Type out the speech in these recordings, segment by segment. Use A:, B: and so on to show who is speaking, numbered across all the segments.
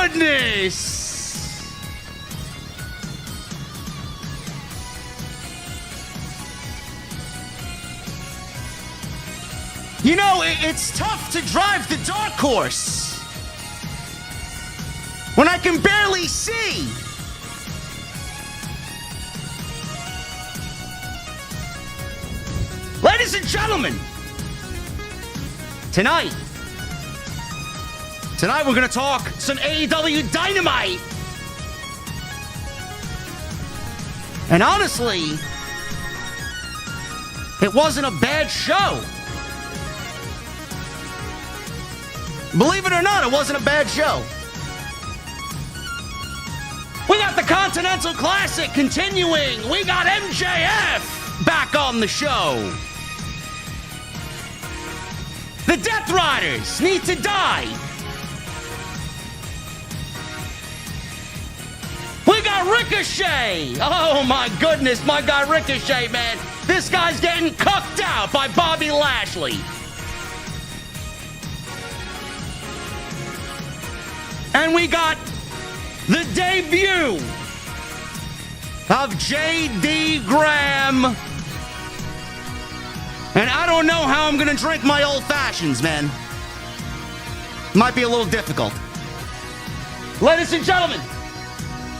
A: goodness! You know, it's tough to drive the dark horse when I can barely see. Ladies and gentlemen, tonight we're going to talk some AEW Dynamite. And honestly, it wasn't a bad show. Believe it or not, it wasn't a bad show. We got the Continental Classic continuing. We got MJF back on the show. The Death Riders need to die. We got Ricochet. Oh my goodness, my guy Ricochet, man. This guy's getting cucked out by Bobby Lashley. And we got the debut of JD Graham. And I don't know how I'm going to drink my old fashions, man. Might be a little difficult. Ladies and gentlemen,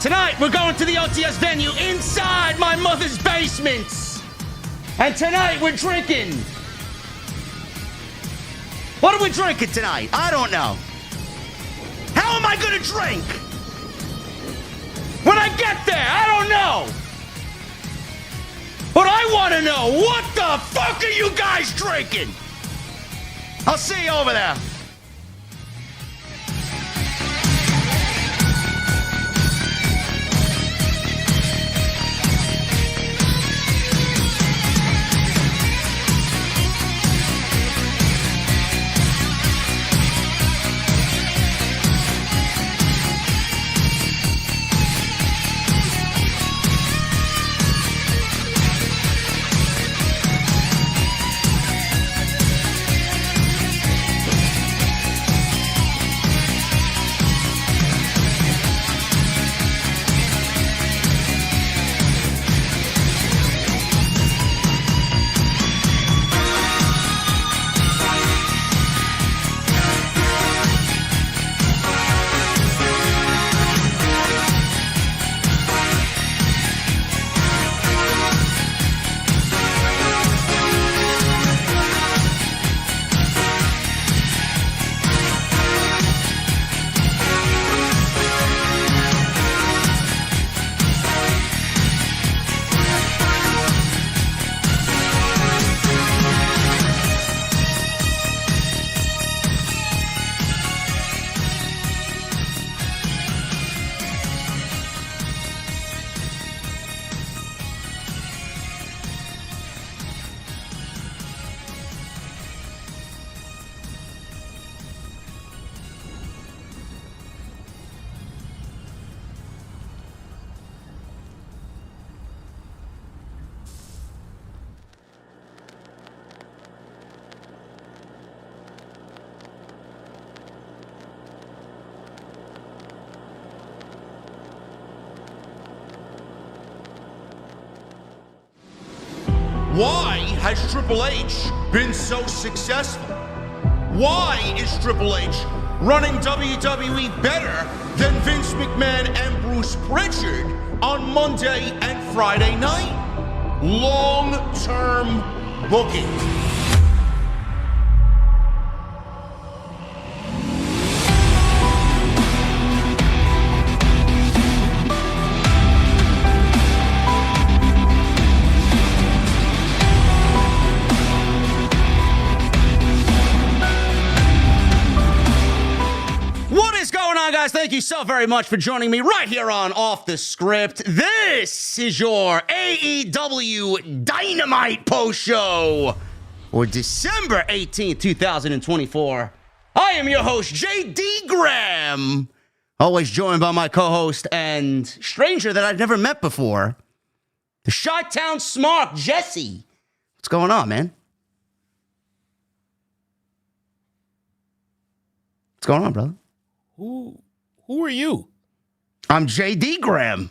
A: tonight we're going to the OTS venue inside my mother's basement. And tonight we're drinking. What are we drinking tonight? I don't know. How am I going to drink? When I get there, I don't know. But I want to know, what the fuck are you guys drinking? I'll see you over there.
B: Why has Triple H been so successful? Why is Triple H running WWE better than Vince McMahon and Bruce Pritchard on Monday and Friday night? Long-term booking.
A: Guys, thank you so very much for joining me right here on Off the Script. This is your AEW Dynamite post show for December 18th, 2024. I am your host, JD Graham, always joined by my co-host and stranger that I've never met before, the Chi-Town Smart Jesse. What's going on, man? What's going on, brother?
C: Who are you?
A: I'm JD Graham.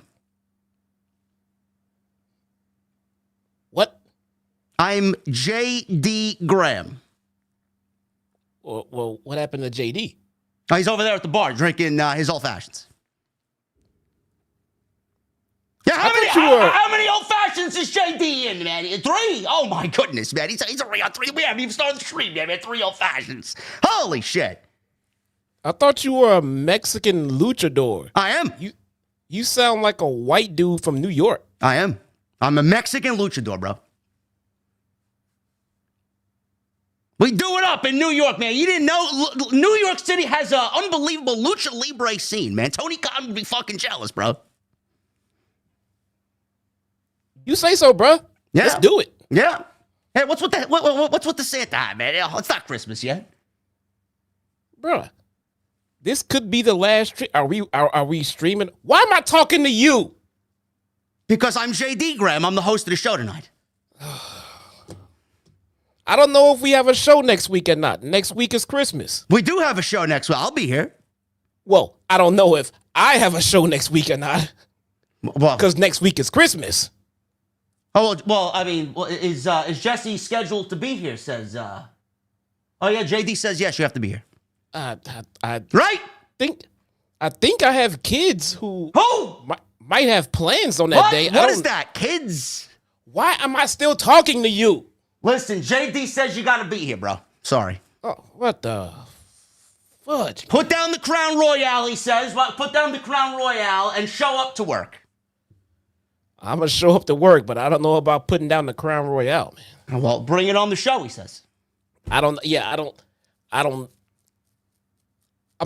C: What?
A: I'm JD Graham.
C: Well, what happened to JD?
A: Oh, he's over there at the bar drinking his old fashions. Yeah, how many old fashions is JD in, man? 3? Oh my goodness, man. He's already on 3. We haven't even started the stream yet, man. 3 old fashions. Holy shit.
C: I thought you were a Mexican luchador.
A: I am.
C: You sound like a white dude from New York.
A: I am. I'm a Mexican luchador, bro. We do it up in New York, man. You didn't know New York City has an unbelievable lucha libre scene, man. Tony Khan would be fucking jealous, bro.
C: You say so, bro.
A: Yeah.
C: Let's do it.
A: Yeah. Hey, what's with the Santa hat, man? It's not Christmas yet,
C: Bro. This could be the last stream. Are we streaming? Why am I talking to you?
A: because I'm JD Graham. I'm the host of the show tonight.
C: I don't know if we have a show next week or not. Next week is Christmas.
A: We do have a show next week. I'll be here.
C: Well, I don't know if I have a show next week or not.
A: Well,
C: Because next week is Christmas.
A: oh well. I mean, is Jesse scheduled to be here? Says. Oh yeah, JD says yes. You have to be here.
C: I
A: Right?
C: think I have kids who
A: Who?
C: might have plans on that
A: What?
C: day.
A: What is that? Kids?
C: Why am I still talking to you?
A: Listen, JD says you got to be here, bro. Sorry.
C: Oh, what the fudge?
A: Put down the Crown Royale, he says. Put down the Crown Royale and show up to work.
C: I'm gonna show up to work, but I don't know about putting down the Crown Royale, man.
A: Well, bring it on the show, he says.
C: I'm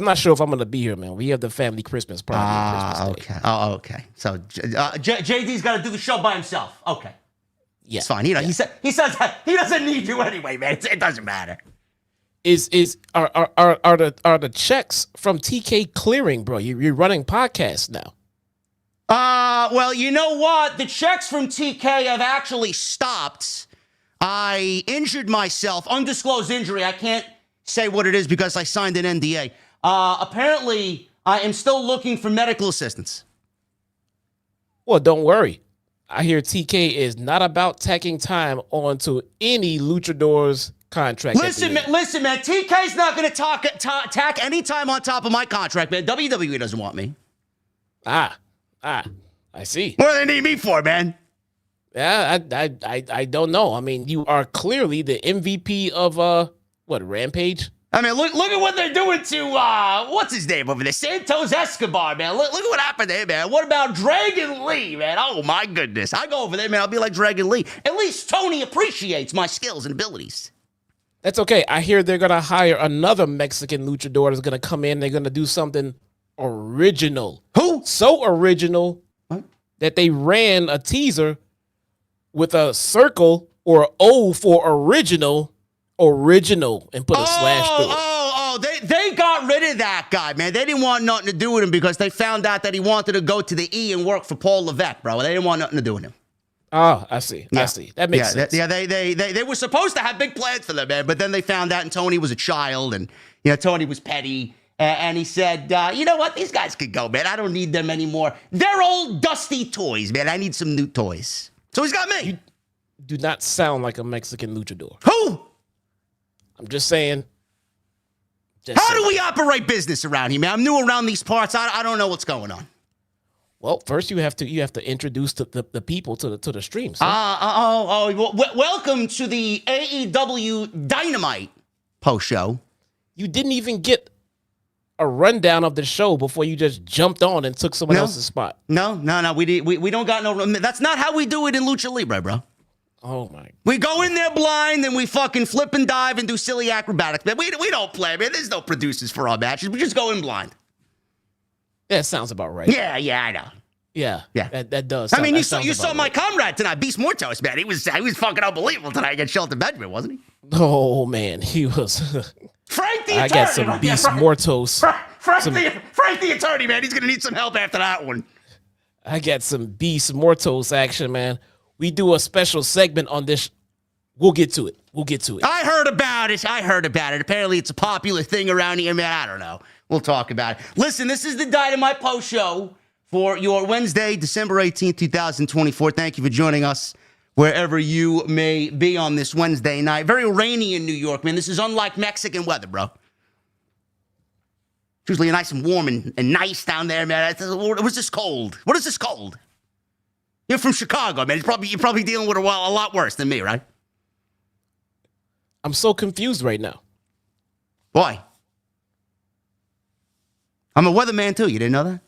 C: not sure if I'm gonna be here, man. We have the family Christmas party on Christmas Day.
A: Okay. Oh, okay. So JD's got to do the show by himself. Okay.
C: Yeah,
A: It's fine. You know, he says he doesn't need you anyway, man. It doesn't matter.
C: Are the checks from TK clearing, bro? You're running podcasts now.
A: Well, you know what? The checks from TK have actually stopped. I injured myself, undisclosed injury. I can't say what it is because I signed an NDA. Apparently, I am still looking for medical assistance.
C: Well, don't worry. I hear TK is not about tacking time onto any luchador's contract.
A: Listen, man. TK's not going to tack any time on top of my contract, man. WWE doesn't want me.
C: I see.
A: What do they need me for, man?
C: Yeah, I don't know. I mean, you are clearly the MVP of Rampage?
A: I mean, look at what they're doing to what's his name over there, Santos Escobar, man. Look at what happened there, man. What about Dragon Lee, man? Oh my goodness, I go over there, man. I'll be like Dragon Lee. At least Tony appreciates my skills and abilities.
C: That's okay. I hear they're gonna hire another Mexican luchador that's gonna come in. They're gonna do something original.
A: Who?
C: So original that they ran a teaser with a circle or an O for original, and put a slash through it.
A: They got rid of that guy, man. They didn't want nothing to do with him because they found out that he wanted to go to the E and work for Paul Levesque, bro. They didn't want nothing to do with him.
C: Oh, I see.
A: Yeah.
C: I see. That makes sense.
A: They were supposed to have big plans for them, man, but then they found out and Tony was a child and, Tony was petty. And he said, you know what? These guys could go, man. I don't need them anymore. They're old, dusty toys, man. I need some new toys. So he's got me.
C: You do not sound like a Mexican luchador.
A: Who?
C: I'm just saying.
A: How do we operate business around here, man? I'm new around these parts. I don't know what's going on.
C: Well, first you have to introduce the people to the stream.
A: Welcome to the AEW Dynamite post show.
C: You didn't even get a rundown of the show before you just jumped on and took someone else's spot.
A: No. We don't got no. That's not how we do it in Lucha Libre, bro.
C: Oh my!
A: We go in there blind and we fucking flip and dive and do silly acrobatics, man. We don't play, man. There's no producers for our matches. We just go in blind.
C: That sounds about right.
A: Yeah, I know.
C: Yeah. That does.
A: I mean, you saw my comrade tonight, Beast Mortos, man. He was fucking unbelievable tonight against Shelton Benjamin, wasn't he?
C: Oh man, he was.
A: Frank the attorney.
C: I got some Beast Mortos.
A: Frank the attorney, man. He's gonna need some help after that one.
C: I got some Beast Mortos action, man. We do a special segment on this We'll get to it. We'll get to it.
A: I heard about it. Apparently, it's a popular thing around here, man. I don't know. We'll talk about it. Listen, this is the Dynamite Post Show for your Wednesday, December 18th, 2024. Thank you for joining us wherever you may be on this Wednesday night. Very rainy in New York, man. This is unlike Mexican weather, bro. It's usually nice and warm and nice down there, man. What's this cold? What is this cold? You're from Chicago, man. You're probably dealing with a lot worse than me, right?
C: I'm so confused right now.
A: Why? I'm a weatherman too. You didn't know that?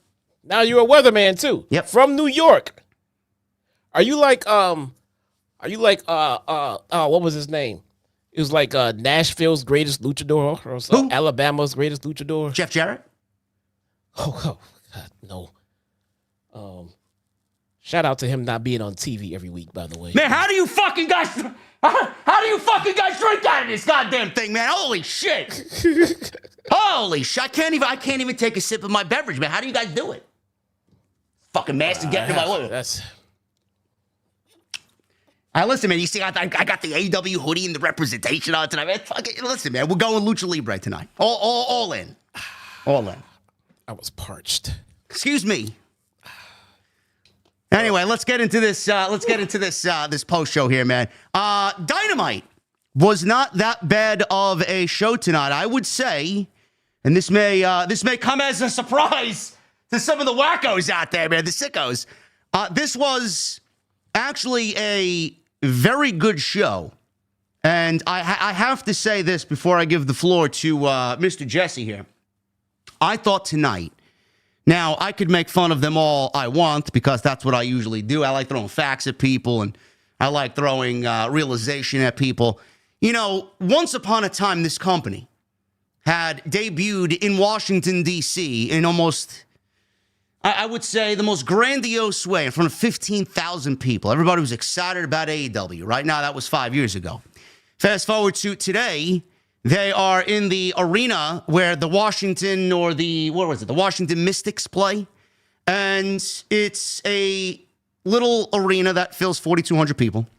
C: Now you're a weatherman too.
A: Yep.
C: From New York. Are you like what was his name? It was like Nashville's greatest luchador or
A: Who?
C: Alabama's greatest luchador.
A: Jeff Jarrett?
C: Oh God, no. Shout out to him not being on TV every week, by the way.
A: Man, how do you fucking guys drink out of this goddamn thing, man? Holy shit. Holy shit. I can't even take a sip of my beverage, man. How do you guys do it? Fucking master getting in my way.
C: That's
A: Listen, man, you see, I got the AEW hoodie and the representation on tonight, man. Listen, man, we're going Lucha Libre tonight. All in. All in.
C: I was parched.
A: Excuse me. Anyway, let's get into this. This post show here, man. Dynamite was not that bad of a show tonight, I would say, and this may come as a surprise to some of the wackos out there, man, the sickos. This was actually a very good show, and I have to say this before I give the floor to Mr. Jesse here. I thought tonight. Now, I could make fun of them all I want because that's what I usually do. I like throwing facts at people, and I like throwing realization at people. You know, once upon a time, this company had debuted in Washington, D.C. in almost, I would say, the most grandiose way in front of 15,000 people. Everybody was excited about AEW. Right now, that was 5 years ago. Fast forward to today. They are in the arena where the Washington Mystics play. And it's a little arena that fills 4,200 people.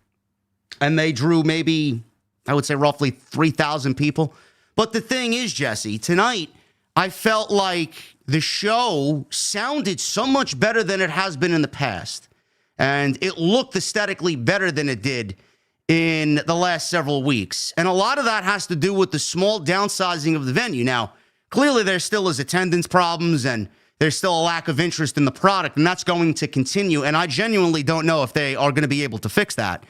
A: And they drew maybe, I would say, roughly 3,000 people. But the thing is, Jesse, tonight, I felt like the show sounded so much better than it has been in the past. And it looked aesthetically better than it did in the last several weeks. And a lot of that has to do with the small downsizing of the venue. Now, clearly there still is attendance problems and there's still a lack of interest in the product, and that's going to continue. And I genuinely don't know if they are going to be able to fix that.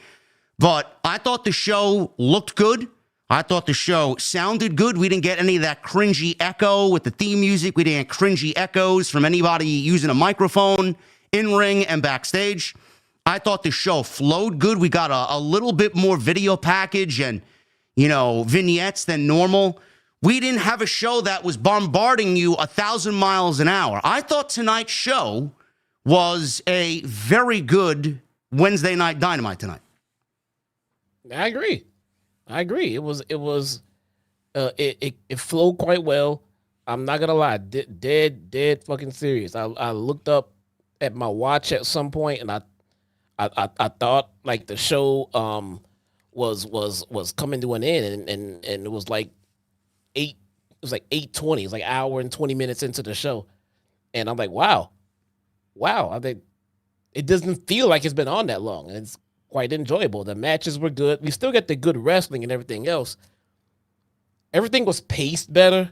A: But I thought the show looked good. I thought the show sounded good. We didn't get any of that cringy echo with the theme music. We didn't get cringy echoes from anybody using a microphone in ring and backstage. I thought the show flowed good. We got a little bit more video package and, vignettes than normal. We didn't have a show that was bombarding you 1,000 miles an hour. I thought tonight's show was a very good Wednesday night Dynamite tonight.
C: I agree. It flowed quite well. I'm not gonna lie, dead fucking serious. I looked up at my watch at some point, and I thought like the show was coming to an end, and it was like 8:20. It was like an hour and 20 minutes into the show, and I'm like, wow. I think it doesn't feel like it's been on that long, and it's quite enjoyable. The matches were good. We still get the good wrestling and everything else. Everything was paced better.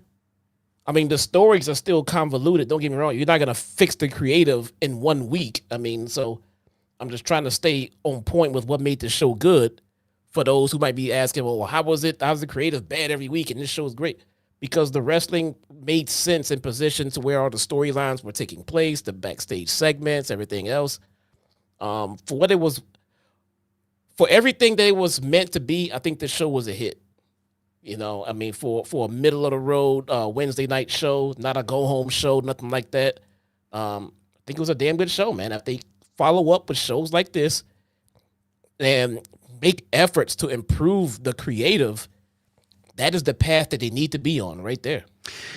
C: I mean, the stories are still convoluted. Don't get me wrong. You're not gonna fix the creative in 1 week. I mean, so I'm just trying to stay on point with what made the show good for those who might be asking, well, how was it? How's the creative bad every week? And this show is great because the wrestling made sense in position to where all the storylines were taking place, the backstage segments, everything else. For what it was, for everything that it was meant to be, I think the show was a hit. I mean, for a middle of the road Wednesday night show, not a go home show, nothing like that. I think it was a damn good show, man. If they follow up with shows like this and make efforts to improve the creative, that is the path that they need to be on right there.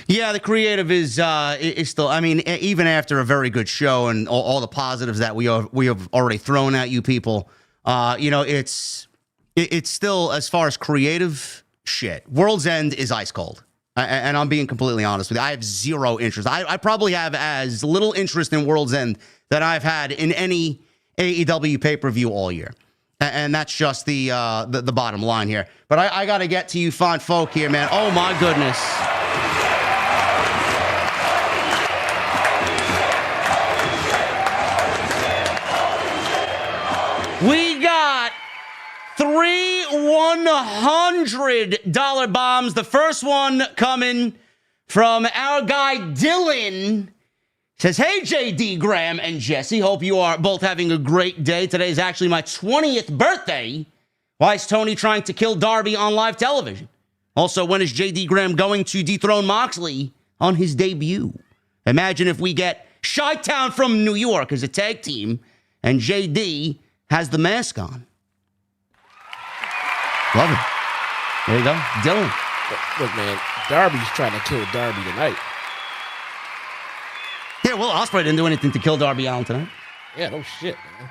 A: Yeah, the creative is still, I mean, even after a very good show and all the positives that we have already thrown at you people, it's it's still, as far as creative shit, World's End is ice cold. And I'm being completely honest with you. I have zero interest. I probably have as little interest in World's End that I've had in any AEW pay-per-view all year. And that's just the bottom line here. But I got to get to you fine folk here, man. Oh, my goodness. We got 3 $100 bombs. The first one coming from our guy Dylan. Says, hey, JD, Graham, and Jesse. Hope you are both having a great day. Today is actually my 20th birthday. Why is Tony trying to kill Darby on live television? Also, when is JD Graham going to dethrone Moxley on his debut? Imagine if we get Chi-Town from New York as a tag team and JD has the mask on. Love it. There you go. Dylan.
C: Look, man, Darby's trying to kill Darby tonight.
A: Yeah, Will Ospreay didn't do anything to kill Darby Allin tonight.
C: Yeah, no shit, man.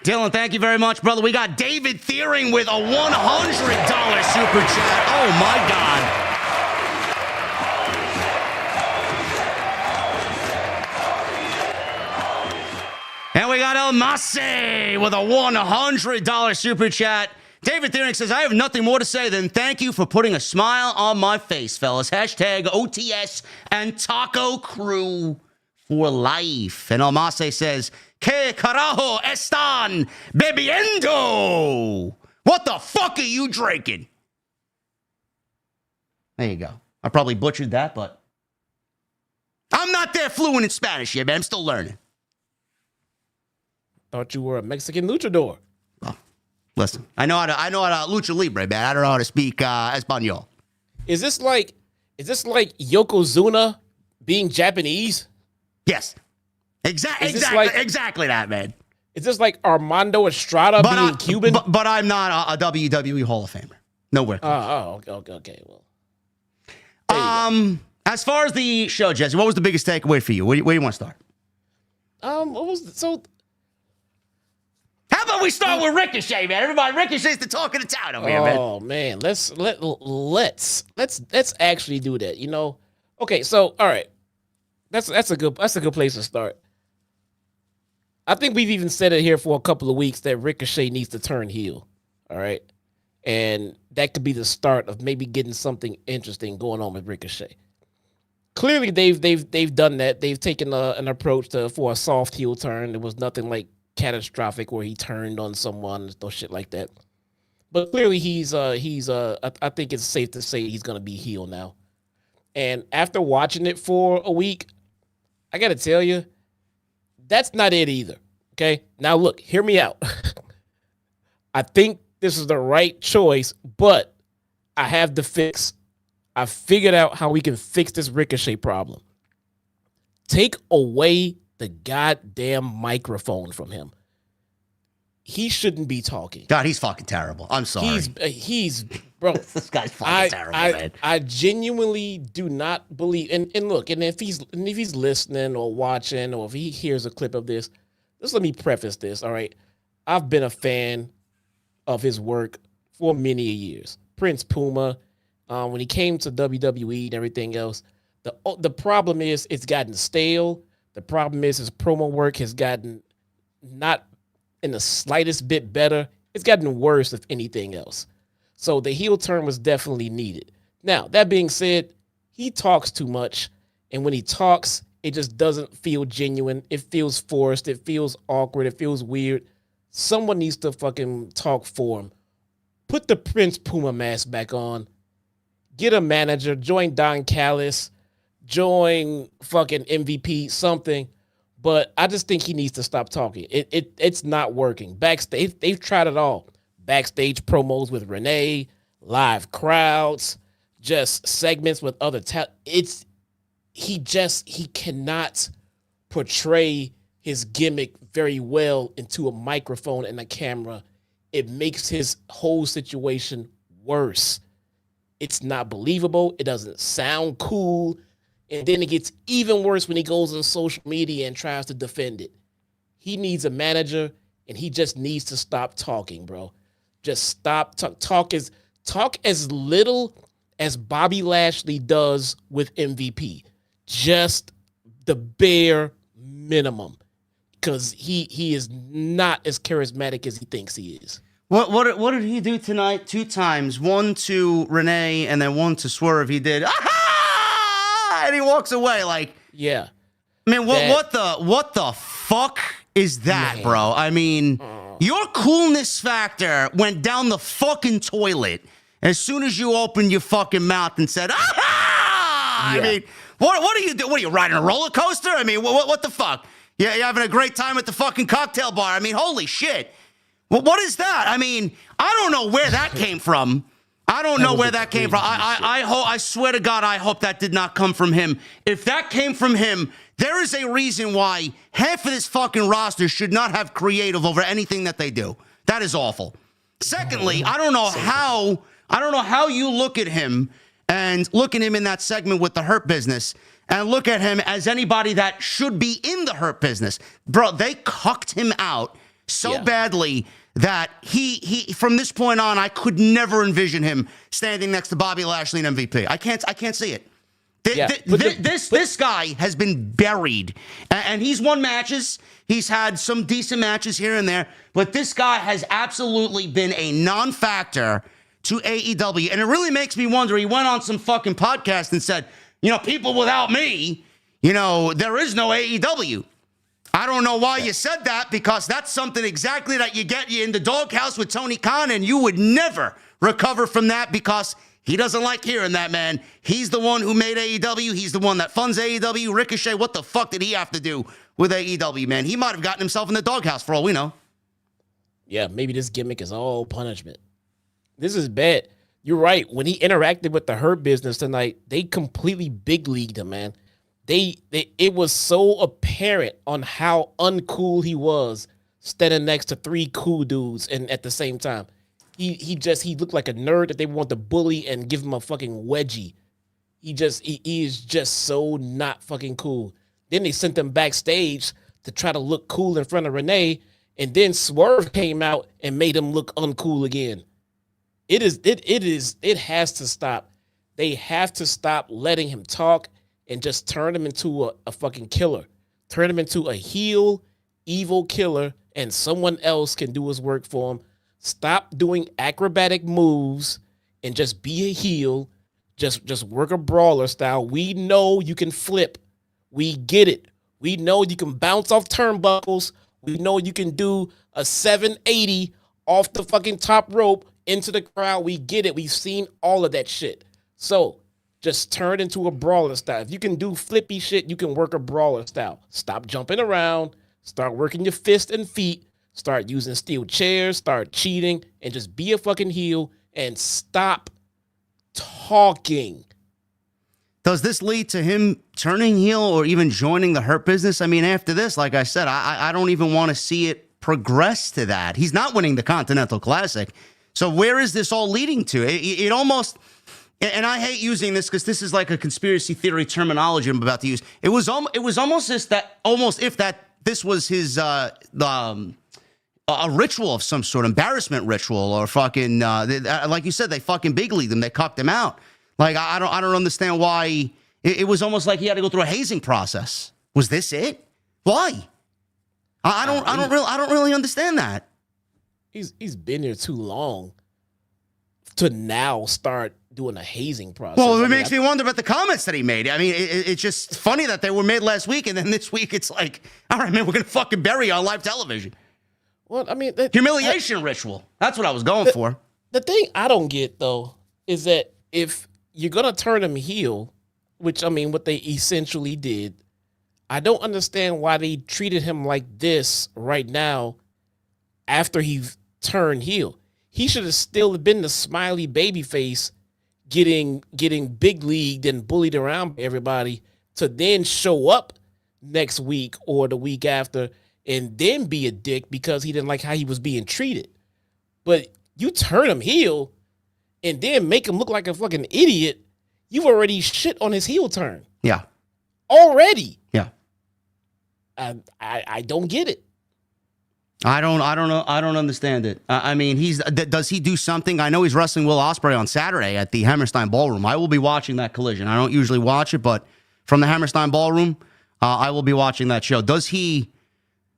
A: Dylan, thank you very much, brother. We got David Thiering with a $100 super chat. Oh, my God. And we got El Mase with a $100 super chat. David Thiering says, I have nothing more to say than thank you for putting a smile on my face, fellas. Hashtag OTS and Taco Crew for life. And El Mase says, Que carajo están bebiendo? What the fuck are you drinking? There you go. I probably butchered that, but I'm not that fluent in Spanish yet, man. I'm still learning.
C: Thought you were a Mexican luchador.
A: Well, listen, I know how to lucha libre, man. I don't know how to speak Espanol.
C: Is this like Yokozuna being Japanese?
A: Yes. Exactly that, man.
C: Is this like Armando Estrada being Cuban?
A: But I'm not a WWE Hall of Famer. Nowhere.
C: Okay. Well.
A: As far as the show, Jesse, what was the biggest takeaway for you? Where do you want to start?
C: How
A: about we start with Ricochet, man? Everybody, Ricochet's the talk of the town over here, man.
C: Oh man, let's actually do that. You know, okay. So all right, that's a good place to start. I think we've even said it here for a couple of weeks that Ricochet needs to turn heel. All right, and that could be the start of maybe getting something interesting going on with Ricochet. Clearly, they've done that. They've taken an approach for a soft heel turn. There was nothing like catastrophic where he turned on someone or shit like that. But clearly I think it's safe to say he's gonna be heel now. And after watching it for a week, I gotta tell you, that's not it either. Okay? Now look, hear me out. I think this is the right choice, but I have the fix. I figured out how we can fix this Ricochet problem. Take away the goddamn microphone from him. He shouldn't be talking.
A: God, he's fucking terrible. I'm sorry.
C: He's bro.
A: This guy's fucking terrible, man.
C: I genuinely do not believe. And look, and if he's listening or watching, or if he hears a clip of this, just let me preface this. All right, I've been a fan of his work for many years. Prince Puma, when he came to WWE and everything else, the problem is it's gotten stale. The problem is his promo work has gotten not in the slightest bit better. It's gotten worse, if anything else. So the heel turn was definitely needed. Now, that being said, he talks too much. And when he talks, it just doesn't feel genuine. It feels forced. It feels awkward. It feels weird. Someone needs to fucking talk for him. Put the Prince Puma mask back on. Get a manager. Join Don Callis. Join fucking MVP, something. But I just think he needs to stop talking. It's not working. Backstage, they've tried it all. Backstage promos with Renee, live crowds, just segments with other talent. He cannot portray his gimmick very well into a microphone and a camera. It makes his whole situation worse. It's not believable. It doesn't sound cool. And then it gets even worse when he goes on social media and tries to defend it. He needs a manager, and he just needs to stop talking, bro. Just stop. Talk as little as Bobby Lashley does with MVP. Just the bare minimum, because he is not as charismatic as he thinks he is.
A: What did he do tonight? 2 times, one to Renee and then one to Swerve. He did, and he walks away like,
C: yeah.
A: I mean, what the fuck is that, man, bro? I mean, your coolness factor went down the fucking toilet as soon as you opened your fucking mouth and said, aha! Yeah. I mean, what do you do? What are you, riding a roller coaster? I mean, what the fuck? Yeah, you're having a great time at the fucking cocktail bar. I mean, holy shit. What is that? I mean, I don't know where that came from. I don't know where that came from. I swear to God, I hope that did not come from him. If that came from him, there is a reason why half of this fucking roster should not have creative over anything that they do. That is awful. Secondly, I don't know how you look at him and look at him in that segment with the Hurt Business and look at him as anybody that should be in the Hurt Business. Bro, they cucked him out so badly that he from this point on, I could never envision him standing next to Bobby Lashley and MVP. I can't see it. This guy has been buried, and he's won matches. He's had some decent matches here and there, but this guy has absolutely been a non-factor to AEW, and it really makes me wonder. He went on some fucking podcast and said, people without me, there is no AEW. I don't know why you said that, because that's something exactly that you get you in the doghouse with Tony Khan, and you would never recover from that, because he doesn't like hearing that, man. He's the one who made AEW. He's the one that funds AEW. Ricochet, what the fuck did he have to do with AEW, man? He might have gotten himself in the doghouse for all we know.
C: Yeah, maybe this gimmick is all punishment. This is bad. You're right. When he interacted with the Hurt Business tonight, they completely big leagued him, man. It was so apparent on how uncool he was standing next to 3 cool dudes, and at the same time, he looked like a nerd that they want to bully and give him a fucking wedgie. He is just so not fucking cool. Then they sent him backstage to try to look cool in front of Renee, and then Swerve came out and made him look uncool again. It has to stop. They have to stop letting him talk and just turn him into a fucking killer. Turn him into a heel, evil killer, and someone else can do his work for him. Stop doing acrobatic moves and just be a heel. Just work a brawler style. We know you can flip. We get it. We know you can bounce off turnbuckles. We know you can do a 780 off the fucking top rope into the crowd. We get it. We've seen all of that shit. So just turn into a brawler style. If you can do flippy shit, you can work a brawler style. Stop jumping around. Start working your fists and feet. Start using steel chairs. Start cheating. And just be a fucking heel and stop talking.
A: Does this lead to him turning heel or even joining the Hurt Business? I mean, after this, like I said, I don't even want to see it progress to that. He's not winning the Continental Classic. So where is this all leading to? It almost... And I hate using this because this is like a conspiracy theory terminology I'm about to use. It was almost if this was his a ritual of some sort, embarrassment ritual, or fucking like you said, they fucking big leagued him, they cucked him out. Like I don't understand why it was almost like he had to go through a hazing process. Was this it? Why? I don't really understand that.
C: He's been here too long to now start doing a hazing process.
A: Well, it makes me wonder about the comments that he made. I mean, it's just funny that they were made last week, and then this week it's like, all right, man, we're going to fucking bury you on live television.
C: Well, I mean...
A: Humiliation ritual. That's what I was going for.
C: The thing I don't get, though, is that if you're going to turn him heel, which, I mean, what they essentially did, I don't understand why they treated him like this right now after he turned heel. He should have still been the smiley baby face getting big leagued and bullied around by everybody to then show up next week or the week after and then be a dick because he didn't like how he was being treated. But you turn him heel and then make him look like a fucking idiot, you've already shit on his heel turn.
A: Yeah.
C: Already.
A: Yeah.
C: I don't get it.
A: I don't know. I don't understand it. I mean, does he do something? I know he's wrestling Will Ospreay on Saturday at the Hammerstein Ballroom. I will be watching that collision. I don't usually watch it, but from the Hammerstein Ballroom, I will be watching that show. Does he?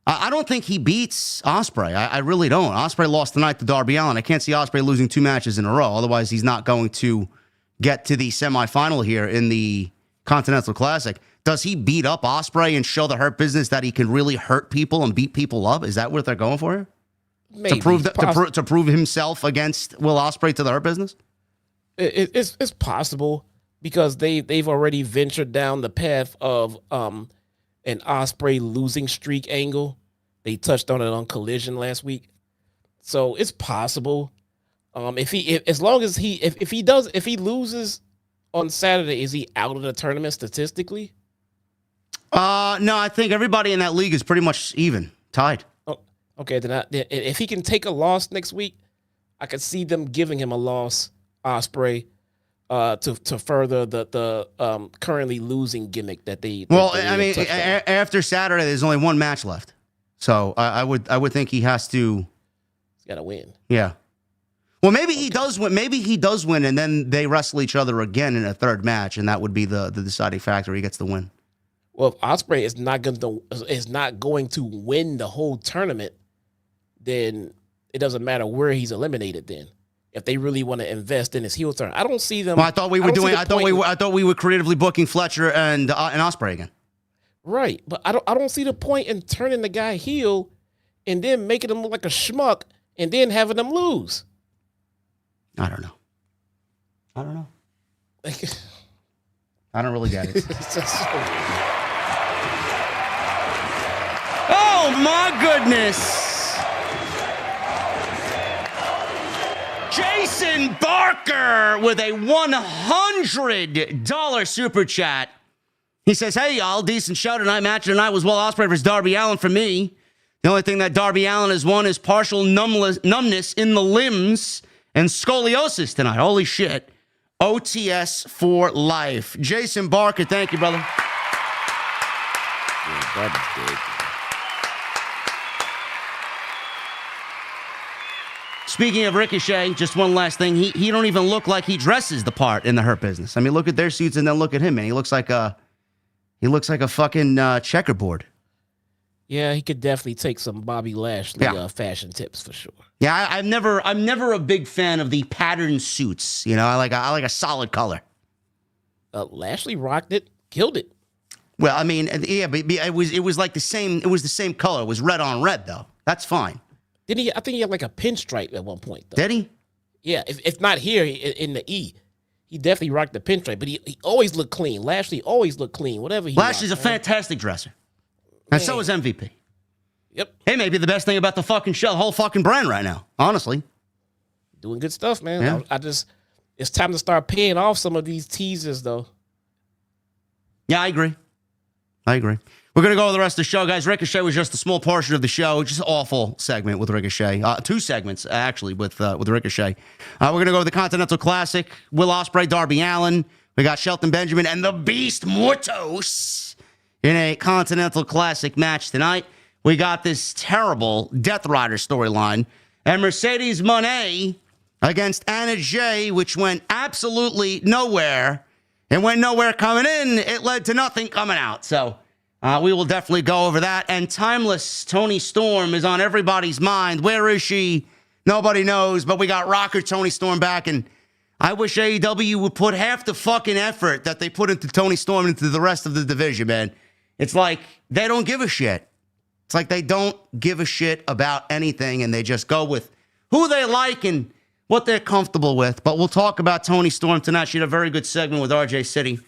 A: I don't think he beats Ospreay. I really don't. Ospreay lost tonight to Darby Allin. I can't see Ospreay losing 2 matches in a row. Otherwise, he's not going to get to the semifinal here in the Continental Classic. Does he beat up Ospreay and show the Hurt Business that he can really hurt people and beat people up? Is that what they're going for here?
C: Maybe.
A: To prove himself against Will Ospreay to the Hurt Business?
C: It's possible because they've already ventured down the path of an Ospreay losing streak angle. They touched on it on Collision last week, so it's possible. If he loses on Saturday, is he out of the tournament statistically?
A: No, I think everybody in that league is pretty much even, tied.
C: Oh, okay, then if he can take a loss next week, I could see them giving him a loss, Ospreay, to further the currently losing gimmick that they.
A: After Saturday, there's only 1 match left, so I would think he has to.
C: He's got to win.
A: Yeah. Well, maybe he does win. Maybe he does win, and then they wrestle each other again in a 3rd match, and that would be the deciding factor. He gets the win.
C: Well, if Ospreay is not going to win the whole tournament, then it doesn't matter where he's eliminated. Then, if they really want to invest in his heel turn, I don't see them.
A: Well, I thought we were creatively booking Fletcher and Ospreay again.
C: Right, but I don't see the point in turning the guy heel and then making him look like a schmuck and then having him lose.
A: I don't know. I don't really get it. Oh, my goodness. Jason Barker with a $100 super chat. He says, hey, y'all, decent show tonight. Match tonight was Will Ospreay versus Darby Allin for me. The only thing that Darby Allin has won is partial numbness in the limbs and scoliosis tonight. Holy shit. OTS for life. Jason Barker, thank you, brother.
C: That's big.
A: Speaking of Ricochet, just one last thing. He don't even look like he dresses the part in the Hurt Business. I mean, look at their suits and then look at him, man. He looks like a fucking checkerboard.
C: Yeah, he could definitely take some Bobby Lashley fashion tips for sure.
A: Yeah, I'm never a big fan of the patterned suits. You know, I like a solid color.
C: Lashley rocked it, killed it.
A: Well, I mean, yeah, but it was like the same. It was the same color. It was red on red, though. That's fine.
C: Did he? I think he had like a pinstripe at one point, though.
A: Did he?
C: Yeah, if not here in the E, he definitely rocked the pinstripe. But he always looked clean. Lashley always looked clean. Whatever he.
A: Lashley's a fantastic dresser, and so is MVP.
C: Yep.
A: Hey, maybe the best thing about the fucking show, the whole fucking brand right now. Honestly,
C: doing good stuff, man.
A: Yeah.
C: It's time to start paying off some of these teasers, though.
A: Yeah, I agree. We're going to go with the rest of the show, guys. Ricochet was just a small portion of the show. Just an awful segment with Ricochet. 2 segments, actually, with Ricochet. We're going to go with the Continental Classic. Will Ospreay, Darby Allin. We got Shelton Benjamin and the Beast Mortos in a Continental Classic match tonight. We got this terrible Death Rider storyline. And Mercedes Mone against Anna Jay, which went absolutely nowhere. And went nowhere coming in. It led to nothing coming out. So we will definitely go over that. And Timeless Toni Storm is on everybody's mind. Where is she? Nobody knows. But we got Rocker Toni Storm back. And I wish AEW would put half the fucking effort that they put into Toni Storm into the rest of the division, man. It's like they don't give a shit. It's like they don't give a shit about anything. And they just go with who they like and what they're comfortable with. But we'll talk about Toni Storm tonight. She had a very good segment with RJ City.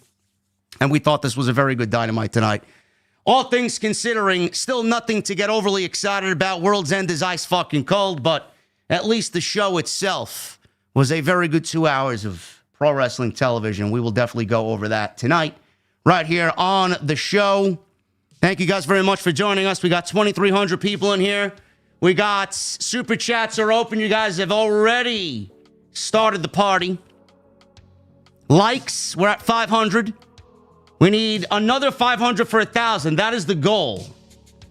A: And we thought this was a very good Dynamite tonight. All things considering, still nothing to get overly excited about. World's End is ice fucking cold, but at least the show itself was a very good 2 hours of pro wrestling television. We will definitely go over that tonight, right here on the show. Thank you guys very much for joining us. We got 2,300 people in here. We got super chats are open. You guys have already started the party. Likes, we're at 500. We need another 500 for 1,000. That is the goal.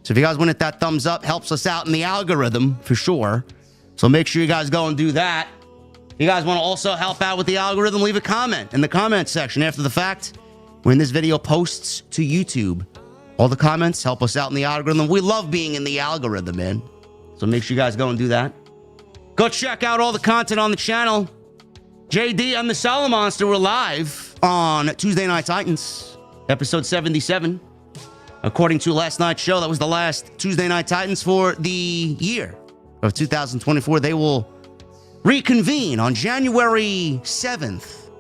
A: So if you guys want to hit that thumbs up, helps us out in the algorithm for sure. So make sure you guys go and do that. If you guys want to also help out with the algorithm, leave a comment in the comment section after the fact. When this video posts to YouTube, all the comments help us out in the algorithm. We love being in the algorithm, man. So make sure you guys go and do that. Go check out all the content on the channel. JD and the Solid Monster were live on Tuesday Night Titans, episode 77. According to last night's show, that was the last Tuesday Night Titans for the year of 2024. They will reconvene on January 7th,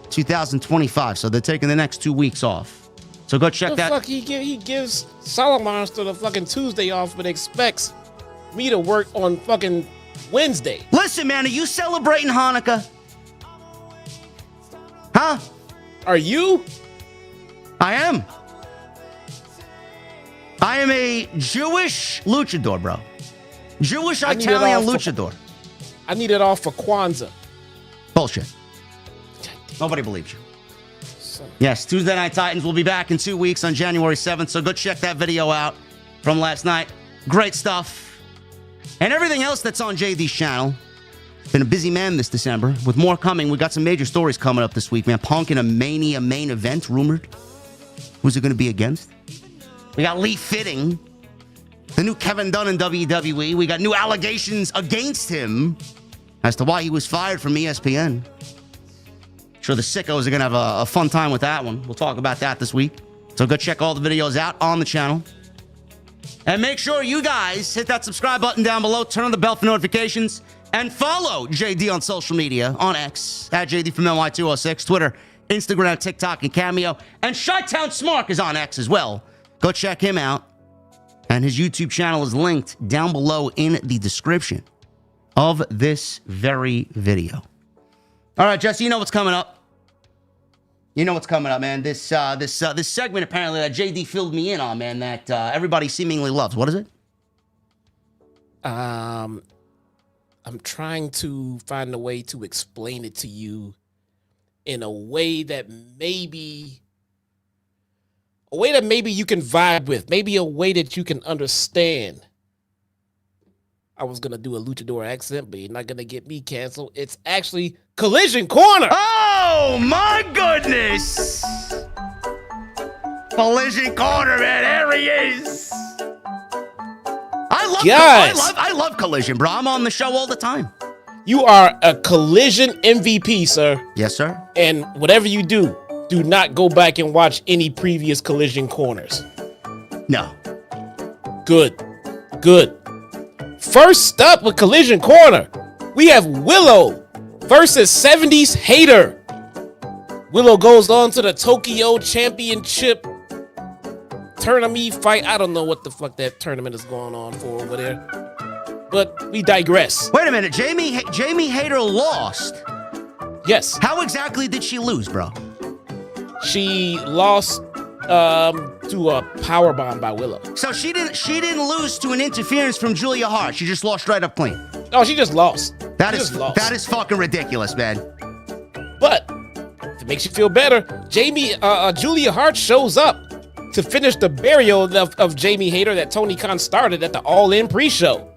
A: 2025. So they're taking the next 2 weeks off. So go check that.
C: Fuck, he gives Solid Monster the fucking Tuesday off, but expects me to work on fucking Wednesday.
A: Listen, man, are you celebrating Hanukkah? Huh?
C: Are you?
A: I am. I am a Jewish luchador, bro. Jewish Italian luchador.
C: I need it all for Kwanzaa.
A: Bullshit. Nobody believes you. Yes, Tuesday Night Titans will be back in 2 weeks on January 7th, so go check that video out from last night. Great stuff. And everything else that's on JD's channel. Been a busy man this December. With more coming, we got some major stories coming up this week, man. Punk in a Mania main event, rumored. Who's it going to be against? We got Lee Fitting, the new Kevin Dunn in WWE. We got new allegations against him as to why he was fired from ESPN. Sure, the sickos are going to have a fun time with that one. We'll talk about that this week. So go check all the videos out on the channel. And make sure you guys hit that subscribe button down below, turn on the bell for notifications, and follow JD on social media, on X, at JDfromNY206, Twitter, Instagram, TikTok, and Cameo. And Chi-Town Smark is on X as well. Go check him out. And his YouTube channel is linked down below in the description of this very video. All right, Jesse, you know what's coming up. You know what's coming up, man. This segment, apparently, that JD filled me in on, man, that everybody seemingly loves. What is it?
C: I'm trying to find a way to explain it to you in a way that maybe you can vibe with, maybe a way that you can understand. I was going to do a luchador accent, but you're not going to get me canceled. It's actually Collision Corner.
A: Oh, my goodness. Collision Corner, man. There he is. I love Collision, bro. I'm on the show all the time.
C: You are a Collision MVP, sir.
A: Yes, sir.
C: And whatever you do not go back and watch any previous Collision Corners.
A: No.
C: Good. First up with Collision Corner, we have Willow versus 70s Hater. Willow goes on to the Tokyo Championship tournament fight. I don't know what the fuck that tournament is going on for over there, but we digress.
A: Wait a minute. Jamie Hater lost.
C: Yes.
A: How exactly did she lose, bro?
C: She lost to a powerbomb by Willow.
A: So she didn't lose to an interference from Julia Hart. She just lost straight up clean.
C: No, she just lost.
A: That is fucking ridiculous, man.
C: But if it makes you feel better, Julia Hart shows up to finish the burial of Jamie Hater that Tony Khan started at the All In pre-show.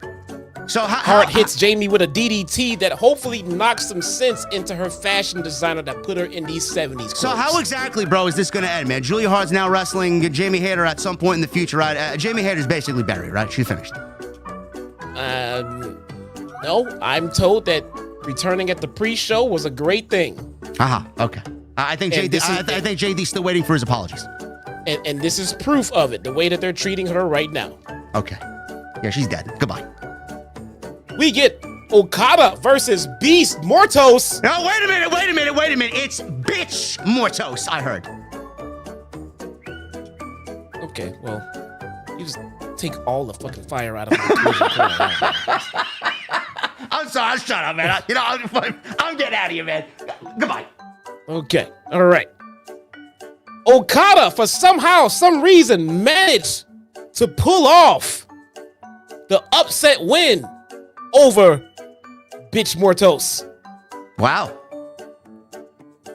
A: So
C: Hart hits Jamie with a DDT that hopefully knocks some sense into her fashion designer that put her in these 70s clothes.
A: So how exactly, bro, is this going to end, man? Julia Hart's now wrestling Jamie Hater at some point in the future, right? Jamie Hater's basically buried, right? She's finished.
C: No, I'm told that returning at the pre-show was a great thing.
A: Okay. I think JD's still waiting for his apologies.
C: And this is proof of it, the way that they're treating her right now.
A: Okay. Yeah, she's dead. Goodbye.
C: We get Okada versus Beast Mortos.
A: No, wait a minute. It's Bitch Mortos, I heard.
C: Okay, well, you just take all the fucking fire out of my
A: I'm sorry, shut up, man. I'm getting out of here, man. Goodbye.
C: Okay, all right. Okada, for some reason, managed to pull off the upset win over Bitch Mortos.
A: Wow.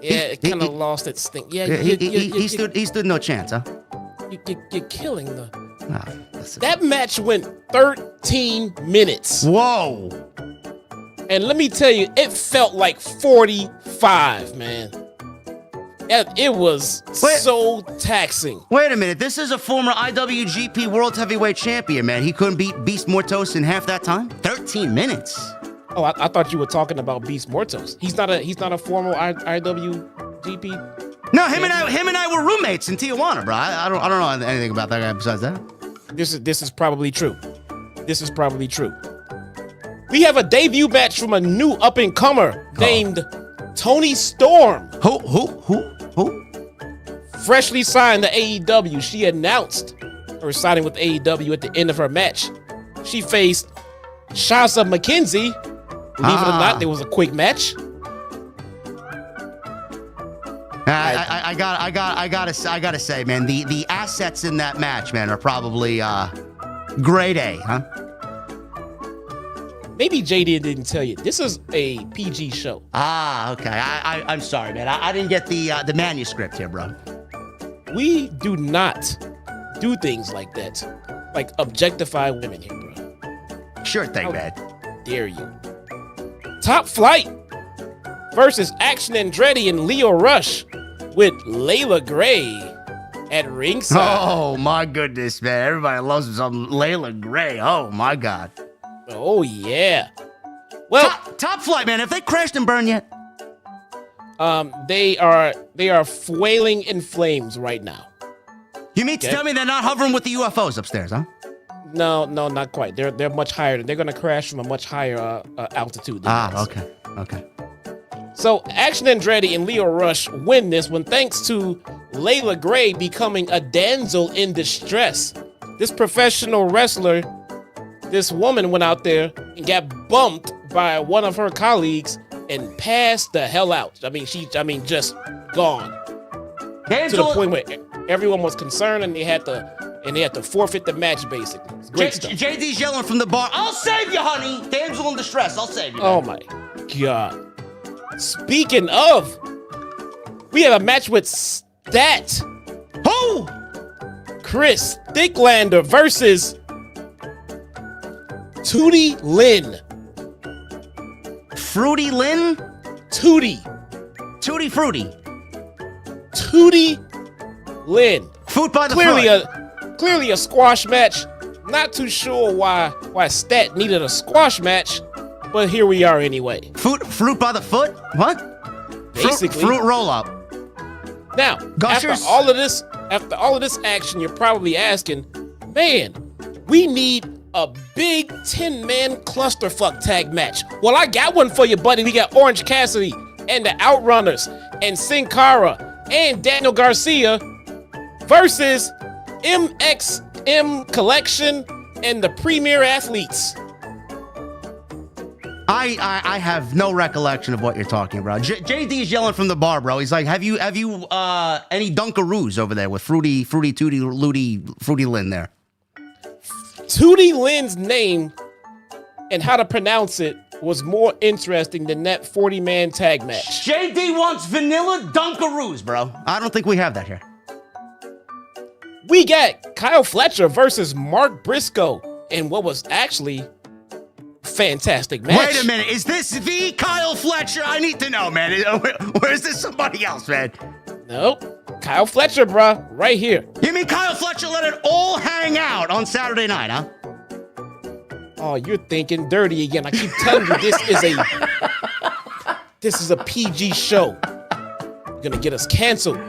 C: Yeah, it kind of lost its sting. Yeah,
A: he stood no chance, huh?
C: You're killing the That match went 13 minutes.
A: Whoa.
C: And let me tell you, it felt like 45, man. It was so taxing.
A: Wait a minute. This is a former IWGP World Heavyweight Champion, man. He couldn't beat Beast Mortos in half that time? 13 minutes.
C: Oh, I thought you were talking about Beast Mortos. He's not a former IWGP.
A: No, him and I were roommates in Tijuana, bro. I don't know anything about that guy besides that.
C: This is probably true. We have a debut match from a new up-and-comer named Toni Storm.
A: Who?
C: Freshly signed to AEW. She announced her signing with AEW at the end of her match. She faced Shazza McKenzie. Believe it or not, there was a quick match.
A: I gotta say, man, the assets in that match, man, are probably grade A, huh?
C: Maybe JD didn't tell you. This is a PG show.
A: Okay. I'm sorry, man. I didn't get the manuscript here, bro.
C: We do not do things like that. Like objectify women here, bro.
A: Sure thing, man.
C: Dare you. Top Flight versus Action Andretti and Leo Rush with Layla Gray at ringside.
A: Oh, my goodness, man. Everybody loves some Layla Gray. Oh, my God.
C: Oh, yeah. Well,
A: Top Flight, man. Have they crashed and burned yet?
C: They are flailing in flames right now.
A: You mean to tell me they're not hovering with the UFOs upstairs, huh?
C: No, not quite. They're much higher. They're gonna crash from a much higher altitude.
A: Okay.
C: So Action Andretti and Leo Rush win this one thanks to Layla Gray becoming a damsel in distress. This professional wrestler, this woman went out there and got bumped by one of her colleagues and passed the hell out. I mean, just gone. To the point where everyone was concerned and they had to forfeit the match, basically. It's great stuff.
A: JD's yelling from the bar, "I'll save you, honey. Damsel in distress. I'll save you."
C: Oh my God. Speaking of, we have a match with Stat.
A: Who?
C: Chris Thicklander versus Tootie Lynn.
A: Fruity Lynn?
C: Tootie
A: Fruity.
C: Tootie Lynn.
A: Food by the
C: Clearly a squash match. Not too sure why Stat needed a squash match, but here we are anyway.
A: Fruit by the foot? What?
C: Basically.
A: Fruit roll up.
C: Now,
A: Gushers?
C: after all of this action, you're probably asking, man, we need a big 10-man clusterfuck tag match. Well, I got one for you, buddy. We got Orange Cassidy and the Outrunners and Sin Cara and Daniel Garcia versus MXM Collection and the Premier Athletes.
A: I have no recollection of what you're talking about. JD's yelling from the bar, bro. He's like, have you any Dunkaroos over there with Fruity Lynn there?
C: Tootie Lynn's name and how to pronounce it was more interesting than that 40-man tag match.
A: JD wants vanilla Dunkaroos, bro. I don't think we have that here.
C: We got Kyle Fletcher versus Mark Briscoe in what was actually fantastic match.
A: Wait a minute, is this the Kyle Fletcher? I need to know, man. Or is this somebody else, man?
C: Nope. Kyle Fletcher, bruh, right here.
A: You mean Kyle Fletcher let it all hang out on Saturday night, huh?
C: Oh, you're thinking dirty again. I keep telling you, this is a PG show. You're gonna get us canceled.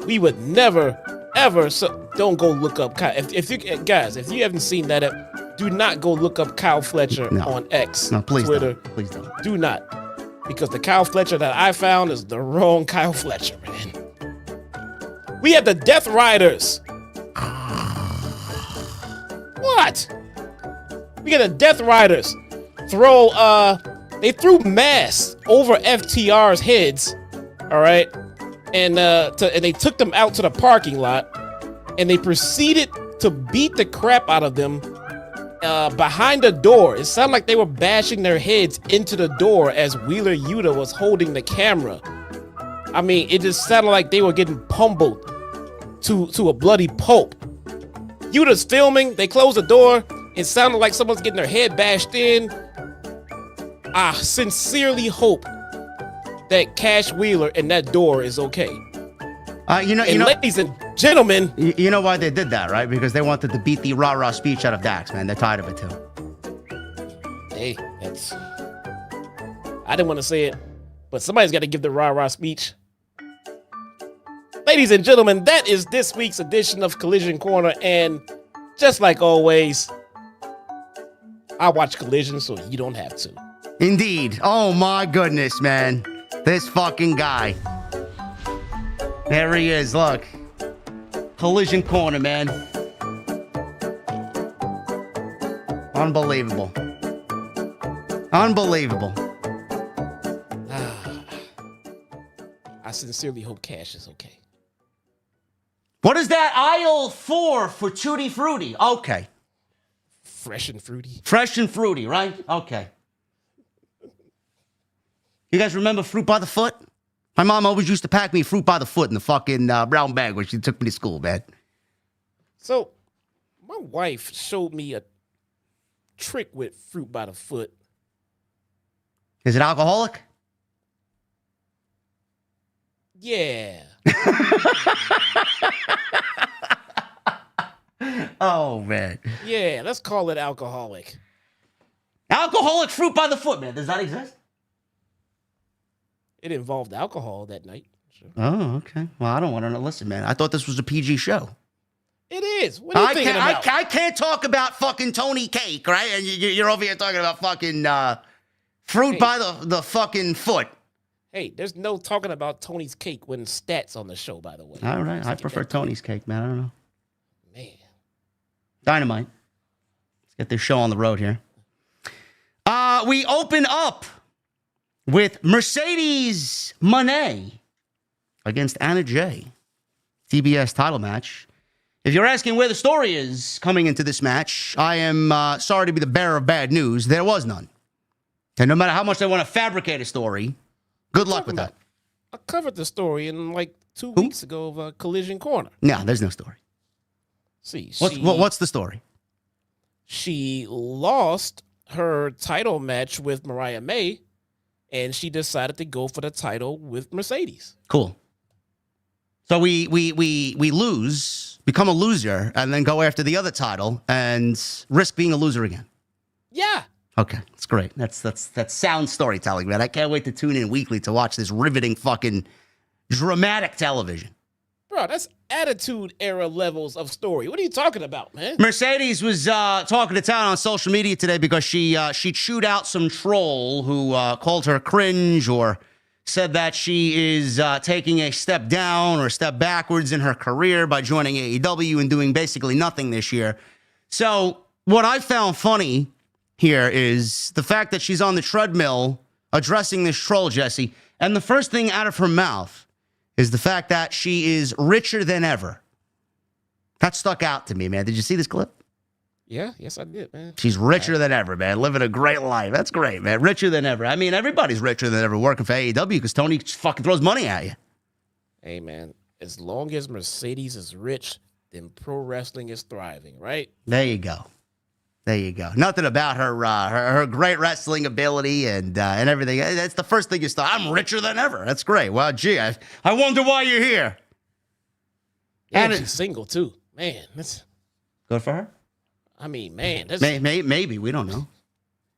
C: We would never, ever. So don't go look up Kyle. If you haven't seen that, do not go look up Kyle Fletcher on X, Twitter.
A: Please don't.
C: Do not, because the Kyle Fletcher that I found is the wrong Kyle Fletcher, man. We have the Death Riders. What? We got the Death Riders they threw masks over FTR's heads, all right, and they took them out to the parking lot, and they proceeded to beat the crap out of them behind the door. It sounded like they were bashing their heads into the door as Wheeler Yuta was holding the camera. I mean, it just sounded like they were getting pummeled to a bloody pulp. Yuta's filming. They close the door. It sounded like someone's getting their head bashed in. I sincerely hope that Cash Wheeler and that door is okay. Ladies and gentlemen,
A: you know why they did that, right? Because they wanted to beat the rah-rah speech out of Dax, man. They're tired of it too.
C: Hey, I didn't want to say it, but somebody's got to give the rah-rah speech. Ladies and gentlemen, that is this week's edition of Collision Corner, and just like always, I watch Collision so you don't have to.
A: Indeed. Oh my goodness, man. This fucking guy. There he is, look. Collision Corner, man. Unbelievable. Unbelievable.
C: I sincerely hope Cash is okay.
A: What is that? Aisle 4 for Tutti Frutti. Okay.
C: Fresh and fruity.
A: Fresh and fruity, right? Okay. You guys remember Fruit by the Foot? My mom always used to pack me fruit by the foot in the fucking brown bag when she took me to school, man.
C: So, my wife showed me a trick with fruit by the foot.
A: Is it alcoholic?
C: Yeah.
A: Oh, man.
C: Yeah, let's call it alcoholic.
A: Alcoholic fruit by the foot, man. Does that exist?
C: It involved alcohol that night. Sure.
A: Oh, okay. Well, I don't want to listen, man. I thought this was a PG show.
C: It is. What are you thinking about?
A: I can't talk about fucking Tony Cake, right? And you're over here talking about fucking fruit by the fucking foot.
C: Hey, there's no talking about Tony's Cake when Stats on the show, by the way.
A: All right. I prefer Tony's Cake, man. I don't know.
C: Man.
A: Dynamite. Let's get this show on the road here. We open up with Mercedes Mone against Anna Jay. TBS title match. If you're asking where the story is coming into this match, I am sorry to be the bearer of bad news. There was none. And no matter how much they want to fabricate a story, good luck with that.
C: I covered the story in like 2 weeks ago of Collision Corner.
A: No, there's no story.
C: See,
A: what's the story?
C: She lost her title match with Mariah May, and she decided to go for the title with Mercedes.
A: Cool. So we lose, become a loser, and then go after the other title and risk being a loser again.
C: Yeah.
A: Okay, that's great. That's sound storytelling, man. I can't wait to tune in weekly to watch this riveting fucking dramatic television.
C: Bro, that's Attitude Era levels of story. What are you talking about, man?
A: Mercedes was talking to town on social media today because she chewed out some troll who called her cringe or said that she is taking a step down or a step backwards in her career by joining AEW and doing basically nothing this year. So what I found funny here is the fact that she's on the treadmill addressing this troll, Jesse, and the first thing out of her mouth is the fact that she is richer than ever. That stuck out to me, man. Did you see this clip?
C: Yeah, yes, I did, man.
A: She's richer than ever, man. Living a great life. That's great, man. Richer than ever. I mean, everybody's richer than ever working for AEW because Tony fucking throws money at you.
C: Hey, man, as long as Mercedes is rich, then pro wrestling is thriving, right?
A: There you go. There you go. Nothing about her great wrestling ability and everything. That's the first thing you start. I'm richer than ever. That's great. Well, gee, I wonder why you're here.
C: Yeah, and she's single too. Man, that's
A: good for her.
C: I mean, man, that's
A: maybe we don't know.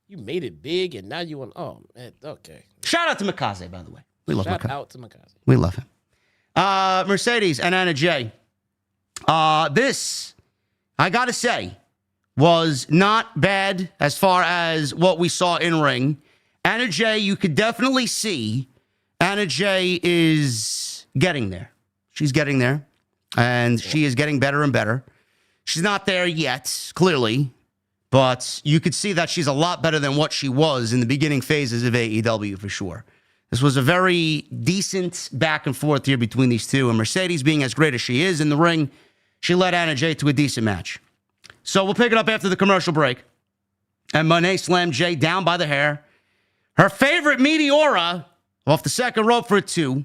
C: You made it big, and now you want. Oh, man, okay.
A: Shout out to Mikaze, by the way. We love Mikaze.
C: Shout out to Mikaze.
A: We love him. Mercedes and Anna Jay. This, I gotta say, was not bad as far as what we saw in ring. Anna Jay, you could definitely see Anna Jay is getting there. She's getting there, and she is getting better and better. She's not there yet, clearly, but you could see that she's a lot better than what she was in the beginning phases of AEW for sure. This was a very decent back and forth here between these two, and Mercedes being as great as she is in the ring, she led Anna Jay to a decent match. So we'll pick it up after the commercial break. And Monet slammed Jay down by the hair. Her favorite Meteora off the second rope for a 2.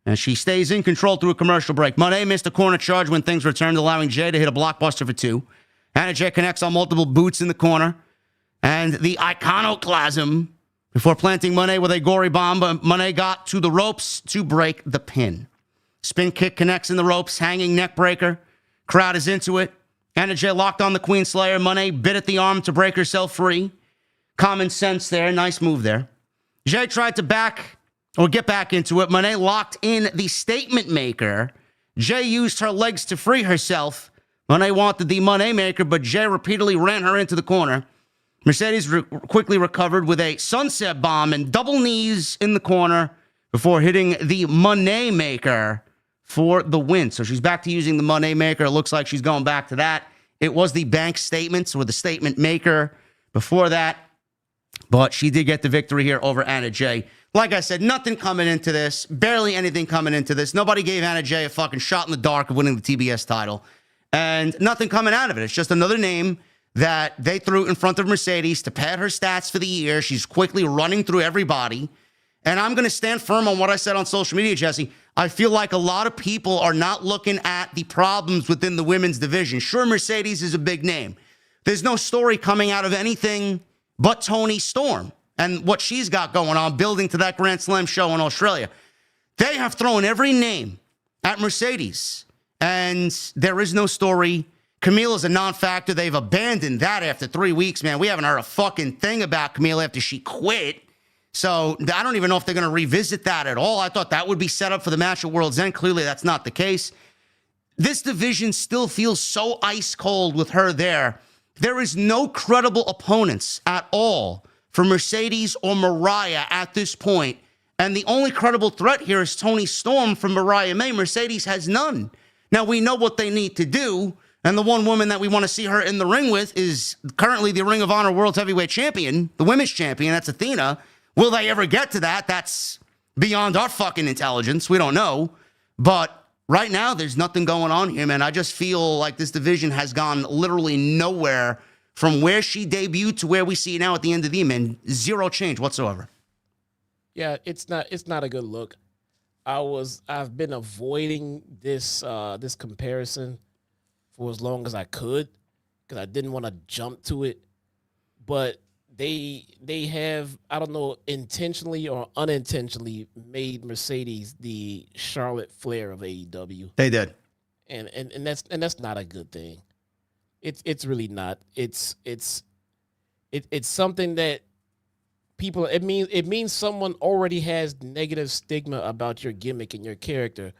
A: And she stays in control through a commercial break. Mone missed a corner charge when things returned, allowing Jay to hit a blockbuster for 2. Anna Jay connects on multiple boots in the corner. And the iconoclasm before planting Mone with a gory bomb. But Mone got to the ropes to break the pin. Spin kick connects in the ropes, hanging neck breaker. Crowd is into it. Anna Jay locked on the Queen Slayer. Mone bit at the arm to break herself free. Common sense there. Nice move there. Jay tried to get back into it. Mone locked in the statement maker. Jay used her legs to free herself. Mone wanted the Mone maker, but Jay repeatedly ran her into the corner. Mercedes quickly recovered with a sunset bomb and double knees in the corner before hitting the Mone maker for the win. So she's back to using the Mone maker. It looks like she's going back to that. It was the bank statements or the statement maker before that. But she did get the victory here over Anna Jay. Like I said, nothing coming into this. Barely anything coming into this. Nobody gave Anna Jay a fucking shot in the dark of winning the TBS title. And nothing coming out of it. It's just another name that they threw in front of Mercedes to pad her stats for the year. She's quickly running through everybody. And I'm going to stand firm on what I said on social media, Jesse. I feel like a lot of people are not looking at the problems within the women's division. Sure, Mercedes is a big name. There's no story coming out of anything but Toni Storm and what she's got going on, building to that Grand Slam show in Australia. They have thrown every name at Mercedes, and there is no story. Camille is a non-factor. They've abandoned that after 3 weeks, man. We haven't heard a fucking thing about Camille after she quit. So I don't even know if they're going to revisit that at all. I thought that would be set up for the match at World's End. Clearly, that's not the case. This division still feels so ice cold with her there. There is no credible opponents at all for Mercedes or Mariah at this point. And the only credible threat here is Toni Storm from Mariah May. Mercedes has none. Now, we know what they need to do. And the one woman that we want to see her in the ring with is currently the Ring of Honor World Heavyweight Champion, the women's champion. That's Athena. Will they ever get to that? That's beyond our fucking intelligence. We don't know. But right now, there's nothing going on here, man. I just feel like this division has gone literally nowhere from where she debuted to where we see now at the end of the man. Zero change whatsoever.
C: Yeah, it's not a good look. I've been avoiding this comparison for as long as I could because I didn't want to jump to it. But they have, I don't know, intentionally or unintentionally made Mercedes the Charlotte Flair of AEW.
A: They did.
C: And that's not a good thing. It's really not. It's something that people, it means someone already has negative stigma about your gimmick and your character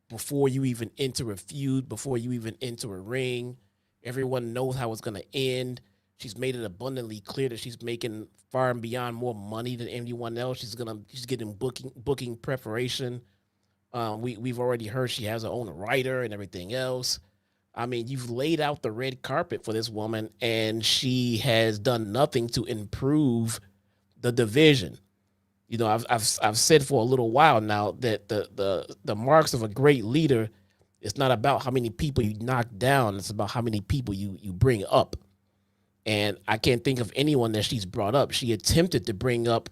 C: before you even enter a feud, before you even enter a ring. Everyone knows how it's going to end. She's made it abundantly clear that she's making far and beyond more money than anyone else. She's getting booking preparation. We've already heard she has her own writer and everything else. I mean, you've laid out the red carpet for this woman, and she has done nothing to improve the division. You know, I've said for a little while now that the marks of a great leader is not about how many people you knock down. It's about how many people you bring up. And I can't think of anyone that she's brought up. She attempted to bring up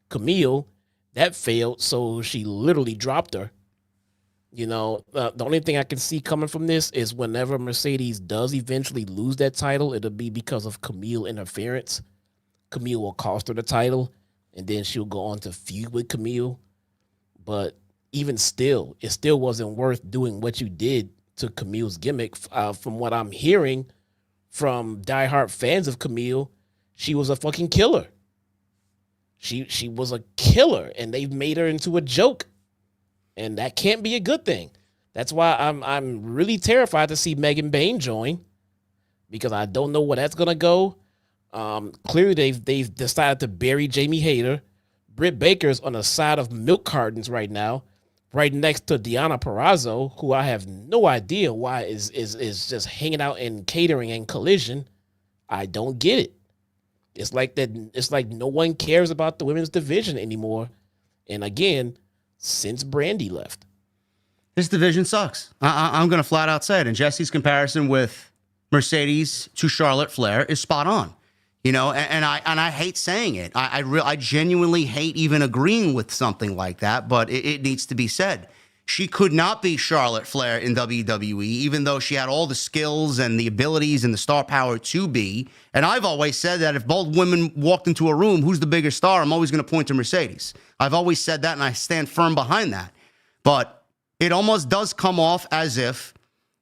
C: Camille. That failed, so she literally dropped her. You know, the only thing I can see coming from this is whenever Mercedes does eventually lose that title, it'll be because of Camille interference. Camille will cost her the title, and then she'll go on to feud with Camille. But even still, it still wasn't worth doing what you did to Camille's gimmick. From what I'm hearing from diehard fans of Camille, she was a fucking killer. She was a killer, and they've made her into a joke. And that can't be a good thing. That's why I'm really terrified to see Megan Bayne join, because I don't know where that's gonna go. Clearly they've decided to bury Jamie Hayter. Britt Baker's on the side of milk cartons right now, right next to Deonna Purrazzo, who I have no idea why is just hanging out in catering and Collision. I don't get it. It's like that. It's like no one cares about the women's division anymore. And again, since Brandy left,
A: this division sucks. I'm going to flat out say it. And Jesse's comparison with Mercedes to Charlotte Flair is spot on. You know, and I hate saying it. I genuinely hate even agreeing with something like that, but it needs to be said. She could not be Charlotte Flair in WWE, even though she had all the skills and the abilities and the star power to be. And I've always said that if both women walked into a room, who's the bigger star? I'm always going to point to Mercedes. I've always said that, and I stand firm behind that. But it almost does come off as if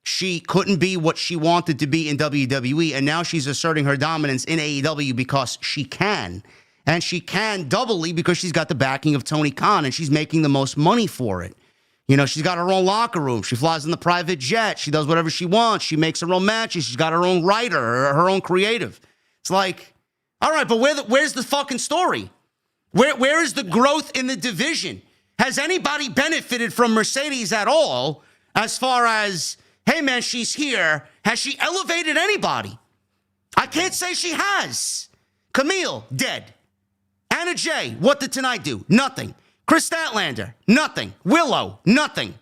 A: she couldn't be what she wanted to be in WWE, and now she's asserting her dominance in AEW because she can. And she can doubly because she's got the backing of Tony Khan, and she's making the most money for it. You know, she's got her own locker room. She flies in the private jet. She does whatever she wants. She makes her own matches. She's got her own writer, her own creative. It's like, all right, but where's the fucking story? Where is the growth in the division? Has anybody benefited from Mercedes at all as far as, hey, man, she's here? Has she elevated anybody? I can't say she has. Camille, dead. Anna Jay, what did tonight do? Nothing. Chris Statlander, nothing. Willow, nothing.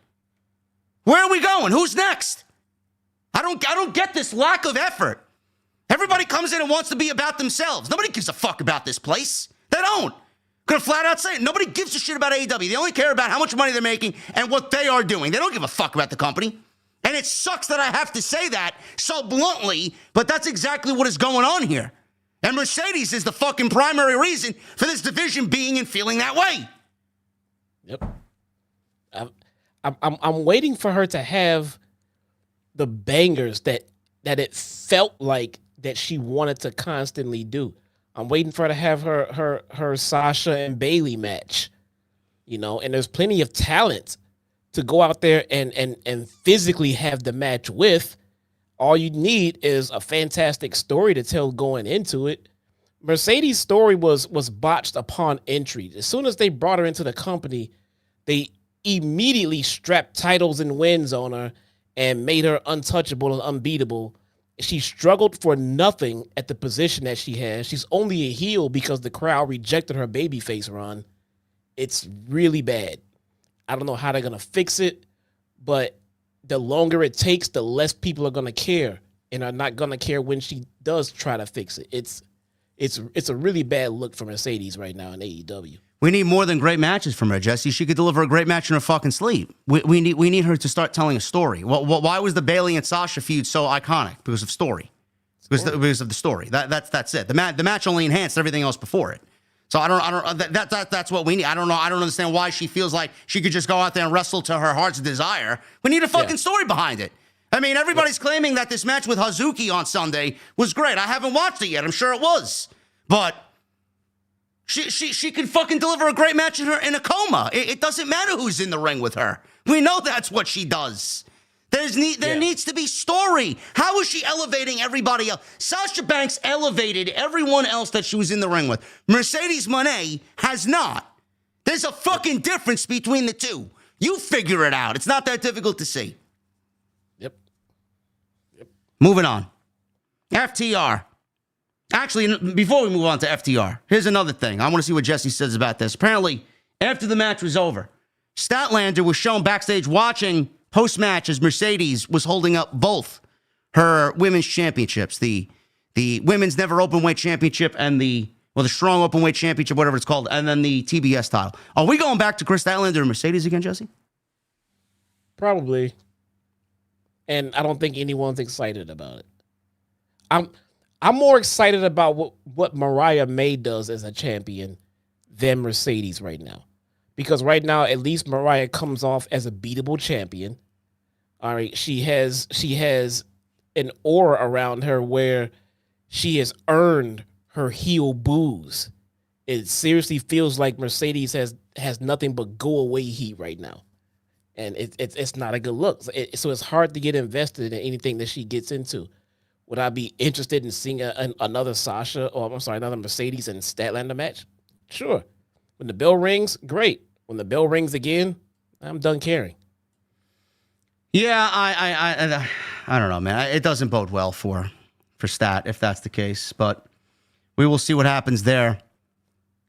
A: Where are we going? Who's next? I don't get this lack of effort. Everybody comes in and wants to be about themselves. Nobody gives a fuck about this place. They don't. Gonna flat out say it. Nobody gives a shit about AEW. They only care about how much money they're making and what they are doing. They don't give a fuck about the company. And it sucks that I have to say that so bluntly, but that's exactly what is going on here. And Mercedes is the fucking primary reason for this division being and feeling that way.
C: Yep. I'm waiting for her to have the bangers that it felt like that she wanted to constantly do. I'm waiting for her to have her Sasha and Bayley match, you know, and there's plenty of talent to go out there and physically have the match with. All you need is a fantastic story to tell going into it. Mercedes' story was botched upon entry. As soon as they brought her into the company, they immediately strapped titles and wins on her and made her untouchable and unbeatable. She struggled for nothing at the position that she has. She's only a heel because the crowd rejected her babyface run. It's really bad. I don't know how they're going to fix it, but the longer it takes, the less people are going to care and are not going to care when she does try to fix it. It's a really bad look for Mercedes right now in AEW.
A: We need more than great matches from her, Jesse. She could deliver a great match in her fucking sleep. We need her to start telling a story. Why was the Bayley and Sasha feud so iconic? Because of story. Because of the story. That's it. The match only enhanced everything else before it. So I don't. That's what we need. I don't know. I don't understand why she feels like she could just go out there and wrestle to her heart's desire. We need a fucking story behind it. I mean, everybody's claiming that this match with Hazuki on Sunday was great. I haven't watched it yet. I'm sure it was, but she can fucking deliver a great match in a coma. It doesn't matter who's in the ring with her. We know that's what she does. There needs to be story. How is she elevating everybody else? Sasha Banks elevated everyone else that she was in the ring with. Mercedes Moné has not. There's a fucking difference between the two. You figure it out. It's not that difficult to see.
C: Yep.
A: Moving on. FTR. Actually, before we move on to FTR, here's another thing. I want to see what Jesse says about this. Apparently, after the match was over, Statlander was shown backstage watching post-match as Mercedes was holding up both her women's championships, the women's never openweight championship and the strong openweight championship, whatever it's called, and then the TBS title. Are we going back to Chris Statlander and Mercedes again, Jesse?
C: Probably. And I don't think anyone's excited about it. I'm more excited about what Mariah May does as a champion than Mercedes right now. Because right now, at least Mariah comes off as a beatable champion. All right, she has an aura around her where she has earned her heel boos. It seriously feels like Mercedes has nothing but go away heat right now, and it's not a good look. So it's hard to get invested in anything that she gets into. Would I be interested in seeing another another Mercedes and Statlander match? Sure. When the bell rings, great. When the bell rings again, I'm done caring.
A: Yeah, I don't know, man. It doesn't bode well for Stat if that's the case, but we will see what happens there.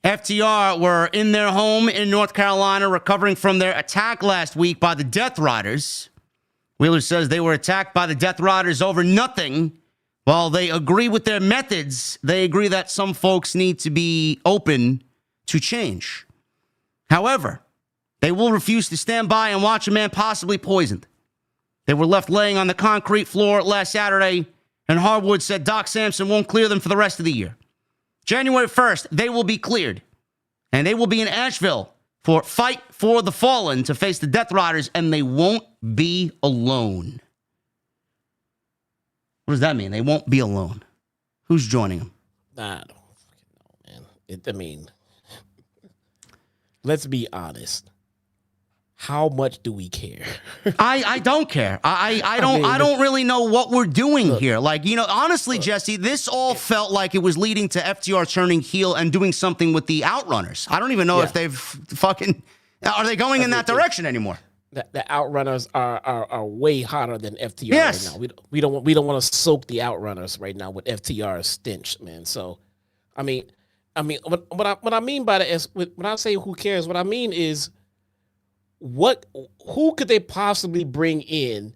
A: FTR were in their home in North Carolina recovering from their attack last week by the Death Riders. Wheeler says they were attacked by the Death Riders over nothing. While they agree with their methods, they agree that some folks need to be open to change. However, They will refuse to stand by and watch a man possibly poisoned. They were left laying on the concrete floor last Saturday, and Harwood said Doc Samson won't clear them for the rest of the year. January 1st, they will be cleared, and they will be in Asheville for Fight for the Fallen to face the Death Riders, and they won't be alone. What does that mean? They won't be alone. Who's joining them?
C: I don't fucking know, man. Let's be honest. How much do we care?
A: I don't care. I don't really know what we're doing here. Like, honestly, Jesse, this all felt like it was leading to FTR turning heel and doing something with the Outrunners. I don't even know if they've are they going in that direction anymore?
C: The Outrunners are way hotter than FTR right now. We don't want to soak the Outrunners right now with FTR's stench, man. So, I mean, what I mean by that is when I say who cares, what I mean is who could they possibly bring in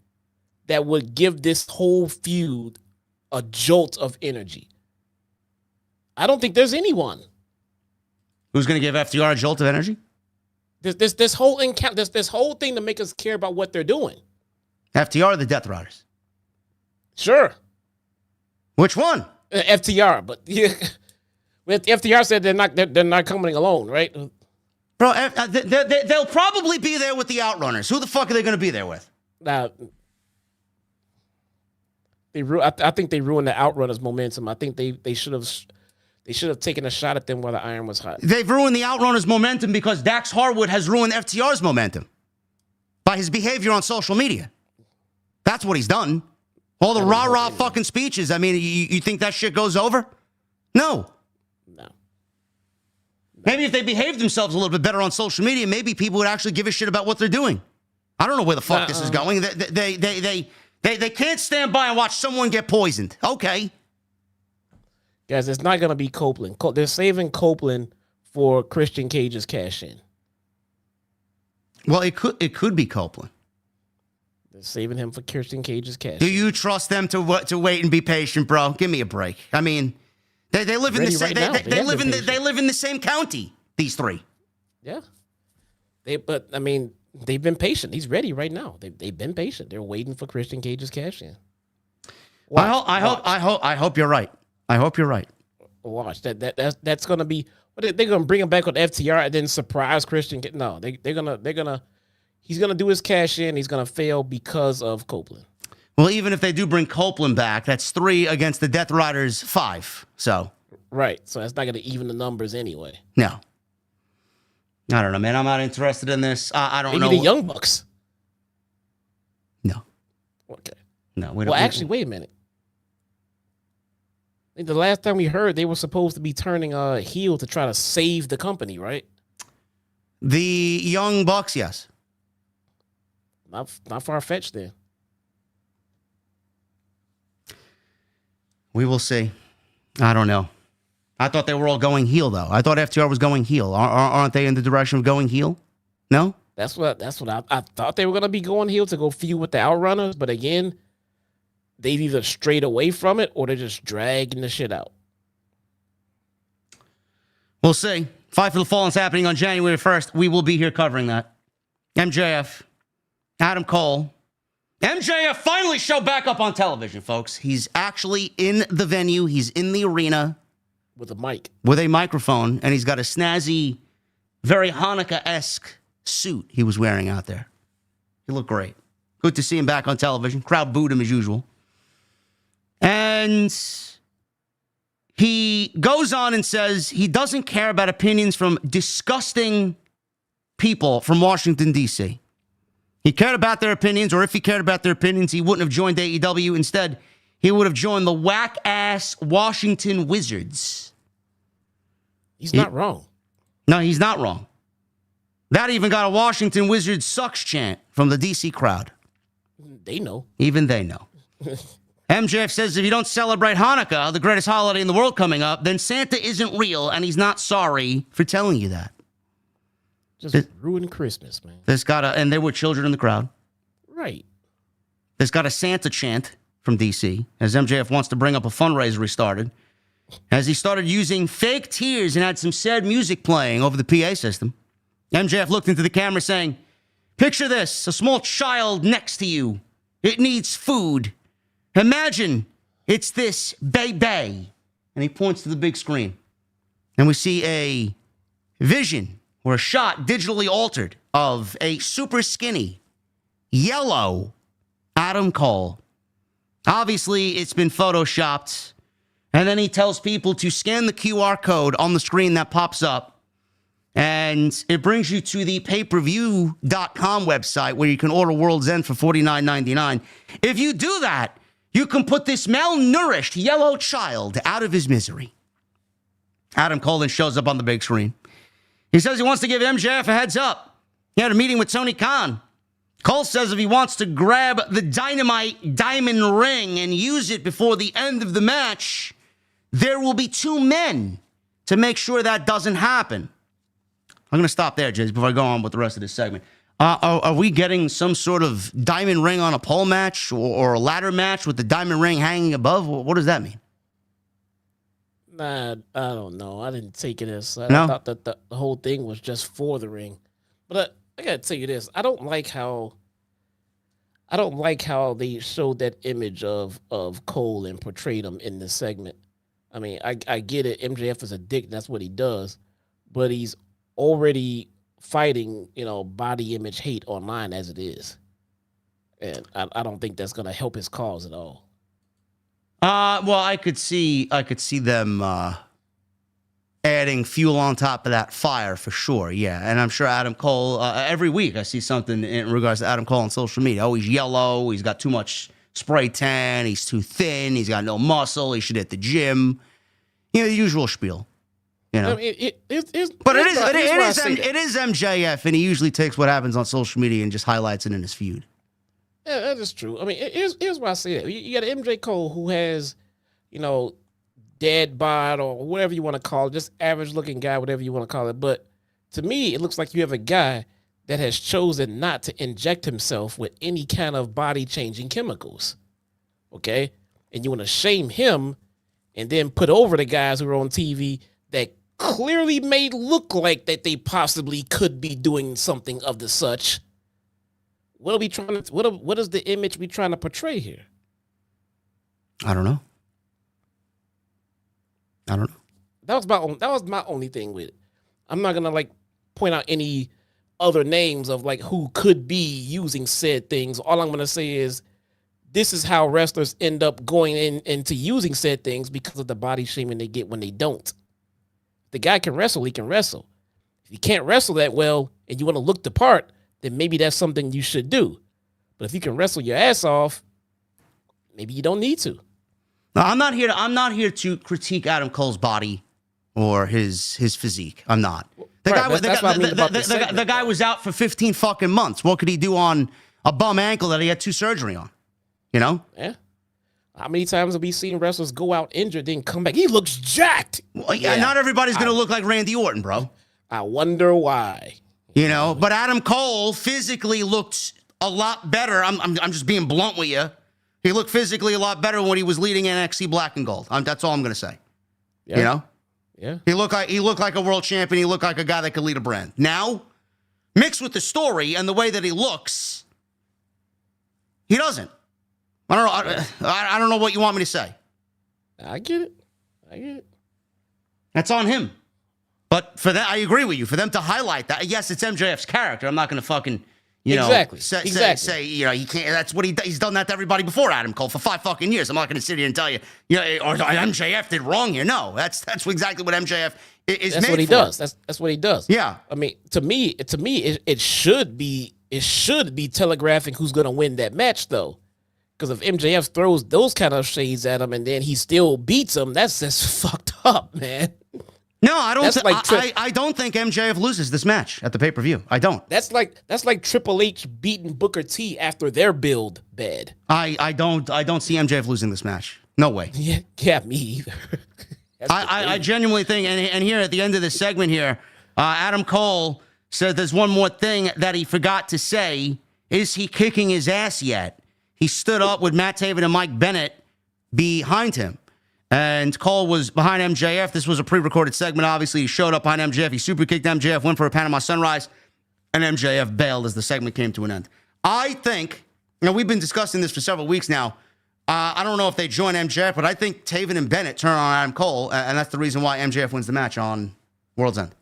C: that would give this whole feud a jolt of energy? I don't think there's anyone.
A: Who's going to give FTR a jolt of energy?
C: This whole encounter, this whole thing to make us care about what they're doing.
A: FTR or the Death Riders?
C: Sure.
A: Which one?
C: FTR, but FTR said they're not coming alone, right?
A: Bro, they'll probably be there with the Outrunners. Who the fuck are they going to be there with?
C: I think they ruined the Outrunners momentum. I think they should have taken a shot at them while the iron was hot.
A: They've ruined the Outrunners momentum because Dax Harwood has ruined FTR's momentum by his behavior on social media. That's what he's done. All the rah-rah fucking speeches. I mean, you think that shit goes over? No. Maybe if they behaved themselves a little bit better on social media, maybe people would actually give a shit about what they're doing. I don't know where the fuck this is going. They can't stand by and watch someone get poisoned. Okay.
C: Guys, it's not going to be Copeland. They're saving Copeland for Christian Cage's cash in.
A: Well, it could be Copeland.
C: They're saving him for Christian Cage's cash.
A: Do you trust them to wait and be patient, bro? Give me a break. I mean, they live in the same they live in the same county. These three.
C: Yeah. They've been patient. He's ready right now. They've been patient. They're waiting for Christian Cage's cash in.
A: I hope you're right. I hope you're right.
C: Watch that's gonna be. They're gonna bring him back with FTR and then surprise Christian. No, they're gonna. He's gonna do his cash in. He's gonna fail because of Copeland.
A: Well, even if they do bring Copeland back, that's 3 against the Death Riders 5. So
C: right. So that's not gonna even the numbers anyway.
A: No. I don't know, man. I'm not interested in this. I don't know.
C: Maybe the Young Bucks.
A: No.
C: Okay.
A: No.
C: Well, actually, wait a minute. I think the last time we heard, they were supposed to be turning heel to try to save the company, right?
A: The Young Bucks, yes.
C: Not far-fetched then.
A: We will see. I don't know. I thought they were all going heel, though. I thought FTR was going heel. Aren't they in the direction of going heel? No?
C: That's what I thought they were going to be going heel to go feud with the Outrunners, but again, they've either strayed away from it or they're just dragging the shit out.
A: We'll see. Fight for the Fallen's happening on January 1st. We will be here covering that. MJF, Adam Cole. MJF finally showed back up on television, folks. He's actually in the venue. He's in the arena.
C: With a mic.
A: With a microphone, and he's got a snazzy, very Hanukkah-esque suit he was wearing out there. He looked great. Good to see him back on television. Crowd booed him as usual. And he goes on and says he doesn't care about opinions from disgusting people from Washington, D.C. He cared about their opinions, or if he cared about their opinions, he wouldn't have joined AEW. Instead, he would have joined the whack-ass Washington Wizards.
C: He's not wrong.
A: No, he's not wrong. That even got a Washington Wizards sucks chant from the D.C. crowd.
C: They know.
A: Even they know. MJF says if you don't celebrate Hanukkah, the greatest holiday in the world coming up, then Santa isn't real, and he's not sorry for telling you that.
C: Just ruined Christmas, man.
A: And there were children in the crowd.
C: Right.
A: There's got a Santa chant from D.C. as MJF wants to bring up a fundraiser he started. As he started using fake tears and had some sad music playing over the PA system. MJF looked into the camera saying, picture this, a small child next to you. It needs food. Imagine it's this baby. And he points to the big screen. And we see a vision or a shot digitally altered of a super skinny, yellow Adam Cole. Obviously, it's been photoshopped. And then he tells people to scan the QR code on the screen that pops up. And it brings you to the payperview.com website where you can order World's End for $49.99. If you do that, you can put this malnourished yellow child out of his misery. Adam Cole then shows up on the big screen. He says he wants to give MJF a heads up. He had a meeting with Tony Khan. Cole says if he wants to grab the Dynamite diamond ring and use it before the end of the match, there will be 2 men to make sure that doesn't happen. I'm going to stop there, Jays, before I go on with the rest of this segment. Are we getting some sort of diamond ring on a pole match or a ladder match with the diamond ring hanging above? What does that mean?
C: Nah, I don't know. I didn't take it as... I
A: No?
C: thought that the whole thing was just for the ring. But I got to tell you this. I don't like how they showed that image of Cole and portrayed him in this segment. I mean, I get it. MJF is a dick. That's what he does. But he's already fighting, body image hate online as it is. And I don't think that's going to help his cause at all.
A: Well, I could see them adding fuel on top of that fire for sure. Yeah, and I'm sure Adam Cole. Every week I see something in regards to Adam Cole on social media. Oh, he's yellow. He's got too much spray tan. He's too thin. He's got no muscle. He should hit the gym. The usual spiel.
C: I mean, it is
A: MJF, and he usually takes what happens on social media and just highlights it in his feud.
C: Yeah, that is true. I mean, here's why I say that. You got MJ Cole who has, dad bod or whatever you want to call it, just average looking guy, whatever you want to call it. But to me, it looks like you have a guy that has chosen not to inject himself with any kind of body changing chemicals. Okay? And you want to shame him and then put over the guys who are on TV that clearly may look like that they possibly could be doing something of the such. What is the image we trying to portray here?
A: I don't know.
C: That was my only thing with it. I'm not gonna point out any other names of who could be using said things. All I'm gonna say is this is how wrestlers end up going into using said things because of the body shaming they get when they don't. If the guy can wrestle, he can wrestle. If you can't wrestle that well and you want to look the part, then maybe that's something you should do. But if you can wrestle your ass off, maybe you don't need to.
A: No, I'm not here to critique Adam Cole's body or his physique. I'm not. The guy was out for 15 fucking months. What could he do on a bum ankle that he had 2 surgery on?
C: Yeah. How many times have we seen wrestlers go out injured, then come back? He looks jacked.
A: Well, yeah, not everybody's going to look like Randy Orton, bro.
C: I wonder why.
A: But Adam Cole physically looked a lot better. I'm just being blunt with you. He looked physically a lot better when he was leading NXT Black and Gold. That's all I'm going to say.
C: Yeah. Yeah.
A: He looked like a world champion. He looked like a guy that could lead a brand. Now, mixed with the story and the way that he looks, he doesn't. I don't know what you want me to say.
C: I get it.
A: That's on him. But for that, I agree with you. For them to highlight that, yes, it's MJF's character. I'm not going to fucking, say he can't. That's what he's done that to everybody before Adam Cole for 5 fucking years. I'm not going to sit here and tell you, or MJF did wrong here. No, that's exactly what MJF is.
C: That's what he does. That's what he does.
A: Yeah.
C: I mean, to me, it should be telegraphing who's going to win that match, though. Because if MJF throws those kind of shades at him and then he still beats him, that's just fucked up, man.
A: No, I don't. I don't think MJF loses this match at the pay-per-view. I don't.
C: That's like Triple H beating Booker T after their build bad.
A: I don't see MJF losing this match. No way.
C: Yeah, me either.
A: I genuinely think, and here at the end of this segment here, Adam Cole said there's one more thing that he forgot to say. Is he kicking his ass yet? He stood up with Matt Taven and Mike Bennett behind him. And Cole was behind MJF. This was a pre-recorded segment. Obviously, he showed up behind MJF. He super kicked MJF, went for a Panama Sunrise, and MJF bailed as the segment came to an end. I think, we've been discussing this for several weeks now. I don't know if they join MJF, but I think Taven and Bennett turn on Adam Cole, and that's the reason why MJF wins the match on World's End.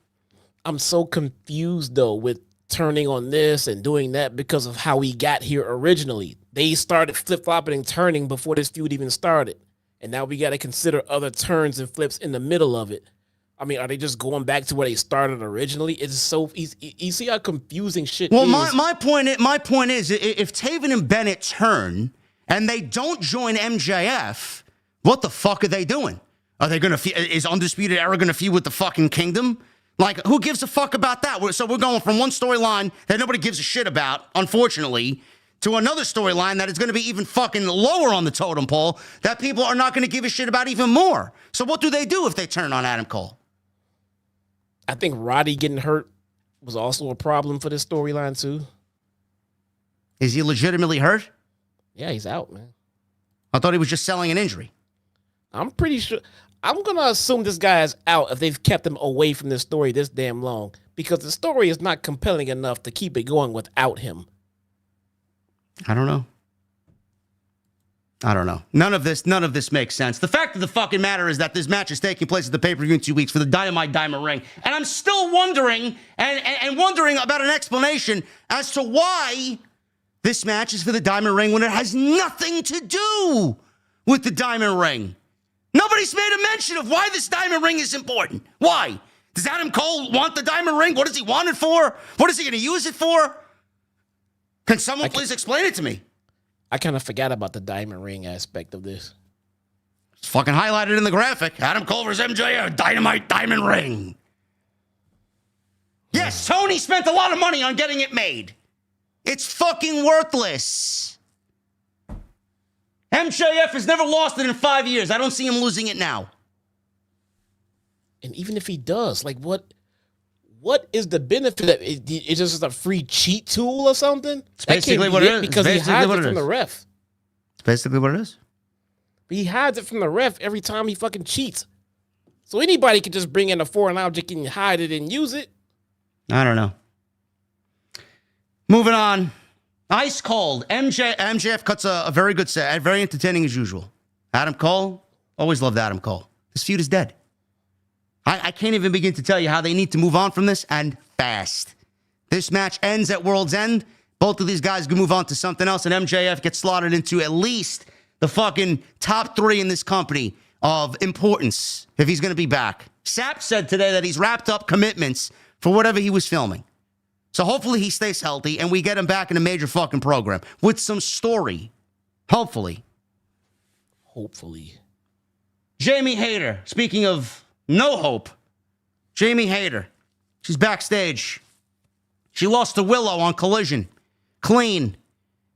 C: I'm so confused, though, with turning on this and doing that because of how he got here originally. They started flip-flopping and turning before this feud even started. And now we got to consider other turns and flips in the middle of it. I mean, are they just going back to where they started originally? It's so easy. You see how confusing shit is?
A: Well, my point is, if Taven and Bennett turn and they don't join MJF, what the fuck are they doing? Are they going to is Undisputed Era going to feud with the fucking Kingdom? Like, who gives a fuck about that? So we're going from one storyline that nobody gives a shit about, unfortunately, to another storyline that is going to be even fucking lower on the totem pole that people are not going to give a shit about even more. So what do they do if they turn on Adam Cole?
C: I think Roddy getting hurt was also a problem for this storyline, too.
A: Is he legitimately hurt?
C: Yeah, he's out, man.
A: I thought he was just selling an injury.
C: I'm pretty sure. I'm going to assume this guy is out if they've kept him away from this story this damn long, because the story is not compelling enough to keep it going without him.
A: I don't know. None of this makes sense. The fact of the fucking matter is that this match is taking place at the pay-per-view in 2 weeks for the Dynamite Diamond Ring. And I'm still wondering and wondering about an explanation as to why this match is for the Diamond Ring when it has nothing to do with the Diamond Ring. Nobody's made a mention of why this Diamond Ring is important. Why? Does Adam Cole want the Diamond Ring? What does he want it for? What is he going to use it for? Can someone please explain it to me?
C: I kind of forgot about the Diamond Ring aspect of this.
A: It's fucking highlighted in the graphic. Adam Cole vs. MJF, Dynamite Diamond Ring. Yes, Tony spent a lot of money on getting it made. It's fucking worthless. MJF has never lost it in 5 years. I don't see him losing it now.
C: And even if he does, like what is the benefit of it? It's just a free cheat tool or something?
A: It's basically what it is.
C: Because he hides it from the ref.
A: It's basically what it is.
C: But he hides it from the ref every time he fucking cheats. So anybody could just bring in a foreign object and hide it and use it.
A: I don't know. Moving on. Ice cold. MJF cuts a very good set. Very entertaining as usual. Adam Cole. Always loved Adam Cole. This feud is dead. I can't even begin to tell you how they need to move on from this, and fast. This match ends at World's End. Both of these guys can move on to something else, and MJF gets slotted into at least the fucking top 3 in this company of importance if he's going to be back. Sapp said today that he's wrapped up commitments for whatever he was filming. So hopefully he stays healthy and we get him back in a major fucking program with some story. Hopefully. Jamie Hayter, speaking of no hope, Jamie Hayter, she's backstage. She lost to Willow on Collision. Clean.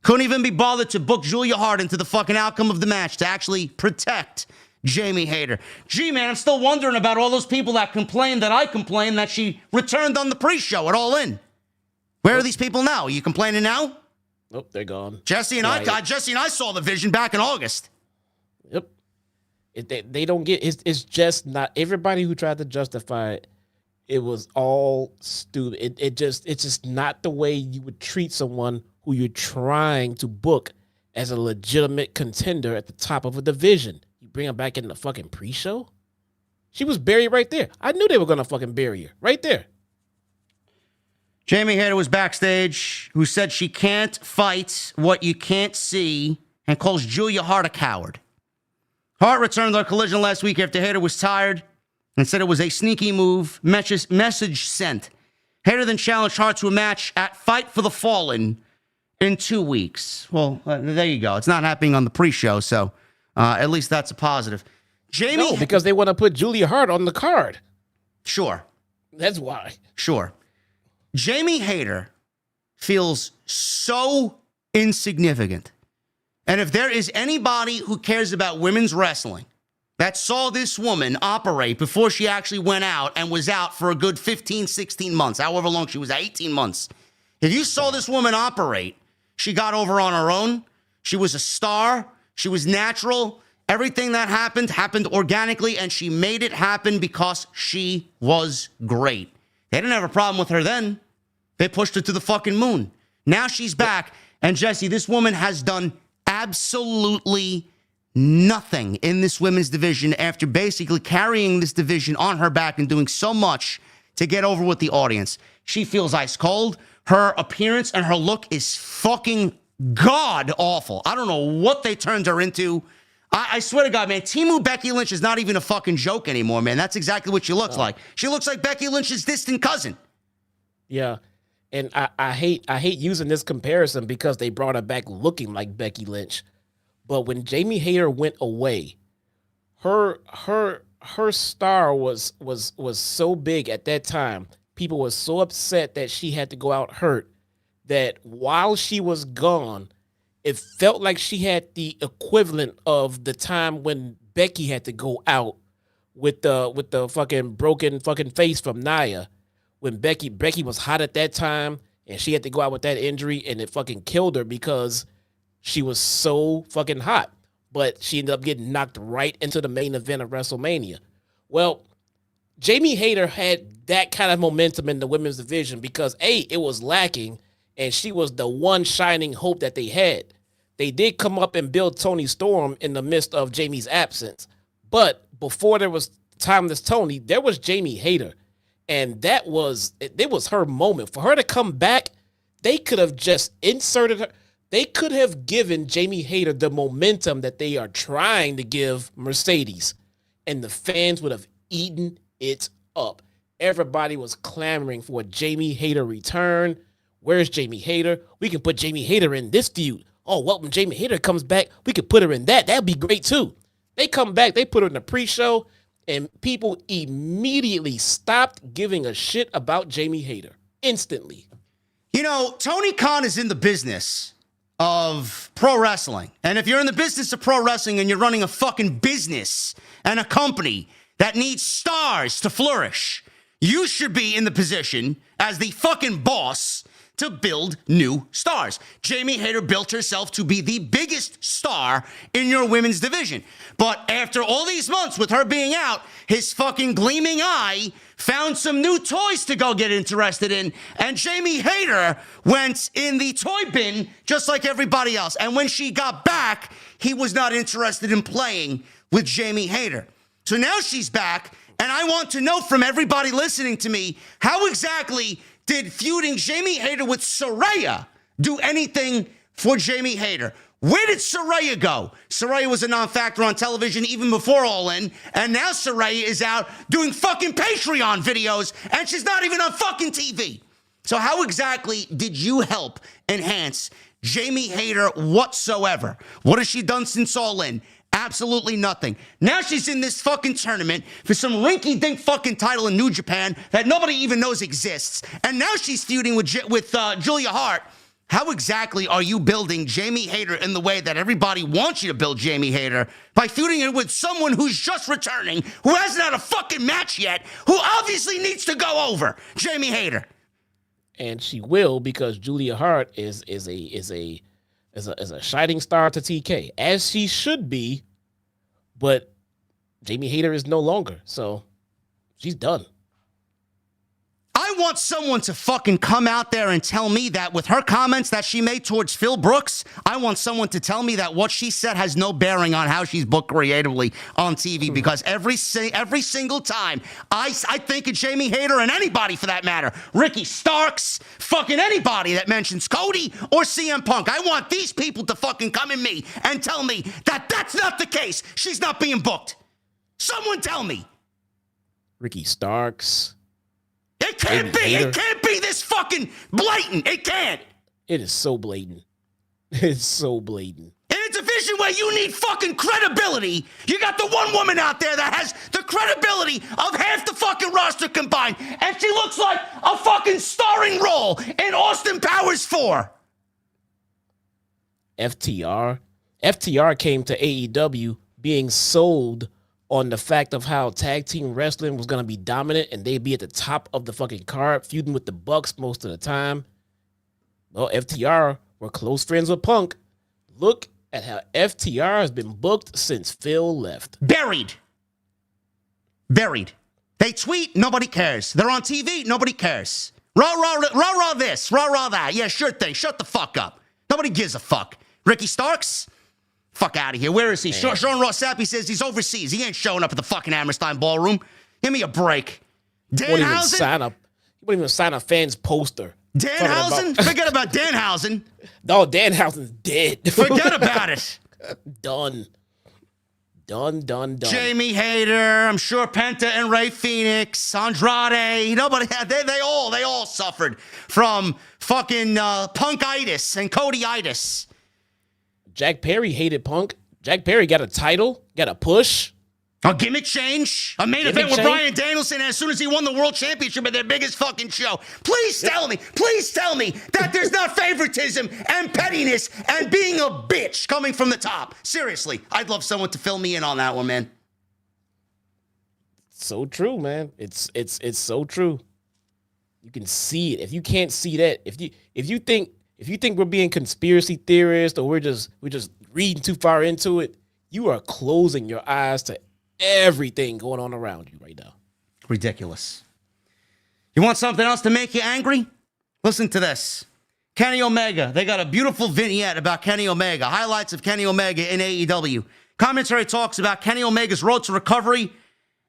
A: Couldn't even be bothered to book Julia Hart into the fucking outcome of the match to actually protect Jamie Hayter. Gee, man, I'm still wondering about all those people that complained that I complained that she returned on the pre-show at All In. Where are these people now? Are you complaining now?
C: Nope, they're gone.
A: Jesse and I saw the vision back in August.
C: Yep. They don't get it's just not everybody who tried to justify it. It was all stupid. It's just not the way you would treat someone who you're trying to book as a legitimate contender at the top of a division. You bring her back in the fucking pre-show? She was buried right there. I knew they were gonna fucking bury her right there.
A: Jamie Hayter was backstage, who said she can't fight what you can't see and calls Julia Hart a coward. Hart returned on Collision last week after Hayter was tired and said it was a sneaky move, message sent. Hayter then challenged Hart to a match at Fight for the Fallen in 2 weeks. Well, there you go. It's not happening on the pre-show, so at least that's a positive. Jamie,
C: no, because they want to put Julia Hart on the card.
A: Sure.
C: That's why.
A: Sure. Jamie Hayter feels so insignificant. And if there is anybody who cares about women's wrestling that saw this woman operate before she actually went out and was out for a good 15, 16 months, however long she was, 18 months. If you saw this woman operate, she got over on her own. She was a star. She was natural. Everything that happened organically, and she made it happen because she was great. They didn't have a problem with her then. They pushed her to the fucking moon. Now she's back, and Jesse, this woman has done absolutely nothing in this women's division after basically carrying this division on her back and doing so much to get over with the audience. She feels ice cold. Her appearance and her look is fucking god awful. I don't know what they turned her into. I swear to God, man, Timu Becky Lynch is not even a fucking joke anymore, man. That's exactly what she looks like. She looks like Becky Lynch's distant cousin.
C: Yeah. And I hate using this comparison because they brought her back looking like Becky Lynch. But when Jamie Hayter went away, her star was so big at that time. People were so upset that she had to go out hurt that while she was gone, it felt like she had the equivalent of the time when Becky had to go out with the fucking broken fucking face from Nia. When Becky was hot at that time and she had to go out with that injury and it fucking killed her because she was so fucking hot. But she ended up getting knocked right into the main event of WrestleMania. Well, Jamie Hayter had that kind of momentum in the women's division because it was lacking and she was the one shining hope that they had. They did come up and build Toni Storm in the midst of Jamie's absence. But before there was Timeless Tony, there was Jamie Hayter. And it was her moment. For her to come back, they could have just inserted her. They could have given Jamie Hayter the momentum that they are trying to give Mercedes. And the fans would have eaten it up. Everybody was clamoring for a Jamie Hayter return. Where's Jamie Hayter? We can put Jamie Hayter in this feud. Oh, well, when Jamie Hayter comes back, we could put her in that. That'd be great, too. They come back, they put her in the pre-show, and people immediately stopped giving a shit about Jamie Hayter. Instantly.
A: You know, Tony Khan is in the business of pro wrestling. And if you're in the business of pro wrestling and you're running a fucking business and a company that needs stars to flourish, you should be in the position as the fucking boss to build new stars. Jamie Hayter built herself to be the biggest star in your women's division. But after all these months with her being out, his fucking gleaming eye found some new toys to go get interested in, and Jamie Hayter went in the toy bin just like everybody else. And when she got back, he was not interested in playing with Jamie Hayter. So now she's back, and I want to know from everybody listening to me, how exactly did feuding Jamie Hayter with Saraya do anything for Jamie Hayter? Where did Saraya go? Saraya was a non-factor on television even before All In, and now Saraya is out doing fucking Patreon videos, and she's not even on fucking TV. So how exactly did you help enhance Jamie Hayter whatsoever? What has she done since All In? Absolutely nothing. Now she's in this fucking tournament for some rinky-dink fucking title in New Japan that nobody even knows exists. And now she's feuding with Julia Hart. How exactly are you building Jamie Hayter in the way that everybody wants you to build Jamie Hayter? By feuding her with someone who's just returning, who hasn't had a fucking match yet, who obviously needs to go over, Jamie Hayter.
C: And she will, because Julia Hart is a shining star to TK, as she should be, but Jamie Hayter is no longer, so she's done.
A: I want someone to fucking come out there and tell me that with her comments that she made towards Phil Brooks, I want someone to tell me that what she said has no bearing on how she's booked creatively on TV, because every single time I think of Jamie Hayter, and anybody for that matter, Ricky Starks, fucking anybody that mentions Cody or CM Punk, I want these people to fucking come in me and tell me that that's not the case. She's not being booked. Someone tell me.
C: Ricky Starks.
A: It can't be. It can't be this fucking blatant. It can't.
C: It is so blatant. It's so blatant.
A: In a division where you need fucking credibility, you got the one woman out there that has the credibility of half the fucking roster combined, and she looks like a fucking starring role in Austin Powers 4.
C: FTR came to AEW being sold on the fact of how tag team wrestling was going to be dominant and they'd be at the top of the fucking card, feuding with the Bucks most of the time. Well, FTR were close friends with Punk. Look at how FTR has been booked since Phil left.
A: Buried. They tweet, nobody cares. They're on TV, nobody cares. Rah this, rah that. Yeah, sure thing. Shut the fuck up. Nobody gives a fuck. Ricky Starks? Fuck out of here. Where is he? Sean Ross Sappy says he's overseas. He ain't showing up at the fucking Hammerstein Ballroom. Give me a break. Danhausen?
C: He wouldn't even sign a fan's poster.
A: Danhausen? Forget about Danhausen.
C: No, Danhausen's dead.
A: Forget about it.
C: Done.
A: Jamie Hayter, I'm sure Penta and Ray Phoenix, Andrade, nobody had, they all suffered from fucking punkitis and Cody-itis.
C: Jack Perry hated Punk. Jack Perry got a title, got a push.
A: A gimmick change, a main event with Bryan Danielson as soon as he won the world championship at their biggest fucking show. Please tell me that there's not favoritism and pettiness and being a bitch coming from the top. Seriously, I'd love someone to fill me in on that one, man.
C: So true, man. It's so true. You can see it. If you can't see that, if you think we're being conspiracy theorists or we're just reading too far into it, you are closing your eyes to everything going on around you right now.
A: Ridiculous. You want something else to make you angry? Listen to this. Kenny Omega. They got a beautiful vignette about Kenny Omega. Highlights of Kenny Omega in AEW. Commentary talks about Kenny Omega's road to recovery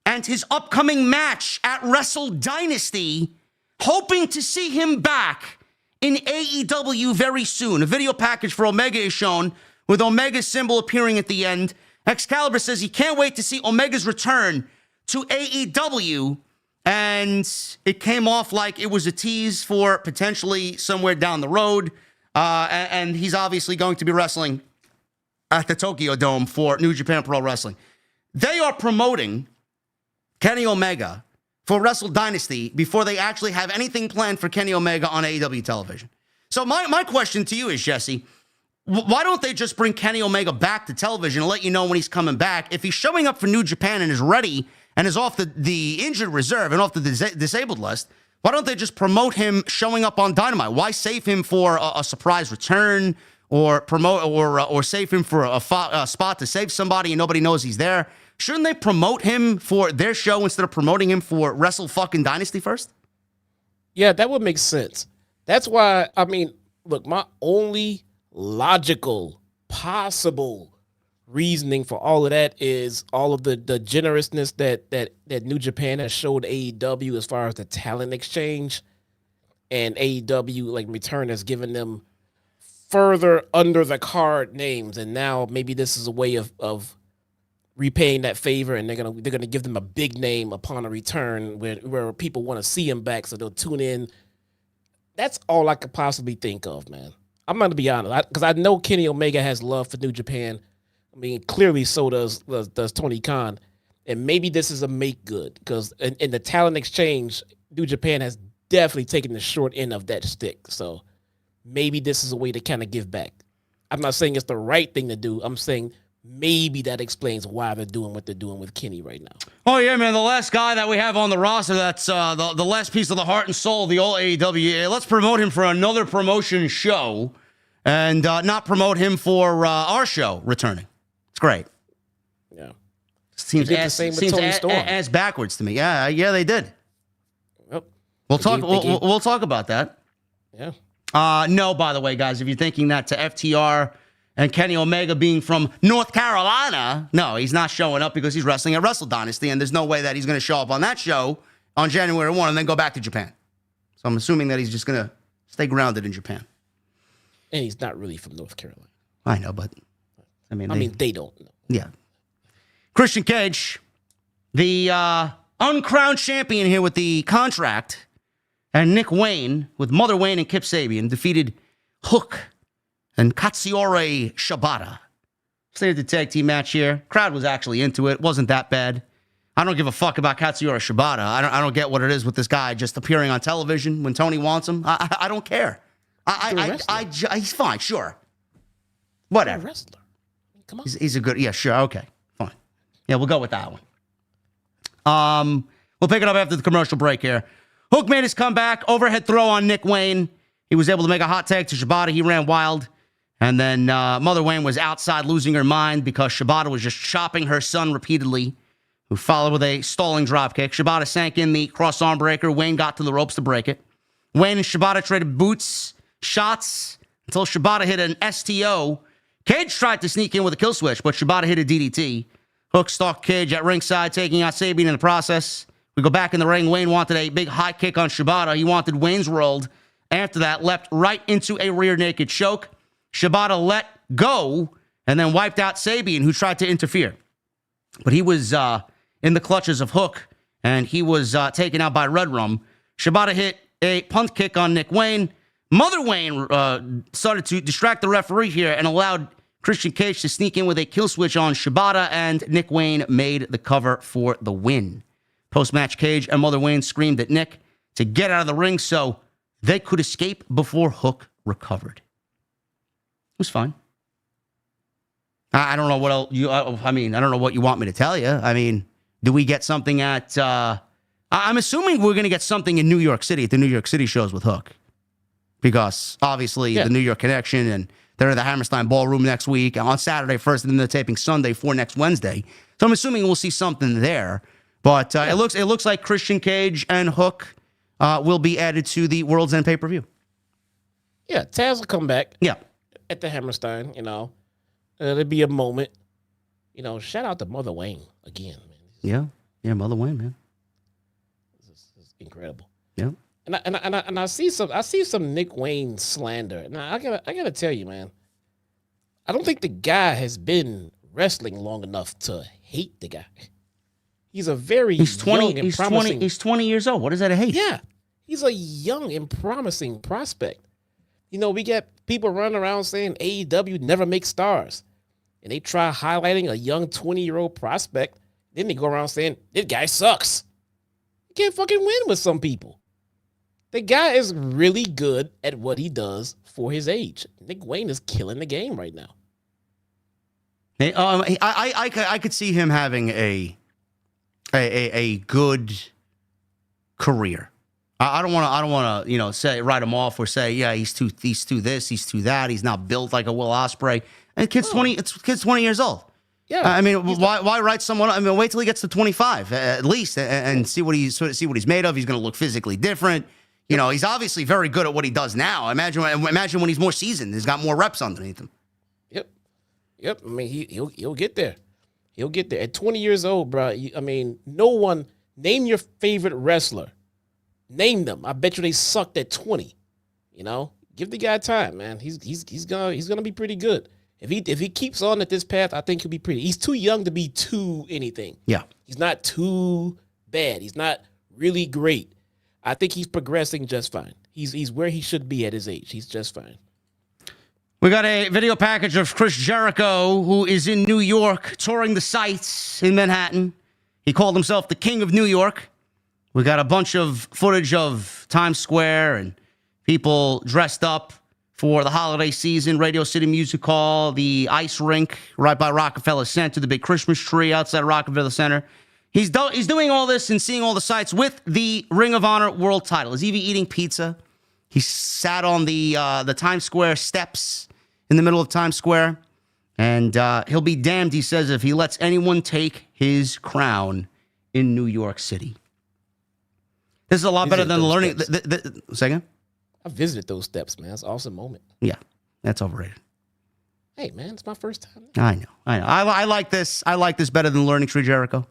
A: and his upcoming match at Wrestle Dynasty, hoping to see him back in AEW very soon. A video package for Omega is shown with Omega's symbol appearing at the end. Excalibur says he can't wait to see Omega's return to AEW, and it came off like it was a tease for potentially somewhere down the road, and he's obviously going to be wrestling at the Tokyo Dome for New Japan Pro Wrestling. They are promoting Kenny Omega for Wrestle Dynasty before they actually have anything planned for Kenny Omega on AEW television. So my question to you is, Jesse, why don't they just bring Kenny Omega back to television and let you know when he's coming back? If he's showing up for New Japan and is ready and is off the injured reserve and off the disabled list, why don't they just promote him showing up on Dynamite? Why save him for a surprise return or promote or save him for a spot to save somebody and nobody knows he's there? Shouldn't they promote him for their show instead of promoting him for Wrestle fucking Dynasty first?
C: Yeah, that would make sense. That's why, I mean, look, my only logical, possible reasoning for all of that is all of the generousness that New Japan has showed AEW as far as the talent exchange, and AEW like return has given them further under the card names, and now maybe this is a way of repaying that favor, and they're gonna give them a big name upon a return where people want to see him back, so they'll tune in. That's all I could possibly think of, man. I'm going to be honest, because I know Kenny Omega has love for New Japan. I mean, clearly so does Tony Khan. And maybe this is a make good, because in the talent exchange, New Japan has definitely taken the short end of that stick. So maybe this is a way to kind of give back. I'm not saying it's the right thing to do. I'm saying maybe that explains why they're doing what they're doing with Kenny right now.
A: Oh, yeah, man. The last guy that we have on the roster that's the last piece of the heart and soul of the old AEW. Let's promote him for another promotion show and not promote him for our show returning. It's great.
C: Yeah.
A: Seems ass backwards to me. Yeah, they did.
C: Yep.
A: We'll talk about that.
C: Yeah.
A: No, by the way, guys, if you're thinking that to FTR and Kenny Omega being from North Carolina, no, he's not showing up because he's wrestling at Wrestle Dynasty, and there's no way that he's going to show up on that show on January 1 and then go back to Japan. So I'm assuming that he's just going to stay grounded in Japan.
C: And he's not really from North Carolina.
A: I know, but I mean,
C: they don't know.
A: Yeah. Christian Cage, the uncrowned champion here with the contract, and Nick Wayne with Mother Wayne and Kip Sabian defeated Hook and Katsuyori Shibata. Stayed the tag team match here. Crowd was actually into it. Wasn't that bad. I don't give a fuck about Katsuyori Shibata. I don't get what it is with this guy just appearing on television when Tony wants him. I don't care. He's fine, sure. Whatever.
C: He's a wrestler. Come on.
A: He's a good, yeah, sure, okay, fine. Yeah, we'll go with that one. We'll pick it up after the commercial break here. Hook made his comeback, overhead throw on Nick Wayne. He was able to make a hot tag to Shibata. He ran wild. And then Mother Wayne was outside losing her mind because Shibata was just chopping her son repeatedly, who followed with a stalling dropkick. Shibata sank in the cross arm breaker. Wayne got to the ropes to break it. Wayne and Shibata traded boots, shots, until Shibata hit an STO. Cage tried to sneak in with a kill switch, but Shibata hit a DDT. Hook stalked Cage at ringside, taking out Sabian in the process. We go back in the ring. Wayne wanted a big high kick on Shibata. He wanted Wayne's World. After that, leapt right into a rear naked choke. Shibata let go and then wiped out Sabian, who tried to interfere. But he was in the clutches of Hook, and he was taken out by Red Rum. Shibata hit a punt kick on Nick Wayne. Mother Wayne started to distract the referee here and allowed Christian Cage to sneak in with a kill switch on Shibata, and Nick Wayne made the cover for the win. Post-match, Cage and Mother Wayne screamed at Nick to get out of the ring so they could escape before Hook recovered. It was fine. I don't know what else I don't know what you want me to tell you. I mean, do we get something at I'm assuming we're going to get something in New York City at the New York City shows with Hook. Because obviously the New York connection, and they're at the Hammerstein Ballroom next week on Saturday first, and then they're taping Sunday for next Wednesday. So I'm assuming we'll see something there. But it looks like Christian Cage and Hook will be added to the World's End pay-per-view.
C: Yeah, Taz will come back.
A: Yeah.
C: At the Hammerstein, there'll be a moment. Shout out to Mother Wayne again, man.
A: Yeah, Mother Wayne, man.
C: This is incredible.
A: Yeah.
C: And I see some Nick Wayne slander. Now I gotta tell you, man. I don't think the guy has been wrestling long enough to hate the guy. He's a very young and promising.
A: He's 20 years old. What is that to hate?
C: Yeah, he's a young and promising prospect. We get people running around saying AEW never makes stars. And they try highlighting a young 20-year-old prospect. Then they go around saying, this guy sucks. You can't fucking win with some people. The guy is really good at what he does for his age. Nick Wayne is killing the game right now.
A: Hey, I could see him having a good career. I don't want to say write him off or say he's too this, he's too that, he's not built like a Will Ospreay. And kid's 20 years old.
C: Yeah,
A: I mean, why write someone? I mean, wait till he gets to 25 at least and see what he's made of. He's going to look physically different. He's obviously very good at what he does now. Imagine when he's more seasoned, he's got more reps underneath him.
C: Yep. I mean, he'll get there. He'll get there at 20 years old, bro. No one name your favorite wrestler. Name them. I bet you they sucked at 20. Give the guy time, man. He's gonna be pretty good. If he keeps on at this path, I think he'll be pretty. He's too young to be too anything.
A: Yeah.
C: He's not too bad. He's not really great. I think he's progressing just fine. He's where he should be at his age. He's just fine.
A: We got a video package of Chris Jericho, who is in New York, touring the sites in Manhattan. He called himself the King of New York. We got a bunch of footage of Times Square and people dressed up for the holiday season, Radio City Music Hall, the ice rink right by Rockefeller Center, the big Christmas tree outside Rockefeller Center. He's doing all this and seeing all the sights with the Ring of Honor world title. Is he eating pizza? He sat on the Times Square steps in the middle of Times Square, and he'll be damned, he says, if he lets anyone take his crown in New York City. This is a lot better than learning. Second?
C: I visited those steps, man. It's an awesome moment.
A: Yeah, that's overrated.
C: Hey, man, it's my first time.
A: I know. I like this. I like this better than learning Tree Jericho.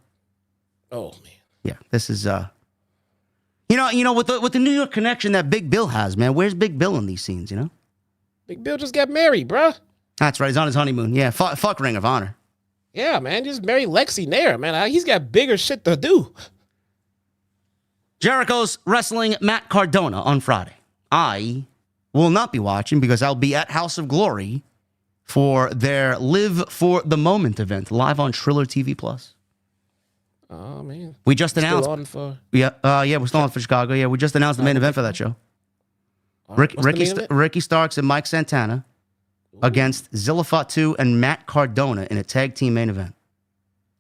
C: Oh man.
A: Yeah, this is with the New York connection that Big Bill has, man. Where's Big Bill in these scenes?
C: Big Bill just got married, bruh.
A: That's right. He's on his honeymoon. Yeah, fuck Ring of Honor.
C: Yeah, man, just marry Lexi Nair, man. He's got bigger shit to do.
A: Jericho's wrestling Matt Cardona on Friday. I will not be watching because I'll be at House of Glory for their Live for the Moment event live on Triller TV Plus.
C: Oh man,
A: we just announced.
C: Still on for...
A: we're still on for Chicago. Yeah, we just announced the main event for that show. Ricky Starks and Mike Santana against Zilla Fatu and Matt Cardona in a tag team main event.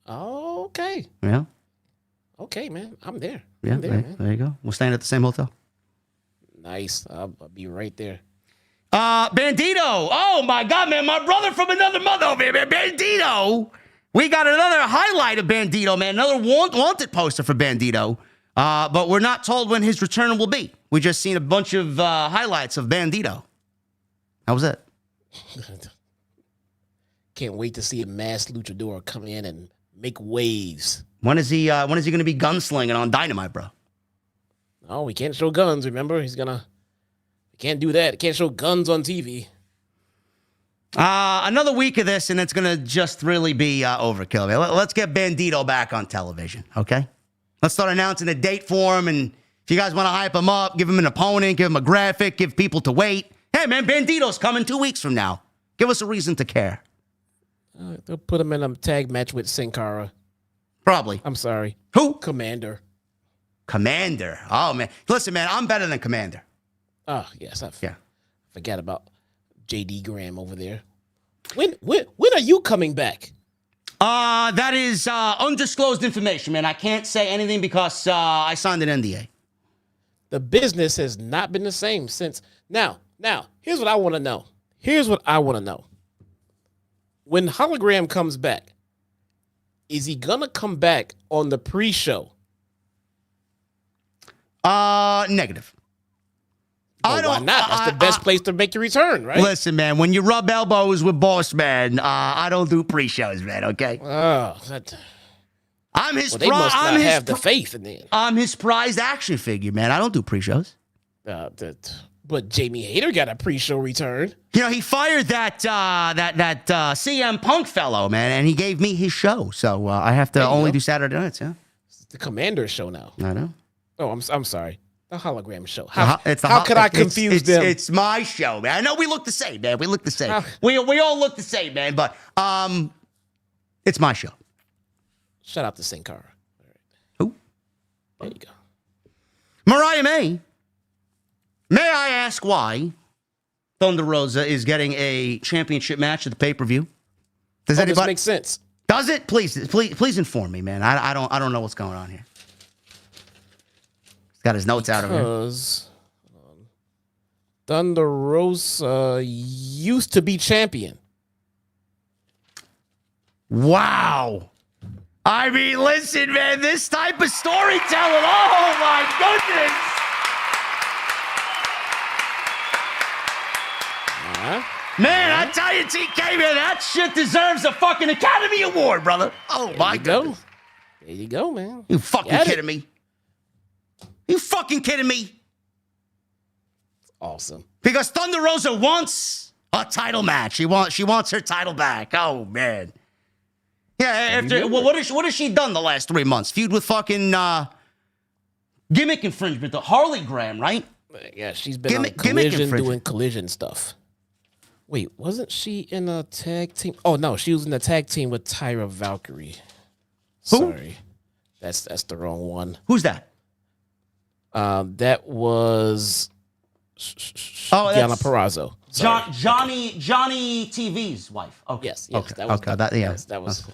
C: Oh, okay.
A: Yeah.
C: Okay, man. I'm there.
A: Yeah, there you go. We're staying at the same hotel.
C: Nice. I'll be right there.
A: Bandido. Oh, my God, man. My brother from another mother over here, man. Bandido. We got another highlight of Bandido, man. Another wanted poster for Bandido. But we're not told when his return will be. We just seen a bunch of highlights of Bandido. That was it.
C: Can't wait to see a masked luchador come in and make waves.
A: When is he going to be gunslinging on Dynamite, bro?
C: Oh, we can't show guns, remember? We can't do that. Can't show guns on TV.
A: Another week of this, and it's going to just really be overkill. Let's get Bandido back on television, okay? Let's start announcing a date for him, and if you guys want to hype him up, give him an opponent, give him a graphic, give people to wait. Hey, man, Bandido's coming 2 weeks from now. Give us a reason to care.
C: They'll put him in a tag match with Sin Cara.
A: Probably.
C: I'm sorry.
A: Who?
C: Commander.
A: Commander. Oh, man. Listen, man, I'm better than Commander.
C: Oh, yes.
A: Yeah.
C: Forgot about JD Graham over there. When are you coming back?
A: That is undisclosed information, man. I can't say anything because I signed an NDA.
C: The business has not been the same since. Now, here's what I want to know. When Hologram comes back, is he going to come back on the pre-show?
A: Negative.
C: Well, why not? That's the best place to make your return, right?
A: Listen, man, when you rub elbows with Boss Man, I don't do pre-shows, man, okay?
C: Oh,
A: I'm his
C: they must not have the faith in it.
A: I'm his prized action figure, man. I don't do pre-shows.
C: But Jamie Hayter got a pre-show return.
A: You know, he fired that CM Punk fellow, man, and he gave me his show. So I have to only do Saturday nights, yeah?
C: It's the Commander show now.
A: I know.
C: Oh, I'm sorry. The Hologram show. How could I confuse them?
A: It's my show, man. I know we look the same, man. We look the same. We all look the same, man. But it's my show.
C: Shout out to Sin Cara.
A: Who?
C: There you go.
A: Mariah May. May I ask why Thunder Rosa is getting a championship match at the pay-per-view? Does anybody?
C: This makes sense?
A: Does it? Please inform me, man. I don't know what's going on here. Got his notes out of here.
C: Because Thunder Rosa used to be champion.
A: Wow. I mean, listen, man, this type of storytelling. Oh, my goodness. Man, I tell you, TK, man, that shit deserves a fucking Academy Award, brother. Oh, my goodness.
C: There you go, man.
A: You fucking kidding me? You fucking kidding me?
C: Awesome.
A: Because Thunder Rosa wants a title match. She wants her title back. Oh, man. Yeah, what has she done the last 3 months? Feud with fucking gimmick infringement, the HOLOGRAM, right?
C: Yeah, she's been on Collision doing Collision stuff. Wait, wasn't she in a tag team? Oh, no, she was in a tag team with Tyra Valkyrie.
A: Who?
C: Sorry. That's the wrong one.
A: Who's that?
C: That was Deonna Purrazzo.
A: Johnny TV's wife. Okay.
C: Yes.
A: Okay.
C: That was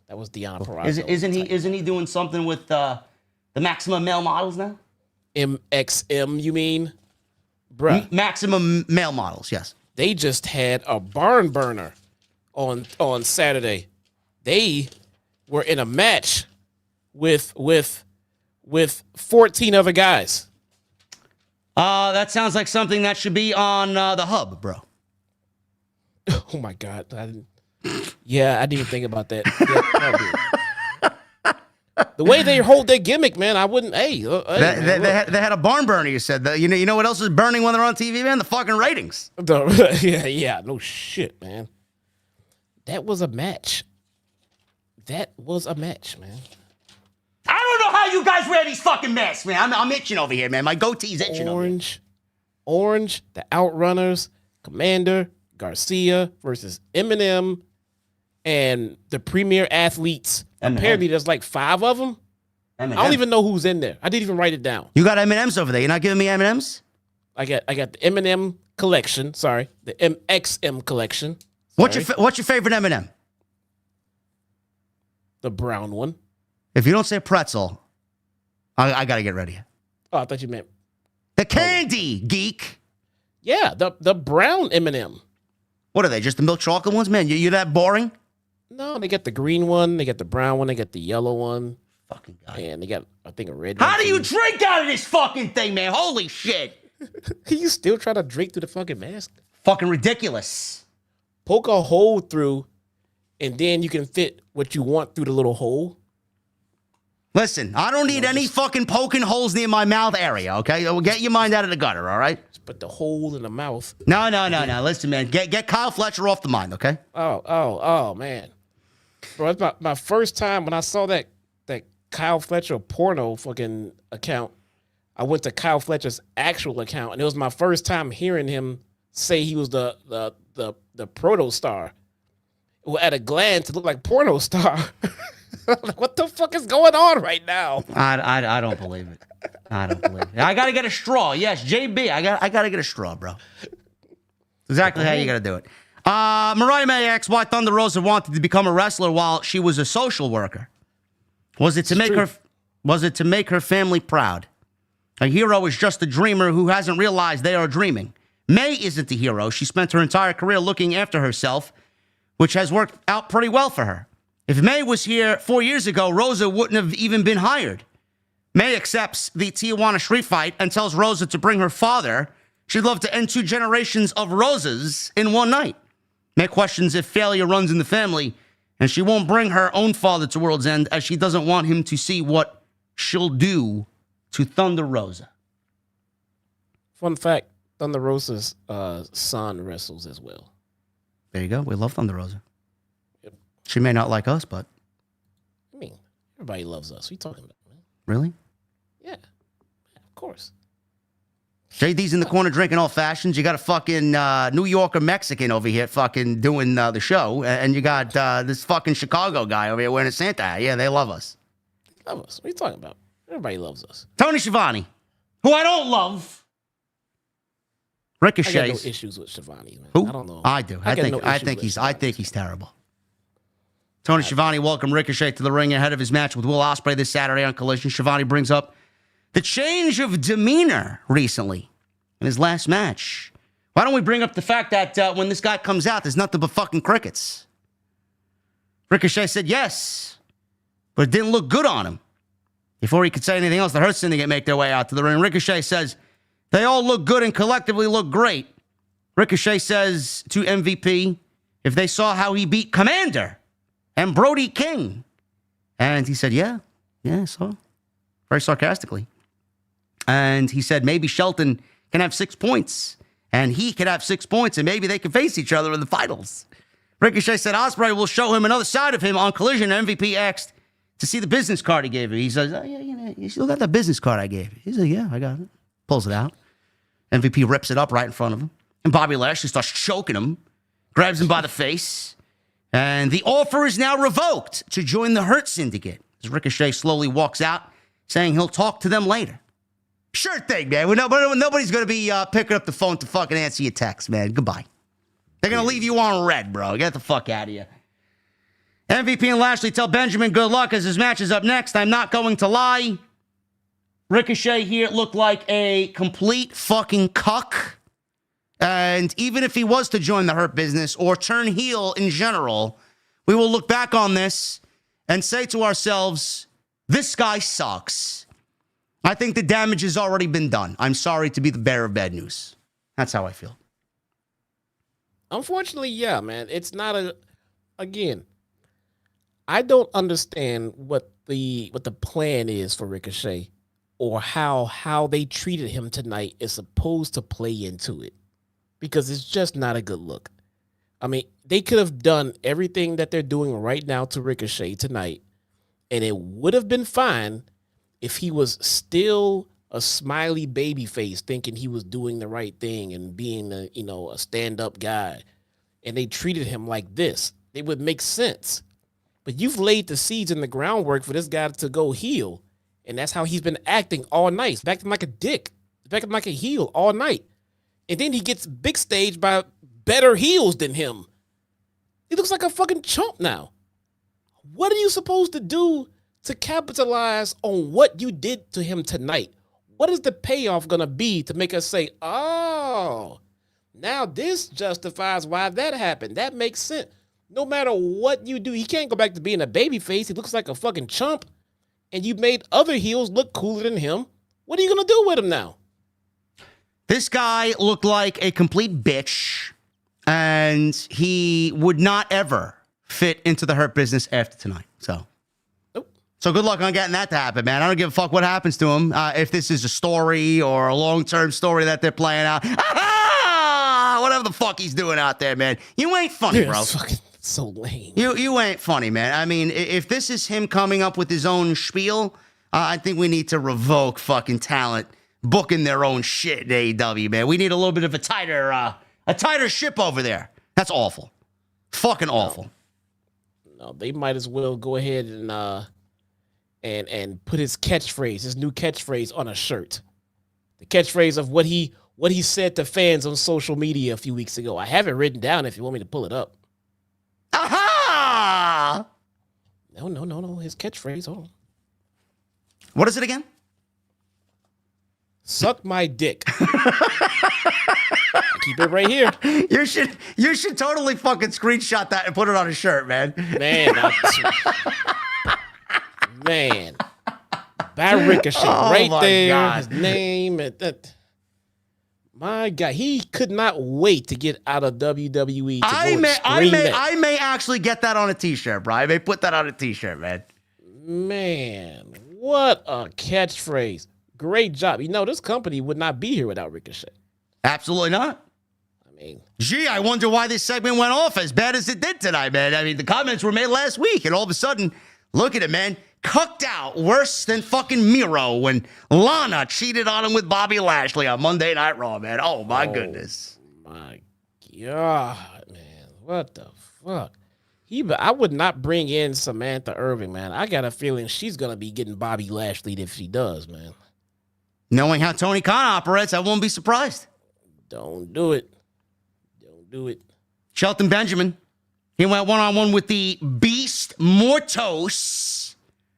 A: That was
C: Deonna Purrazzo.
A: Isn't he doing something with the Maximum Male Models now?
C: MXM, you mean? Bruh.
A: Maximum Male Models, yes.
C: They just had a barn burner on Saturday. They were in a match with 14 other guys.
A: That sounds like something that should be on the hub, bro.
C: Oh my God. I didn't even think about that. Yeah, the way they hold their gimmick, man, I wouldn't. They
A: had a barn burner. You said that. You know what else is burning when they're on TV, man? The fucking ratings.
C: Yeah, no shit, man. That was a match. Man.
A: I don't know how you guys wear these fucking masks, man. I'm itching over here, man. My goatee's itching over here.
C: Orange, the Outrunners, Commander, Garcia versus Eminem, and the Premier Athletes. Apparently, there's like 5 of them. I don't even know who's in there. I didn't even write it down.
A: You got M&Ms over there. You're not giving me M&Ms?
C: I got the Eminem collection. Sorry, the MXM collection.
A: Sorry. What's your favorite M&M?
C: The brown one.
A: If you don't say pretzel, I got to get ready.
C: Oh, I thought you meant
A: the candy, geek.
C: Yeah, the brown M&M.
A: What are they? Just the milk chocolate ones, man? You that boring?
C: No, they got the green one, they got the brown one, they got the yellow one.
A: Fucking guy.
C: And they got, I think, a red one.
A: How do you drink out of this fucking thing, man? Holy shit!
C: You still trying to drink through the fucking mask?
A: Fucking ridiculous.
C: Poke a hole through, and then you can fit what you want through the little hole.
A: Listen, I don't need any fucking poking holes near my mouth area, okay? We'll get your mind out of the gutter, all right?
C: Just put the hole in the mouth.
A: No. Listen, man. Get Kyle Fletcher off the mind, okay?
C: Oh, man. Bro, it's my first time when I saw that Kyle Fletcher porno fucking account. I went to Kyle Fletcher's actual account, and it was my first time hearing him say he was the proto star. Well, at a glance, it looked like porno star. Like, what the fuck is going on right now?
A: I don't believe it. I don't believe it. I gotta get a straw. Yes, JB. I gotta get a straw, bro. Exactly how you gotta do it. Mariah May asks why Thunder Rosa wanted to become a wrestler while she was a social worker. Was it to make her family proud? A hero is just a dreamer who hasn't realized they are dreaming. May isn't the hero. She spent her entire career looking after herself, which has worked out pretty well for her. If May was here 4 years ago, Rosa wouldn't have even been hired. May accepts the Tijuana street fight and tells Rosa to bring her father. She'd love to end 2 generations of Rosas in one night. May questions if failure runs in the family, and she won't bring her own father to World's End as she doesn't want him to see what she'll do to Thunder Rosa.
C: Fun fact, Thunder Rosa's son wrestles as well.
A: There you go. We love Thunder Rosa. Yep. She may not like us, but...
C: I mean, everybody loves us. What are you talking about, man?
A: Really?
C: Yeah, of course.
A: JD's in the corner drinking old fashions. You got a fucking New Yorker Mexican over here fucking doing the show. And you got this fucking Chicago guy over here wearing a Santa hat. Yeah, they love us.
C: Love us. What are you talking about? Everybody loves us.
A: Tony Schiavone, who I don't love. Ricochet.
C: I got no issues with Schiavone, man.
A: Who?
C: I don't know.
A: I do. I think he's terrible. Tony Schiavone welcomed Ricochet to the ring ahead of his match with Will Ospreay this Saturday on Collision. Schiavone brings up the change of demeanor recently in his last match. Why don't we bring up the fact that when this guy comes out, there's nothing but fucking crickets? Ricochet said yes, but it didn't look good on him. Before he could say anything else, the Hurt Syndicate make their way out to the ring. Ricochet says, they all look good and collectively look great. Ricochet says to MVP, if they saw how he beat Commander and Brody King. And he said, yeah, so very sarcastically. And he said, maybe Shelton can have 6 points and he could have 6 points and maybe they can face each other in the finals. Ricochet said Ospreay will show him another side of him on Collision. MVP asked to see the business card he gave you. He says, you still got that business card I gave you. He said, yeah, I got it. Pulls it out. MVP rips it up right in front of him. And Bobby Lashley starts choking him, grabs him by the face. And the offer is now revoked to join the Hurt Syndicate. As Ricochet slowly walks out, saying he'll talk to them later. Sure thing, man. Nobody's going to be picking up the phone to fucking answer your text, man. Goodbye. They're going to leave you on red, bro. Get the fuck out of here. MVP and Lashley tell Benjamin good luck as his match is up next. I'm not going to lie. Ricochet here looked like a complete fucking cuck. And even if he was to join the Hurt Business or turn heel in general, we will look back on this and say to ourselves, this guy sucks. I think the damage has already been done. I'm sorry to be the bearer of bad news. That's how I feel.
C: Unfortunately, yeah, man. It's not again, I don't understand what the plan is for Ricochet or how they treated him tonight is supposed to play into it, because it's just not a good look. I mean, they could have done everything that they're doing right now to Ricochet tonight, and it would have been fine if he was still a smiley baby face thinking he was doing the right thing and being a stand-up guy, and they treated him like this. It would make sense. But you've laid the seeds and the groundwork for this guy to go heel, and that's how he's been acting all night. He's acting like a dick. He's acting like a heel all night. And then he gets big staged by better heels than him. He looks like a fucking chump now. What are you supposed to do to capitalize on what you did to him tonight? What is the payoff going to be to make us say, oh, Now this justifies why that happened. That makes sense. No matter what you do, he can't go back to being a babyface. He looks like a fucking chump. And you made other heels look cooler than him. What are you going to do with him now?
A: This guy looked like a complete bitch, and he would not ever fit into the Hurt Business after tonight. So good luck on getting that to happen, man. I don't give a fuck what happens to him. If this is a story or a long-term story that they're playing out. Whatever the fuck he's doing out there, man. You ain't funny, bro.
C: It's fucking so lame.
A: You ain't funny, man. I mean, if this is him coming up with his own spiel, I think we need to revoke fucking talent booking their own shit in AEW, man. We need a little bit of a tighter ship over there. That's awful. Fucking awful.
C: No, they might as well go ahead and put his catchphrase, his new catchphrase on a shirt. The catchphrase of what he said to fans on social media a few weeks ago. I have it written down if you want me to pull it up.
A: Aha!
C: No. His catchphrase. Hold on.
A: What is it again?
C: Suck my dick. Keep it right here.
A: You should totally fucking screenshot that and put it on a shirt, man.
C: Man. By Ricochet. Right there. God. His name. My God. He could not wait to get out of WWE.
A: I may actually get that on a t-shirt, bro. I may put that on a t-shirt, man.
C: Man. What a catchphrase. Great job. You know, this company would not be here without Ricochet.
A: Absolutely not. Gee, I wonder why this segment went off as bad as it did tonight, man. I mean, the comments were made last week, and all of a sudden, look at it, man. Cucked out worse than fucking Miro when Lana cheated on him with Bobby Lashley on Monday Night Raw, man. Oh, my goodness.
C: My God, man. What the fuck? I would not bring in Samantha Irving, man. I got a feeling she's going to be getting Bobby Lashley if she does, man.
A: Knowing how Tony Khan operates, I won't be surprised.
C: Don't do it.
A: Shelton Benjamin. He went one-on-one with the Beast Mortos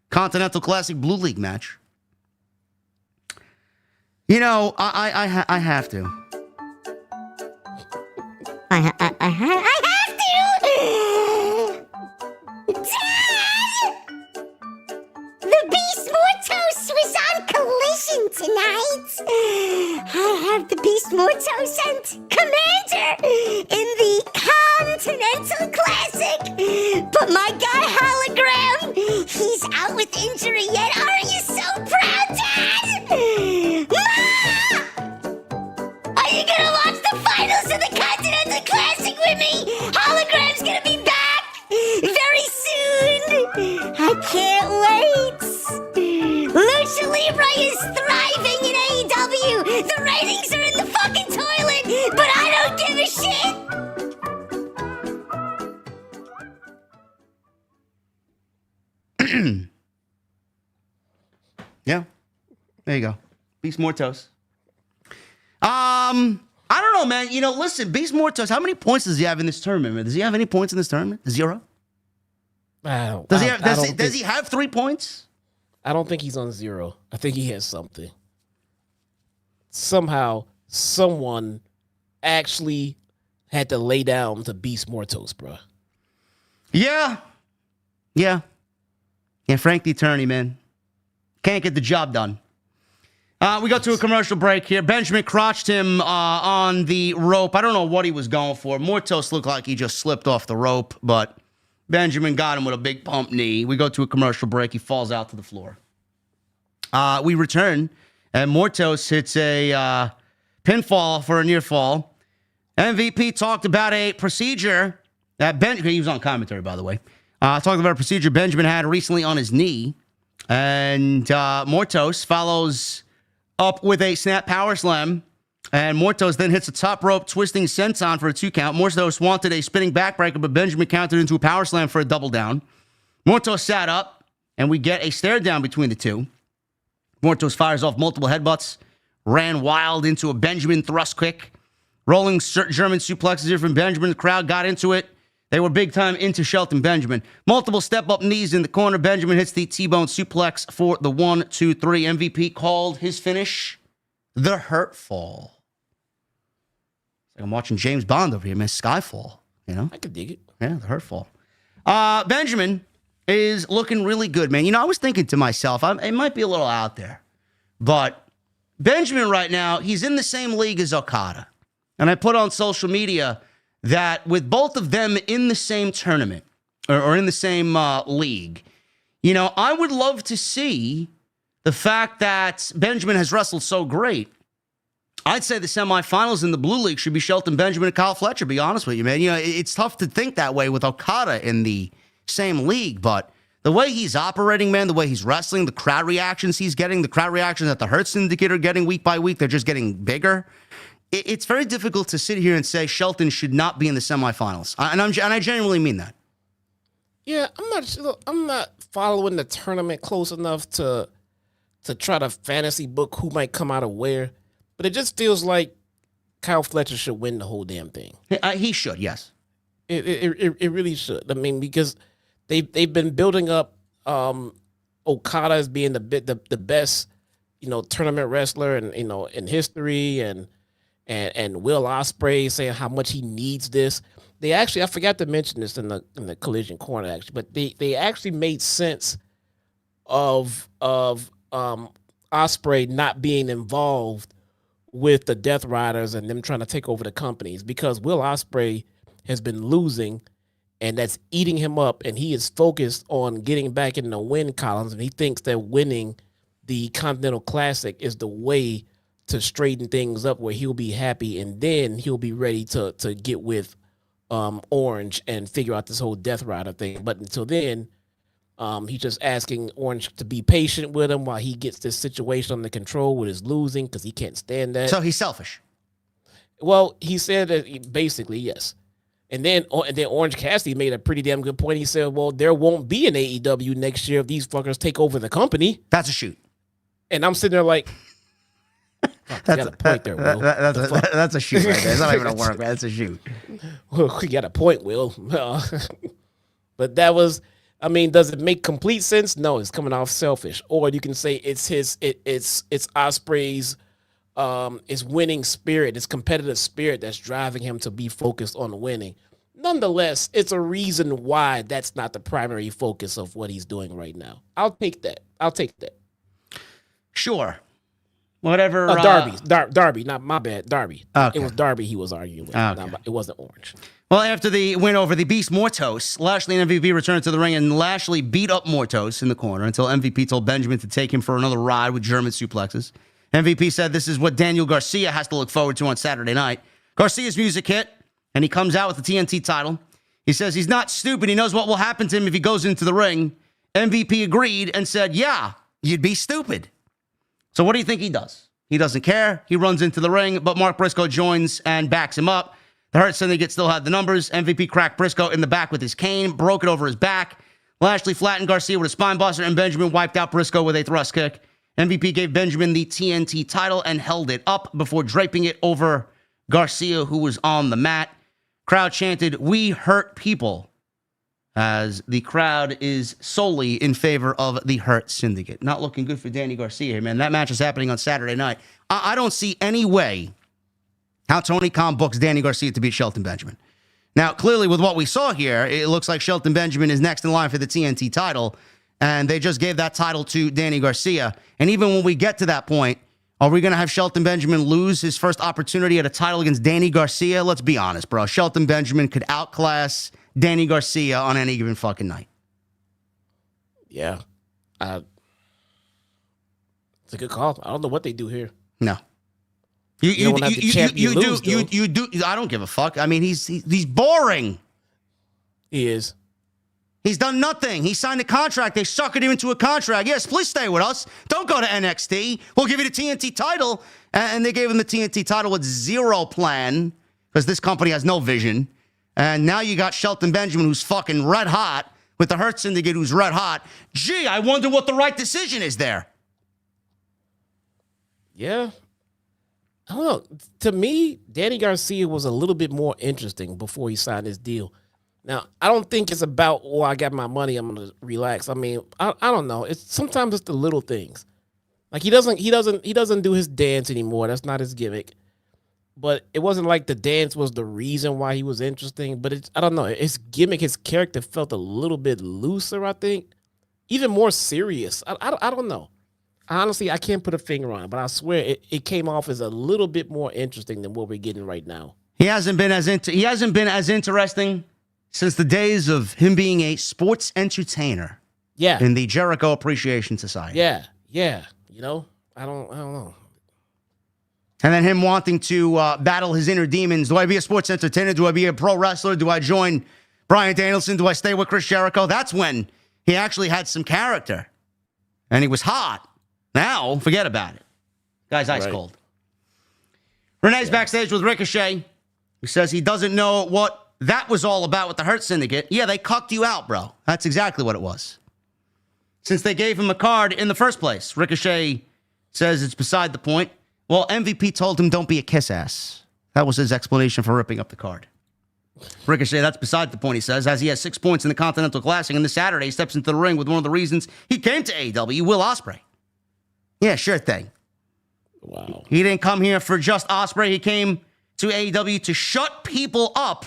A: Continental Classic Blue League match. You know, I have to. I have to! Dad! The Beast Mortos was on Collision tonight. I have the Beast Mortos and Commander in the Continental Classic. But my guy Hologram, he's out with injury yet. Are you so proud, Dad? Ma! Are you gonna watch the finals of the Continental Classic with me? Hologram's gonna be back very soon. I can't wait. Lucha Libre is thriving in AEW. The ratings are in the fucking toilet, but I don't give a shit. Yeah, there you go. Beast Mortos. I don't know, man. You know, listen, Beast Mortos, how many points does he have in this tournament, man? Does he have any points in this tournament? 0? Does he have 3 points?
C: I don't think he's on 0. I think he has something. Somehow, someone actually had to lay down to Beast Mortos, bro.
A: Yeah, Frank the Attorney, man. Can't get the job done. We go to a commercial break here. Benjamin crotched him on the rope. I don't know what he was going for. Mortos looked like he just slipped off the rope, but Benjamin got him with a big pump knee. We go to a commercial break. He falls out to the floor. We return, and Mortos hits a pinfall for a near fall. MVP talked about a procedure that he was on commentary, by the way. Talked about a procedure Benjamin had recently on his knee. And Mortos follows up with a snap power slam. And Mortos then hits a top rope twisting senton for a 2 count. Mortos wanted a spinning backbreaker, but Benjamin countered into a power slam for a double down. Mortos sat up, and we get a stare down between the two. Mortos fires off multiple headbutts, ran wild into a Benjamin thrust kick. Rolling German suplexes here from Benjamin. The crowd got into it. They were big time into Shelton Benjamin. Multiple step-up knees in the corner. Benjamin hits the T-bone suplex for the 1, 2, 3. MVP called his finish the hurt fall. I'm watching James Bond over here, man. Skyfall, you know?
C: I could dig it.
A: Yeah, the Hurtfall. Benjamin is looking really good, man. You know, I was thinking to myself, it might be a little out there, but Benjamin right now, he's in the same league as Okada. And I put on social media that with both of them in the same tournament or in the same league, you know, I would love to see the fact that Benjamin has wrestled so great. I'd say the semifinals in the Blue League should be Shelton Benjamin and Kyle Fletcher, be honest with you, man. You know, it's tough to think that way with Okada in the same league, but the way he's operating, man, the way he's wrestling, the crowd reactions he's getting, the crowd reactions that the Hurt Syndicate are getting week by week, they're just getting bigger. It's very difficult to sit here and say Shelton should not be in the semifinals, and I genuinely mean that.
C: Yeah, I'm not following the tournament close enough to try to fantasy book who might come out of where. But it just feels like Kyle Fletcher should win the whole damn thing.
A: He should, yes.
C: It really should. I mean, because they've been building up Okada as being the best, you know, tournament wrestler and you know in history, and Will Ospreay saying how much he needs this. They actually, I forgot to mention this in the Collision Corner actually, but they actually made sense of Ospreay not being involved with the Death Riders and them trying to take over the companies, because Will Ospreay has been losing and that's eating him up, and he is focused on getting back in the win columns, and he thinks that winning the Continental Classic is the way to straighten things up where he'll be happy, and then he'll be ready to get with Orange and figure out this whole Death Rider thing. But until then, he's just asking Orange to be patient with him while he gets this situation under control with his losing, because he can't stand that.
A: So he's selfish.
C: Well, he said that basically, yes. And then Orange Cassidy made a pretty damn good point. He said, well, there won't be an AEW next year if these fuckers take over the company.
A: That's a shoot.
C: And I'm sitting there like, got a point there, Will.
A: That's a shoot right there. It's not even a work, man. That's a shoot.
C: Well, you got a point, Will. But that was... I mean, does it make complete sense? No, it's coming off selfish. Or you can say it's Ospreay's his winning spirit, his competitive spirit that's driving him to be focused on winning. Nonetheless, it's a reason why that's not the primary focus of what he's doing right now. I'll take that.
A: Sure. Whatever.
C: Darby, not my bad. Darby.
A: Okay.
C: It was Darby he was arguing with.
A: Okay.
C: It wasn't Orange.
A: Well, after the win over the Beast Mortos, Lashley and MVP returned to the ring, and Lashley beat up Mortos in the corner until MVP told Benjamin to take him for another ride with German suplexes. MVP said this is what Daniel Garcia has to look forward to on Saturday night. Garcia's music hit, and he comes out with the TNT title. He says he's not stupid. He knows what will happen to him if he goes into the ring. MVP agreed and said, yeah, you'd be stupid. So what do you think he does? He doesn't care. He runs into the ring, but Mark Briscoe joins and backs him up. The Hurt Syndicate still had the numbers. MVP cracked Briscoe in the back with his cane, broke it over his back. Lashley flattened Garcia with a spine buster, and Benjamin wiped out Briscoe with a thrust kick. MVP gave Benjamin the TNT title and held it up before draping it over Garcia, who was on the mat. Crowd chanted, "We hurt people," as the crowd is solely in favor of the Hurt Syndicate. Not looking good for Danny Garcia here, man. That match is happening on Saturday night. I don't see any way how Tony Khan books Danny Garcia to beat Shelton Benjamin. Now, clearly, with what we saw here, it looks like Shelton Benjamin is next in line for the TNT title, and they just gave that title to Danny Garcia. And even when we get to that point, are we going to have Shelton Benjamin lose his first opportunity at a title against Danny Garcia? Let's be honest, bro. Shelton Benjamin could outclass Danny Garcia on any given fucking night.
C: Yeah. It's a good call. I don't know what they do here.
A: No. You do. I don't give a fuck. I mean, he's boring.
C: He is.
A: He's done nothing. He signed a contract. They suckered him into a contract. Yes, please stay with us. Don't go to NXT. We'll give you the TNT title. And they gave him the TNT title with zero plan, because this company has no vision. And now you got Shelton Benjamin, who's fucking red hot, with the Hurt Syndicate, who's red hot. Gee, I wonder what the right decision is there.
C: Yeah. I don't know. To me, Danny Garcia was a little bit more interesting before he signed his deal. Now, I don't think it's about, oh, I got my money, I'm gonna relax. I mean, I don't know. Sometimes it's the little things. Like he doesn't do his dance anymore. That's not his gimmick. but it wasn't like the dance was the reason why he was interesting. But I don't know. His gimmick, his character felt a little bit looser, I think. Even more serious. I don't know. Honestly, I can't put a finger on it, but I swear it came off as a little bit more interesting than what we're getting right now.
A: He hasn't been as interesting since the days of him being a sports entertainer.
C: Yeah.
A: In the Jericho Appreciation Society.
C: Yeah. You know, I don't know.
A: And then him wanting to battle his inner demons. Do I be a sports entertainer? Do I be a pro wrestler? Do I join Bryan Danielson? Do I stay with Chris Jericho? That's when he actually had some character. And he was hot. Now, forget about it. Guy's ice cold. Renee's backstage with Ricochet. He says he doesn't know what that was all about with the Hurt Syndicate. Yeah, they cucked you out, bro. That's exactly what it was. Since they gave him a card in the first place. Ricochet says it's beside the point. Well, MVP told him don't be a kiss ass. That was his explanation for ripping up the card. Ricochet, that's beside the point, he says, as he has 6 points in the Continental Classic, and this Saturday he steps into the ring with one of the reasons he came to AEW, Will Ospreay. Yeah, sure thing.
C: Wow.
A: He didn't come here for just Ospreay. He came to AEW to shut people up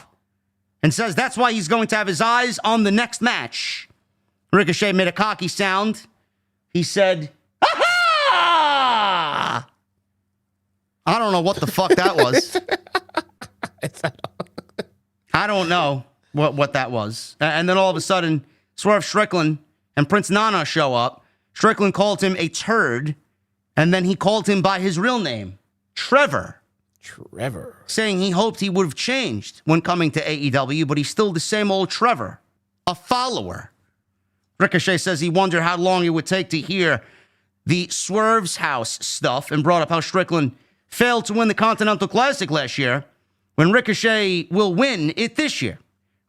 A: and says that's why he's going to have his eyes on the next match. Ricochet made a cocky sound. He said, "Ha-ha!" I don't know what the fuck that was. I don't know what that was. And then all of a sudden, Swerve Strickland and Prince Nana show up. Strickland called him a turd, and then he called him by his real name, Trevor. Saying he hoped he would have changed when coming to AEW, but he's still the same old Trevor, a follower. Ricochet says he wondered how long it would take to hear the Swerve's House stuff and brought up how Strickland failed to win the Continental Classic last year when Ricochet will win it this year.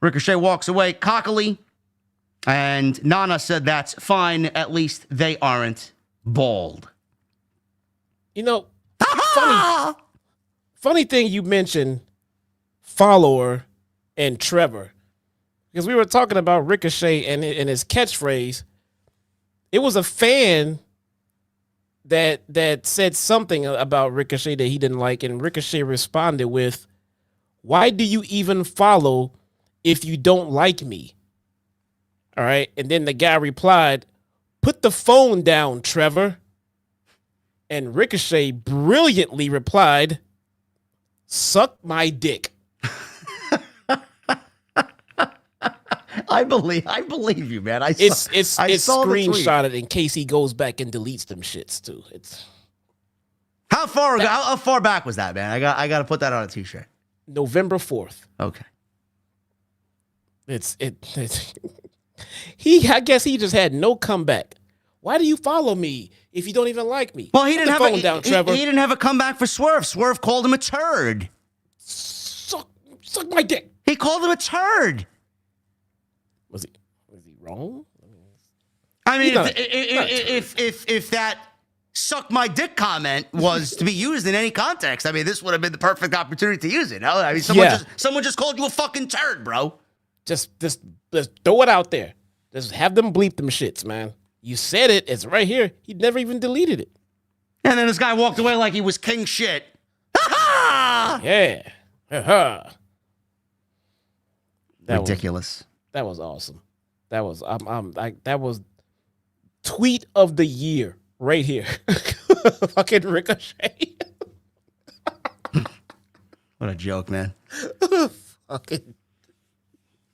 A: Ricochet walks away cockily, and Nana said that's fine. At least they aren't bald.
C: You know, funny thing you mentioned follower and Trevor. Because we were talking about Ricochet and his catchphrase. It was a fan that said something about Ricochet that he didn't like, and Ricochet responded with, "Why do you even follow if you don't like me?" All right. And then the guy replied, "Put the phone down, Trevor." And Ricochet brilliantly replied, "Suck my dick."
A: I believe you, man.
C: It's screenshotted in case he goes back and deletes them shits too. It's
A: how far back was that, man? I got to put that on a t-shirt.
C: November 4th.
A: Okay.
C: It's I guess he just had no comeback. Why do you follow me if you don't even like me?
A: Well, he didn't have
C: Trevor.
A: He didn't have a comeback for Swerve. Swerve called him a turd.
C: Suck my dick.
A: He called him a turd.
C: Was he wrong?
A: I mean, if that suck my dick comment was to be used in any context, I mean, this would have been the perfect opportunity to use it. No? I mean, someone just called you a fucking turd, bro.
C: Just throw it out there. Just have them bleep them shits, man. You said it. It's right here. He never even deleted it.
A: And then this guy walked away like he was king shit. Ha-ha!
C: Yeah. Ha-ha.
A: Ridiculous.
C: That was awesome. That was that was tweet of the year right here. Fucking Ricochet.
A: What a joke, man.
C: Fucking.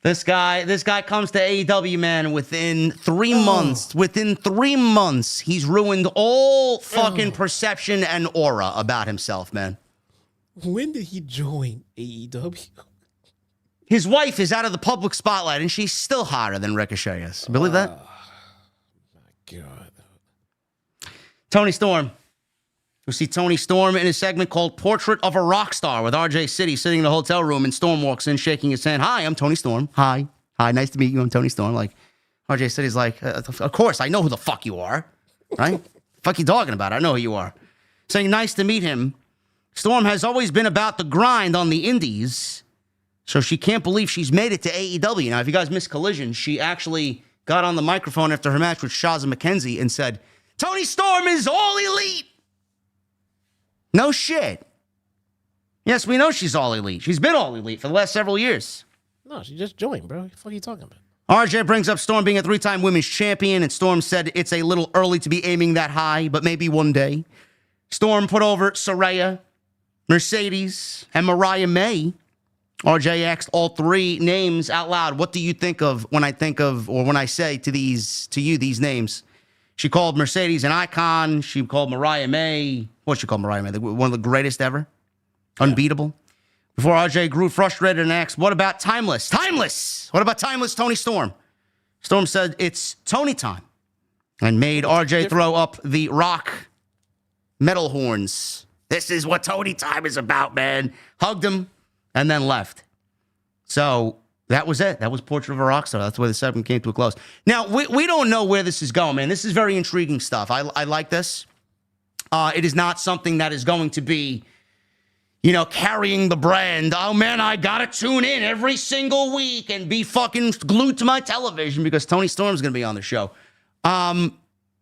A: This guy comes to AEW, man, within 3 months. Within 3 months, he's ruined all fucking perception and aura about himself, man.
C: When did he join AEW?
A: His wife is out of the public spotlight, and she's still hotter than Ricochet is. Believe that?
C: My God.
A: Tony Storm. You'll see Tony Storm in a segment called Portrait of a Rock Star with RJ City sitting in the hotel room, and Storm walks in shaking his hand. "Hi, I'm Tony Storm. Hi, nice to meet you. I'm Tony Storm." Like, RJ City's like, "Of course, I know who the fuck you are. Right? Fuck you talking about? I know who you are." Saying nice to meet him. Storm has always been about the grind on the indies, so she can't believe she's made it to AEW. Now, if you guys missed Collision, she actually got on the microphone after her match with Shazza McKenzie and said, "Tony Storm is all elite." No shit. Yes, we know she's all elite. She's been all elite for the last several years.
C: No, she just joined, bro. What the fuck are you talking about?
A: RJ brings up Storm being a 3-time women's champion, and Storm said it's a little early to be aiming that high, but maybe one day. Storm put over Saraya, Mercedes, and Mariah May. RJ asked all three names out loud. What do you think of when I think of, or when I say to you these names? She called Mercedes an icon. She called Mariah May, what's she called Mariah May? One of the greatest ever. Yeah. Unbeatable. Before RJ grew frustrated and asked, what about Timeless? Timeless! What about Timeless Tony Storm? Storm said it's Tony time and made RJ throw up the rock metal horns. This is what Tony time is about, man. Hugged him and then left. So that was it. That was Portrait of a Rockstar. That's where the segment came to a close. Now, we don't know where this is going, man. This is very intriguing stuff. I like this. It is not something that is going to be, carrying the brand. Oh, man, I got to tune in every single week and be fucking glued to my television because Tony Storm's going to be on the show.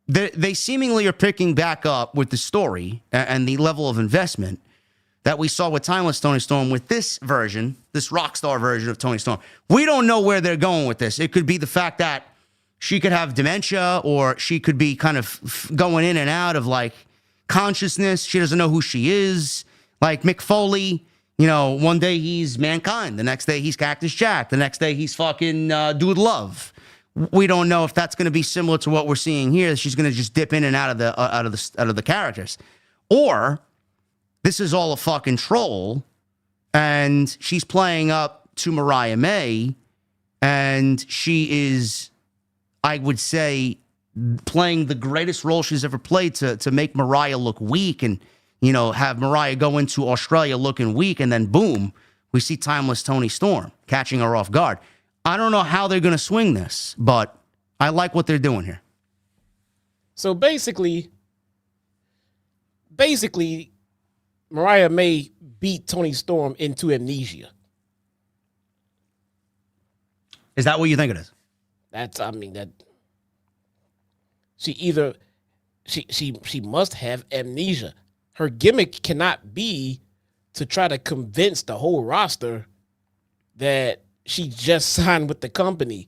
A: They seemingly are picking back up with the story and the level of investment that we saw with Timeless Tony Storm with this version, this Rockstar version of Tony Storm. We don't know where they're going with this. It could be the fact that she could have dementia, or she could be kind of going in and out of like consciousness. She doesn't know who she is. Like Mick Foley, one day he's Mankind. The next day he's Cactus Jack. The next day he's fucking Dude Love. We don't know if that's going to be similar to what we're seeing here. She's going to just dip in and out of the characters, or this is all a fucking troll, and she's playing up to Mariah May, and she is, I would say, playing the greatest role she's ever played to make Mariah look weak, and have Mariah go into Australia looking weak, and then boom, we see Timeless Tony Storm catching her off guard. I don't know how they're going to swing this, but I like what they're doing here.
C: So basically, Mariah May beat Tony Storm into amnesia.
A: Is that what you think it is?
C: That she must have amnesia. Her gimmick cannot be to try to convince the whole roster that she just signed with the company.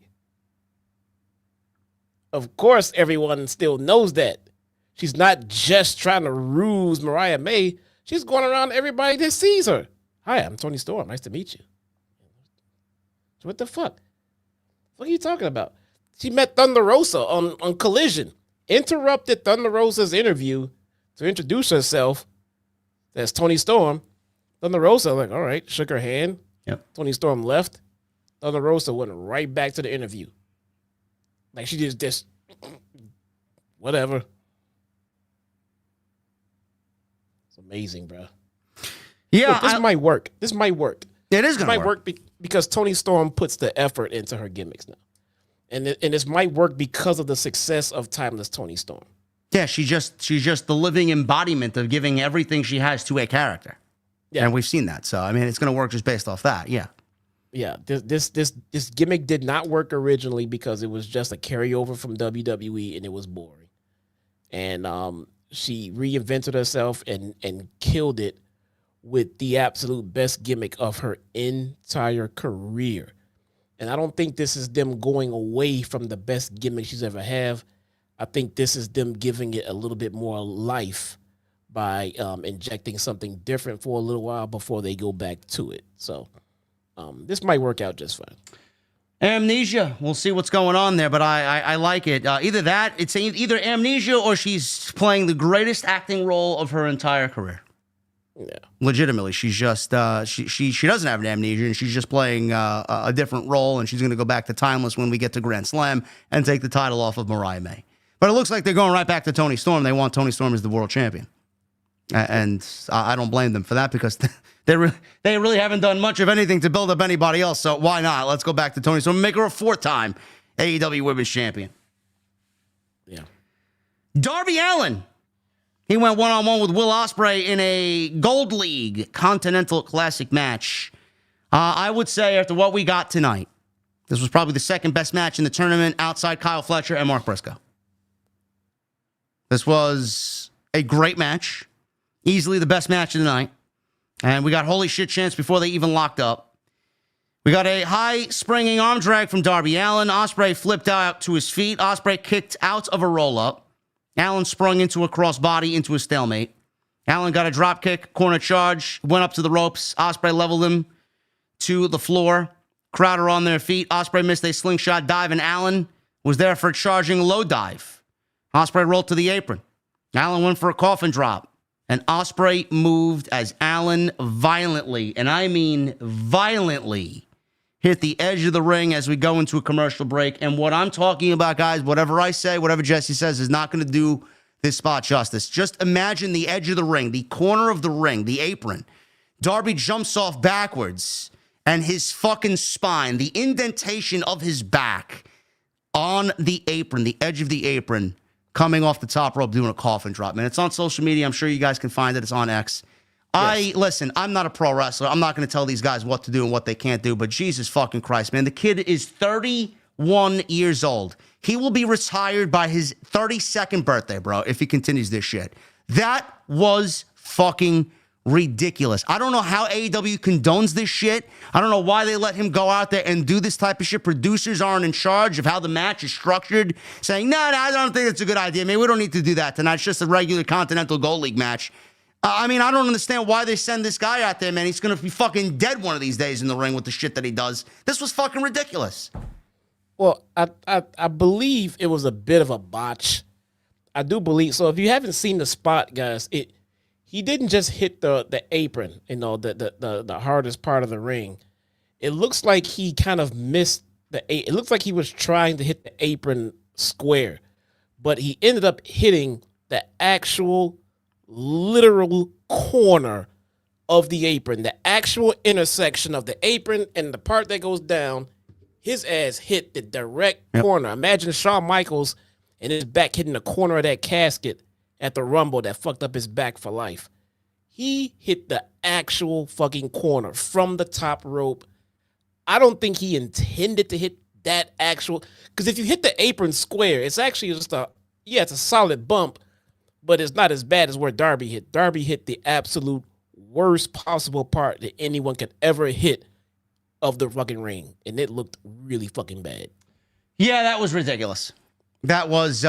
C: Of course, everyone still knows that. She's not just trying to ruse Mariah May. She's going around everybody that sees her. Hi, I'm Tony Storm. Nice to meet you. So what the fuck? What are you talking about? She met Thunder Rosa on Collision. Interrupted Thunder Rosa's interview to introduce herself as Tony Storm. Thunder Rosa, all right, shook her hand.
A: Yep. Tony
C: Storm left. Thunder Rosa went right back to the interview. Like she just whatever. It's amazing, bro.
A: Yeah.
C: Look, this might work. It is
A: going to work.
C: Because Tony Storm puts the effort into her gimmicks now. And this might work because of the success of Timeless Tony Storm.
A: Yeah, she's just the living embodiment of giving everything she has to a character. Yeah. And we've seen that. So, it's going to work just based off that. Yeah.
C: Yeah, this gimmick did not work originally because it was just a carryover from WWE and it was boring. And she reinvented herself and killed it with the absolute best gimmick of her entire career. And I don't think this is them going away from the best gimmick she's ever had. I think this is them giving it a little bit more life by injecting something different for a little while before they go back to it. So this might work out just fine.
A: Amnesia. We'll see what's going on there, but I like it. Either that, it's either amnesia or she's playing the greatest acting role of her entire career.
C: Yeah.
A: Legitimately, she's just she doesn't have an amnesia, and she's just playing a different role, and she's going to go back to Timeless when we get to Grand Slam and take the title off of Mariah May. But it looks like they're going right back to Tony Storm. They want Tony Storm as the world champion, and I don't blame them for that because they really haven't done much of anything to build up anybody else. So why not? Let's go back to Tony Storm and make her a 4-time AEW Women's Champion.
C: Yeah.
A: Darby Allin. He went one-on-one with Will Ospreay in a Gold League Continental Classic match. I would say after what we got tonight, this was probably the second best match in the tournament outside Kyle Fletcher and Mark Briscoe. This was a great match. Easily the best match of the night. And we got holy shit chants before they even locked up. We got a high springing arm drag from Darby Allin. Ospreay flipped out to his feet. Ospreay kicked out of a roll-up. Allin sprung into a crossbody into a stalemate. Allin got a drop kick, corner charge, went up to the ropes. Ospreay leveled him to the floor. Crowd are on their feet. Ospreay missed a slingshot dive, and Allin was there for a charging low dive. Ospreay rolled to the apron. Allin went for a coffin drop, and Ospreay moved as Allin violently, and I mean violently, hit the edge of the ring as we go into a commercial break. And what I'm talking about, guys, whatever I say, whatever Jesse says, is not going to do this spot justice. Just imagine the edge of the ring, the corner of the ring, the apron. Darby jumps off backwards, and his fucking spine, the indentation of his back on the apron, the edge of the apron, coming off the top rope doing a coffin drop. Man, it's on social media. I'm sure you guys can find it. It's on X. Yes. Listen, I'm not a pro wrestler. I'm not going to tell these guys what to do and what they can't do, but Jesus fucking Christ, man. The kid is 31 years old. He will be retired by his 32nd birthday, bro, if he continues this shit. That was fucking ridiculous. I don't know how AEW condones this shit. I don't know why they let him go out there and do this type of shit. Producers aren't in charge of how the match is structured, saying, no, I don't think it's a good idea. Man, we don't need to do that tonight. It's just a regular Continental Gold League match. I mean, I don't understand why they send this guy out there, man. He's going to be fucking dead one of these days in the ring with the shit that he does. This was fucking ridiculous.
C: Well, I believe it was a bit of a botch. I do believe. So if you haven't seen the spot, guys, he didn't just hit the apron, the hardest part of the ring. It looks like he kind of missed it looks like he was trying to hit the apron square, but he ended up hitting the actual literal corner of the apron, the actual intersection of the apron and the part that goes down. His ass hit the direct corner. Imagine Shawn Michaels and his back hitting the corner of that casket at the Rumble that fucked up his back for life. He hit the actual fucking corner from the top rope. I don't think he intended to hit that actual, because if you hit the apron square, it's actually just it's a solid bump, but it's not as bad as where Darby hit. Darby hit the absolute worst possible part that anyone could ever hit of the fucking ring, and it looked really fucking bad.
A: Yeah, that was ridiculous. That was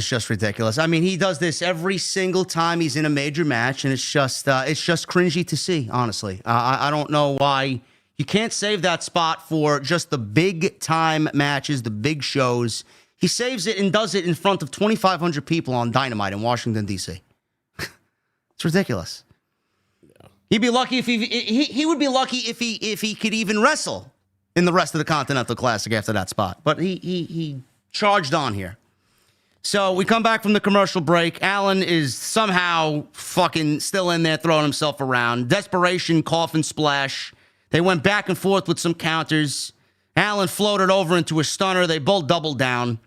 A: just ridiculous. I mean, he does this every single time he's in a major match, and it's just cringy to see, honestly. I don't know why you can't save that spot for just the big time matches, the big shows. He saves it and does it in front of 2,500 people on Dynamite in Washington, D.C. It's ridiculous. Yeah. He'd be lucky if he would be lucky if he could even wrestle in the rest of the Continental Classic after that spot. But he charged on here. So we come back from the commercial break. Allin is somehow fucking still in there throwing himself around. Desperation, coffin splash. They went back and forth with some counters. Allin floated over into a stunner. They both doubled down.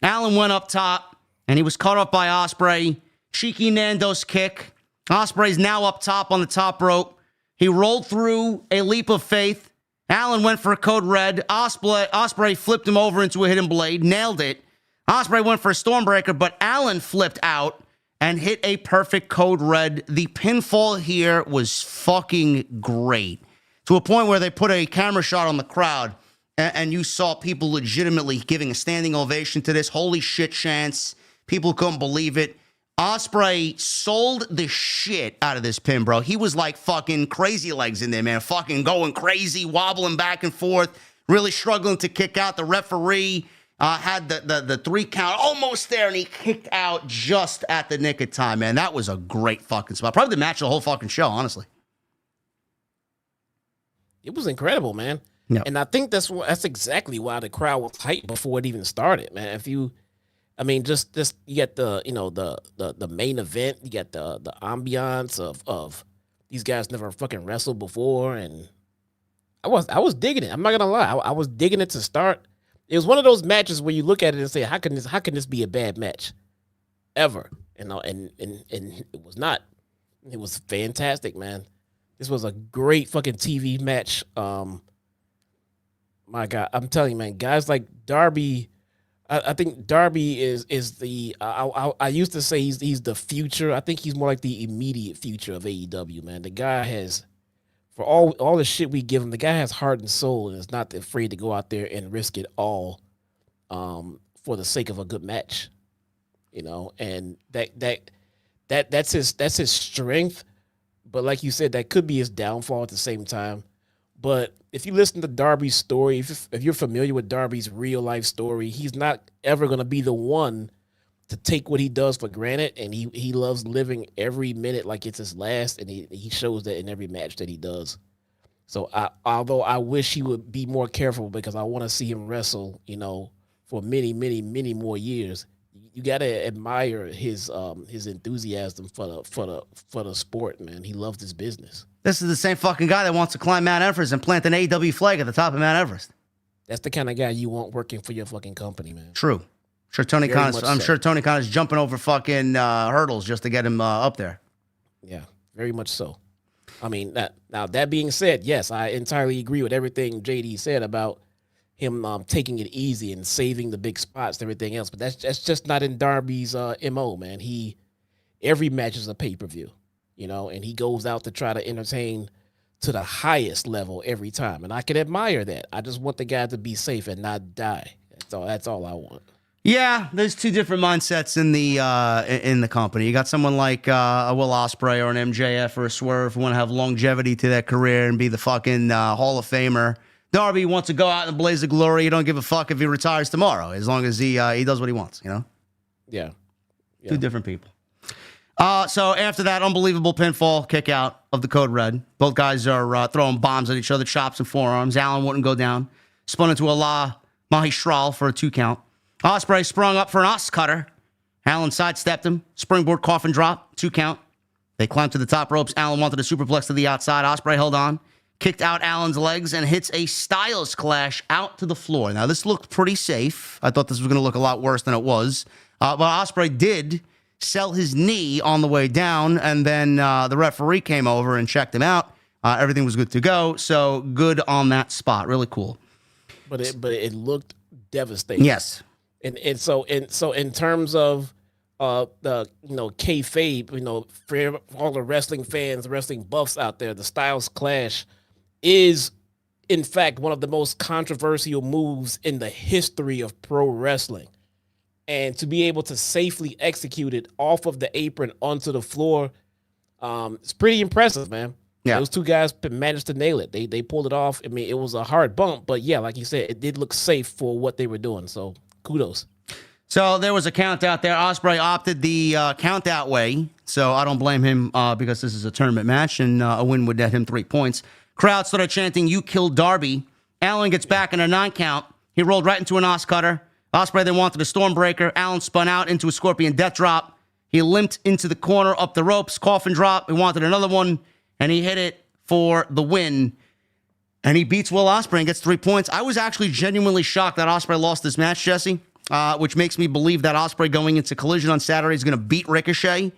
A: Allin went up top, and he was cut off by Ospreay. Cheeky Nando's kick. Ospreay's now up top on the top rope. He rolled through a leap of faith. Allin went for a code red. Ospreay flipped him over into a hidden blade. Nailed it. Ospreay went for a stormbreaker, but Allin flipped out and hit a perfect code red. The pinfall here was fucking great, to a point where they put a camera shot on the crowd, and you saw people legitimately giving a standing ovation to this. Holy shit chants. People couldn't believe it. Ospreay sold the shit out of this pin, bro. He was like fucking crazy legs in there, man. Fucking going crazy, wobbling back and forth, really struggling to kick out. The referee had the 3 count almost there, and he kicked out just at the nick of time, man. That was a great fucking spot. Probably the match of the whole fucking show, honestly.
C: It was incredible, man. Yep. And I think that's exactly why the crowd was hyped before it even started, man. Just you get the main event, you get the ambiance of these guys never fucking wrestled before, and I was digging it. I'm not gonna lie, I was digging it to start. It was one of those matches where you look at it and say, how can this be a bad match ever? And it was not. It was fantastic, man. This was a great fucking TV match. My God, I'm telling you, man, guys like Darby. I think Darby is the. I used to say he's the future. I think he's more like the immediate future of AEW, man. The guy has For all the shit we give him, the guy has heart and soul and is not afraid to go out there and risk it all for the sake of a good match. And that's his strength. But like you said, that could be his downfall at the same time. But if you listen to Darby's story, if you're familiar with Darby's real life story, he's not ever going to be the one to take what he does for granted. And he loves living every minute like it's his last. And he shows that in every match that he does. So although I wish he would be more careful because I want to see him wrestle, for many, many, many more years. You gotta admire his enthusiasm for the sport, man. He loves his business.
A: This is the same fucking guy that wants to climb Mount Everest and plant an AEW flag at the top of Mount Everest.
C: That's the kind of guy you want working for your fucking company, man.
A: True. I'm sure Tony Khan is jumping over fucking hurdles just to get him up there.
C: Yeah, very much so. I mean, now that being said, yes, I entirely agree with everything JD said about him taking it easy and saving the big spots and everything else. But that's just not in Darby's MO, man. Every match is a pay-per-view, and he goes out to try to entertain to the highest level every time. And I can admire that. I just want the guy to be safe and not die. That's all I want.
A: Yeah, there's two different mindsets in the company. You got someone like a Will Ospreay or an MJF or a Swerve who want to have longevity to their career and be the fucking Hall of Famer. Darby wants to go out in a blaze of glory. You don't give a fuck if he retires tomorrow, as long as he does what he wants,
C: Yeah.
A: Two different people. So after that unbelievable pinfall kick out of the Code Red, both guys are throwing bombs at each other, chops and forearms. Allin wouldn't go down. Spun into a La Magistral for a 2 count. Ospreay sprung up for an Os cutter. Allin sidestepped him. Springboard coffin drop, 2 count. They climbed to the top ropes. Allin wanted a superplex to the outside. Ospreay held on. Kicked out Allen's legs and hits a Styles Clash out to the floor. Now, this looked pretty safe. I thought this was going to look a lot worse than it was. But Ospreay did sell his knee on the way down, and then the referee came over and checked him out. Everything was good to go. So good on that spot. Really cool.
C: But it looked devastating.
A: Yes.
C: And so in terms of the kayfabe, for all the wrestling fans, wrestling buffs out there, the Styles Clash is, in fact, one of the most controversial moves in the history of pro wrestling. And to be able to safely execute it off of the apron onto the floor, it's pretty impressive, man.
A: Yeah.
C: Those two guys managed to nail it. They pulled it off. I mean, it was a hard bump, but yeah, like you said, it did look safe for what they were doing. So kudos.
A: So there was a count out there. Ospreay opted the count out way, so I don't blame him because this is a tournament match, and a win would net him 3 points. Crowd started chanting, "You killed Darby." Allin gets back in a 9 count. He rolled right into an Os cutter. Ospreay then wanted a Stormbreaker. Allin spun out into a Scorpion Death Drop. He limped into the corner up the ropes, coffin drop. He wanted another one, and he hit it for the win. And he beats Will Ospreay and gets 3 points. I was actually genuinely shocked that Ospreay lost this match, Jesse, which makes me believe that Ospreay going into Collision on Saturday is going to beat Ricochet.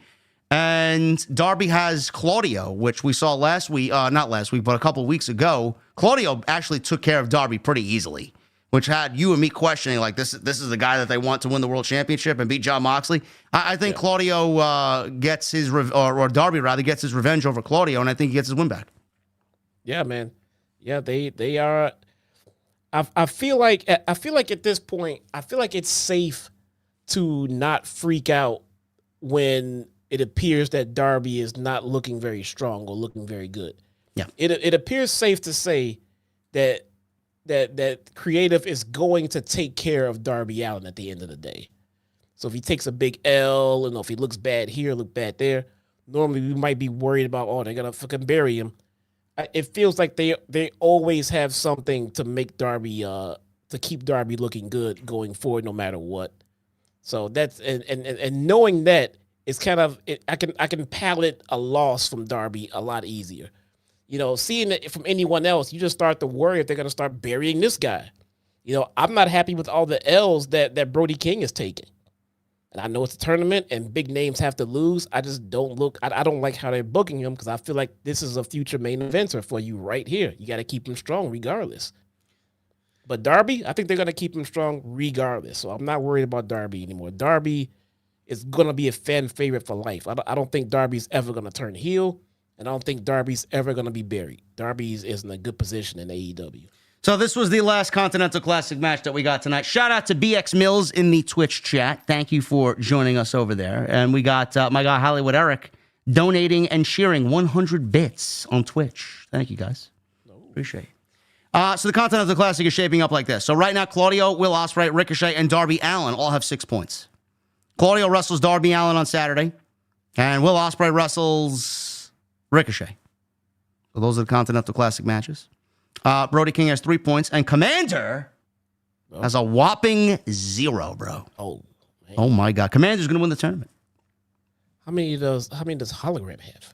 A: And Darby has Claudio, which we saw last week, not last week, but a couple of weeks ago. Claudio actually took care of Darby pretty easily, which had you and me questioning, like, this is the guy that they want to win the World Championship and beat Jon Moxley. I think Claudio gets his, or Darby rather, gets his revenge over Claudio, and I think he gets his win back.
C: Yeah, man. Yeah, they are. I feel like at this point, I feel like it's safe to not freak out when it appears that Darby is not looking very strong or looking very good.
A: Yeah.
C: It appears safe to say that creative is going to take care of Darby Allin at the end of the day. So if he takes a big L, and if he looks bad here, look bad there, normally we might be worried about, they're gonna fucking bury him. It feels like they always have something to make Darby to keep Darby looking good going forward, no matter what. So that's and knowing that, it's kind of I can palate a loss from Darby a lot easier. Seeing it from anyone else, you just start to worry if they're going to start burying this guy. I'm not happy with all the L's that Brody King is taking. And I know it's a tournament and big names have to lose. I just don't I don't like how they're booking him because I feel like this is a future main eventer for you right here. You got to keep him strong regardless. But Darby, I think they're going to keep him strong regardless. So I'm not worried about Darby anymore. Darby is going to be a fan favorite for life. I don't think Darby's ever going to turn heel. And I don't think Darby's ever going to be buried. Darby's is in a good position in AEW.
A: So this was the last Continental Classic match that we got tonight. Shout out to BX Mills in the Twitch chat. Thank you for joining us over there. And we got my guy Hollywood Eric donating and sharing 100 bits on Twitch. Thank you, guys. Appreciate it. So the Continental Classic is shaping up like this. So right now, Claudio, Will Ospreay, Ricochet, and Darby Allin all have 6 points. Claudio wrestles Darby Allin on Saturday, and Will Ospreay wrestles Ricochet. So those are the Continental Classic matches. Brody King has 3 points, and Commander has a whopping 0, bro.
C: Oh, man.
A: Oh my God, Commander's going to win the tournament.
C: How many does Hologram have?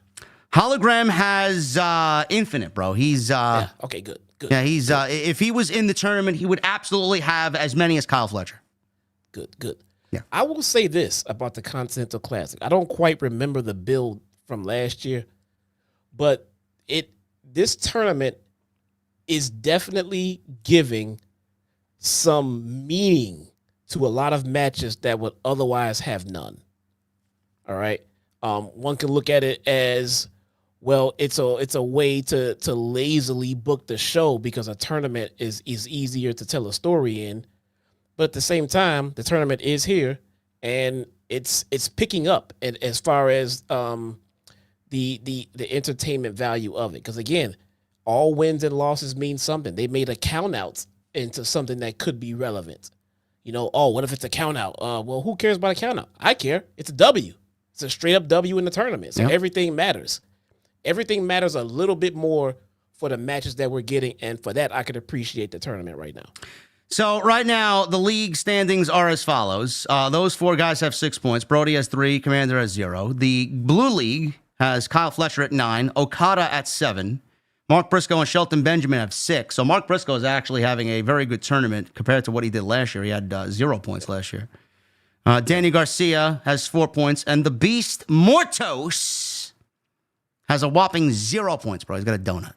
A: Hologram has infinite, bro. He's
C: Yeah. Okay, good.
A: yeah, he's if he was in the tournament, he would absolutely have as many as Kyle Fletcher.
C: Good.
A: Yeah.
C: I will say this about the Continental Classic. I don't quite remember the build from last year, but this tournament is definitely giving some meaning to a lot of matches that would otherwise have none. All right. One can look at it as, well, it's a way to lazily book the show because a tournament is easier to tell a story in. But at the same time, the tournament is here and it's picking up as far as the entertainment value of it. Because again, all wins and losses mean something. They made a count out into something that could be relevant. You know, oh, what if it's a count out? Well, who cares about a count out? I care. It's a W. It's a straight up W in the tournament. So everything matters. Everything matters a little bit more for the matches that we're getting. And for that, I could appreciate the tournament right now.
A: So right now, the league standings are as follows. Those 4 guys have 6 points. Brody has 3. Commander has 0. The Blue League has Kyle Fletcher at 9. Okada at 7. Mark Briscoe and Shelton Benjamin have 6. So Mark Briscoe is actually having a very good tournament compared to what he did last year. He had 0 points last year. Danny Garcia has 4 points. And the Beast Mortos has a whopping 0 points, bro. He's got a donut.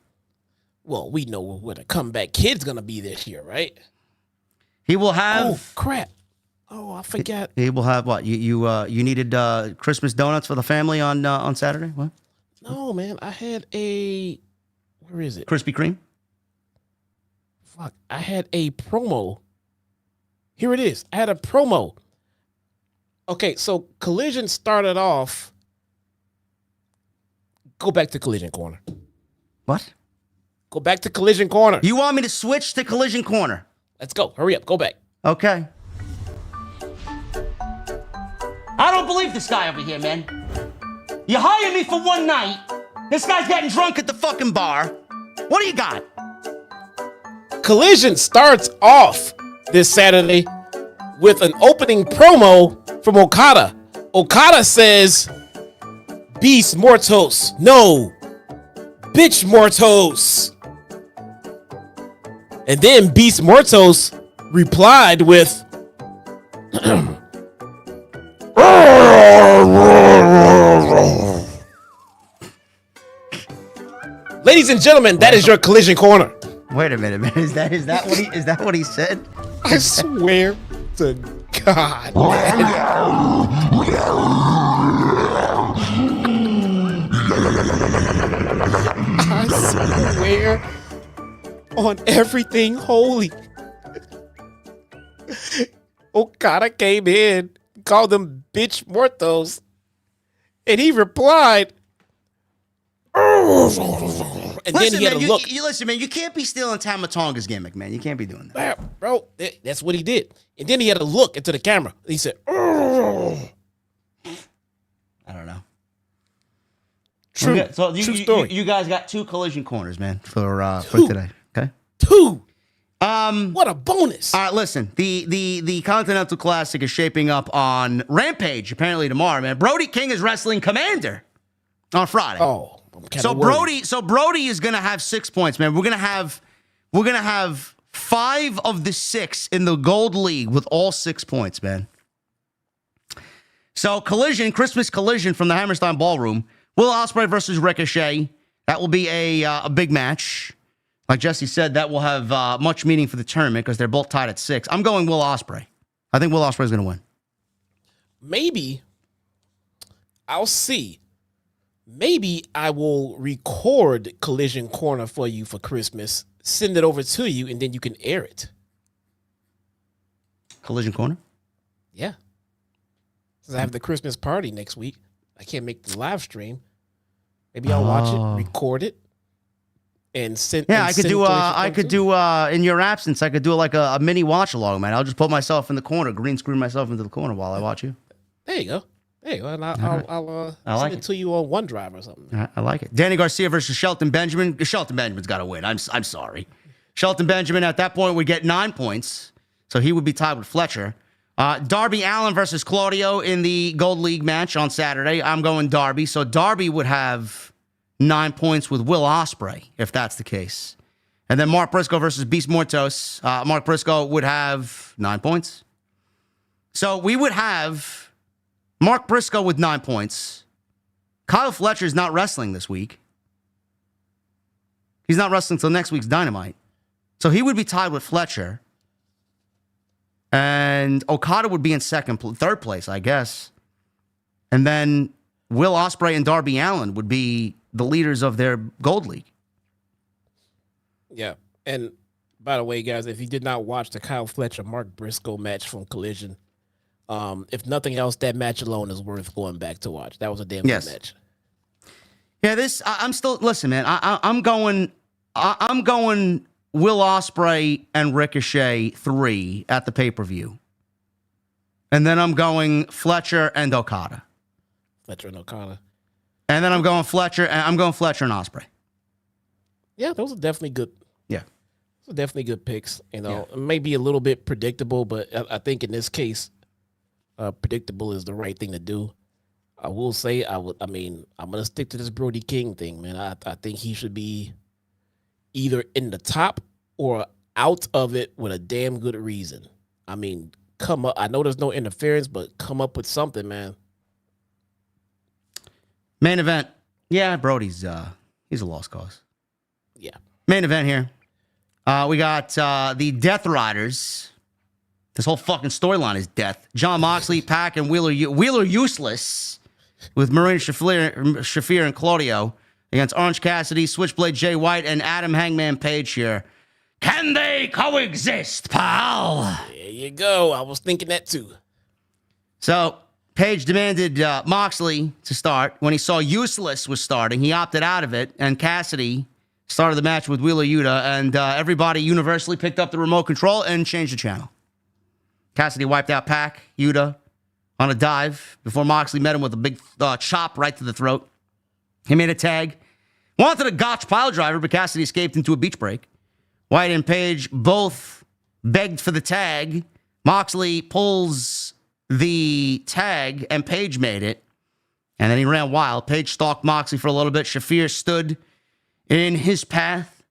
C: Well, we know where the comeback kid's going to be this year, right?
A: He will have...
C: Oh, crap. Oh, I forgot.
A: He will have what? You needed Christmas donuts for the family on Saturday? What?
C: No, man. I had a... Where is it?
A: Krispy Kreme?
C: Fuck. I had a promo. Here it is. I had a promo. Okay, so Collision started off... Go back to Collision Corner.
A: What?
C: Go back to Collision Corner.
A: You want me to switch to Collision Corner?
C: Let's go. Hurry up. Go back.
A: Okay. I don't believe this guy over here, man. You hired me for one night. This guy's getting drunk at the fucking bar. What do you got?
C: Collision starts off this Saturday with an opening promo from Okada. Okada says, Beast Mortos. No. Bitch Mortos. And then Beast Mortos replied with, Ladies and gentlemen, that is your Collision Corner.
A: Wait a minute, man. Is that what he said?
C: I swear to God. I swear on everything holy. Okada came in, called them bitch mortos, and he replied, and
A: listen,
C: then he had
A: man,
C: a look.
A: Listen, man, you can't be stealing Tama Tonga's gimmick, man. You can't be doing that.
C: Bro, that's what he did. And then he had a look into the camera. He said, I
A: don't know.
C: True.
A: Okay, so
C: True story.
A: You guys got 2 Collision Corners, man, for today. Okay.
C: 2. What a bonus.
A: All right, listen. The Continental Classic is shaping up on Rampage apparently tomorrow, man. Brody King is wrestling Commander on Friday.
C: Oh,
A: so Brody is gonna have 6 points, man. We're gonna have 5 of the 6 in the Gold League with all 6 points, man. So Christmas Collision from the Hammerstein Ballroom. Will Ospreay versus Ricochet. That will be a big match. Like Jesse said, that will have much meaning for the tournament because they're both tied at 6. I'm going Will Ospreay. I think Will Ospreay is going to win.
C: Maybe I'll see. maybe I will record Collision Corner for you for Christmas, send it over to you, and then you can air it.
A: Collision Corner?
C: Yeah. Since I have the Christmas party next week, I can't make the live stream. Maybe I'll watch it, record it, and send.
A: Yeah,
C: and
A: I could
C: send
A: do.
C: Collision Corner to you.
A: In your absence, I could do like a mini watch along, man. I'll just put myself in the corner, green screen myself into the corner while I watch you.
C: There you go. There you go. And I'll
A: like
C: send it to you on OneDrive or something.
A: I like it. Danny Garcia versus Shelton Benjamin. Shelton Benjamin's got to win. I'm sorry. Shelton Benjamin at that point would get 9 points, so he would be tied with Fletcher. Darby Allin versus Claudio in the Gold League match on Saturday. I'm going Darby. So Darby would have 9 points with Will Ospreay, if that's the case. And then Mark Briscoe versus Beast Mortos. Mark Briscoe would have 9 points. So we would have Mark Briscoe with 9 points. Kyle Fletcher's not wrestling this week. He's not wrestling until next week's Dynamite. So he would be tied with Fletcher. And Okada would be in third place, I guess. And then Will Ospreay and Darby Allin would be the leaders of their Gold League.
C: Yeah. And by the way, guys, if you did not watch the Kyle Fletcher Mark Briscoe match from Collision, if nothing else, that match alone is worth going back to watch. That was a damn good match.
A: Yeah, I'm still, listen, man, I'm going Will Ospreay and Ricochet 3 at the pay-per-view. And then I'm going Fletcher and Okada.
C: Fletcher and Okada.
A: And then I'm going Fletcher and Ospreay.
C: Yeah, those are definitely good.
A: Yeah.
C: Those are definitely good picks. You know, maybe a little bit predictable, but I think in this case, predictable is the right thing to do. I will say I'm gonna stick to this Brody King thing, man. I think he should be either in the top or out of it with a damn good reason. I mean, come up. I know there's no interference, but come up with something, man.
A: Main event. Yeah, Brody's he's a lost cause.
C: Yeah.
A: Main event here. We got the Death Riders. This whole fucking storyline is death. Jon Moxley, Pac, and Wheeler Useless with Marina Shafir and Claudio against Orange Cassidy, Switchblade Jay White, and Adam Hangman Page here. Can they coexist, pal?
C: There you go. I was thinking that too.
A: So Page demanded Moxley to start. When he saw Useless was starting, he opted out of it, and Cassidy started the match with Wheeler Yuta, and everybody universally picked up the remote control and changed the channel. Cassidy wiped out Pac, Yuta, on a dive before Moxley met him with a big chop right to the throat. He made a tag. Wanted a gotch pile driver, but Cassidy escaped into a beach break. White and Page both begged for the tag. Moxley pulls the tag, and Page made it. And then he ran wild. Page stalked Moxley for a little bit. Shafir stood in his path,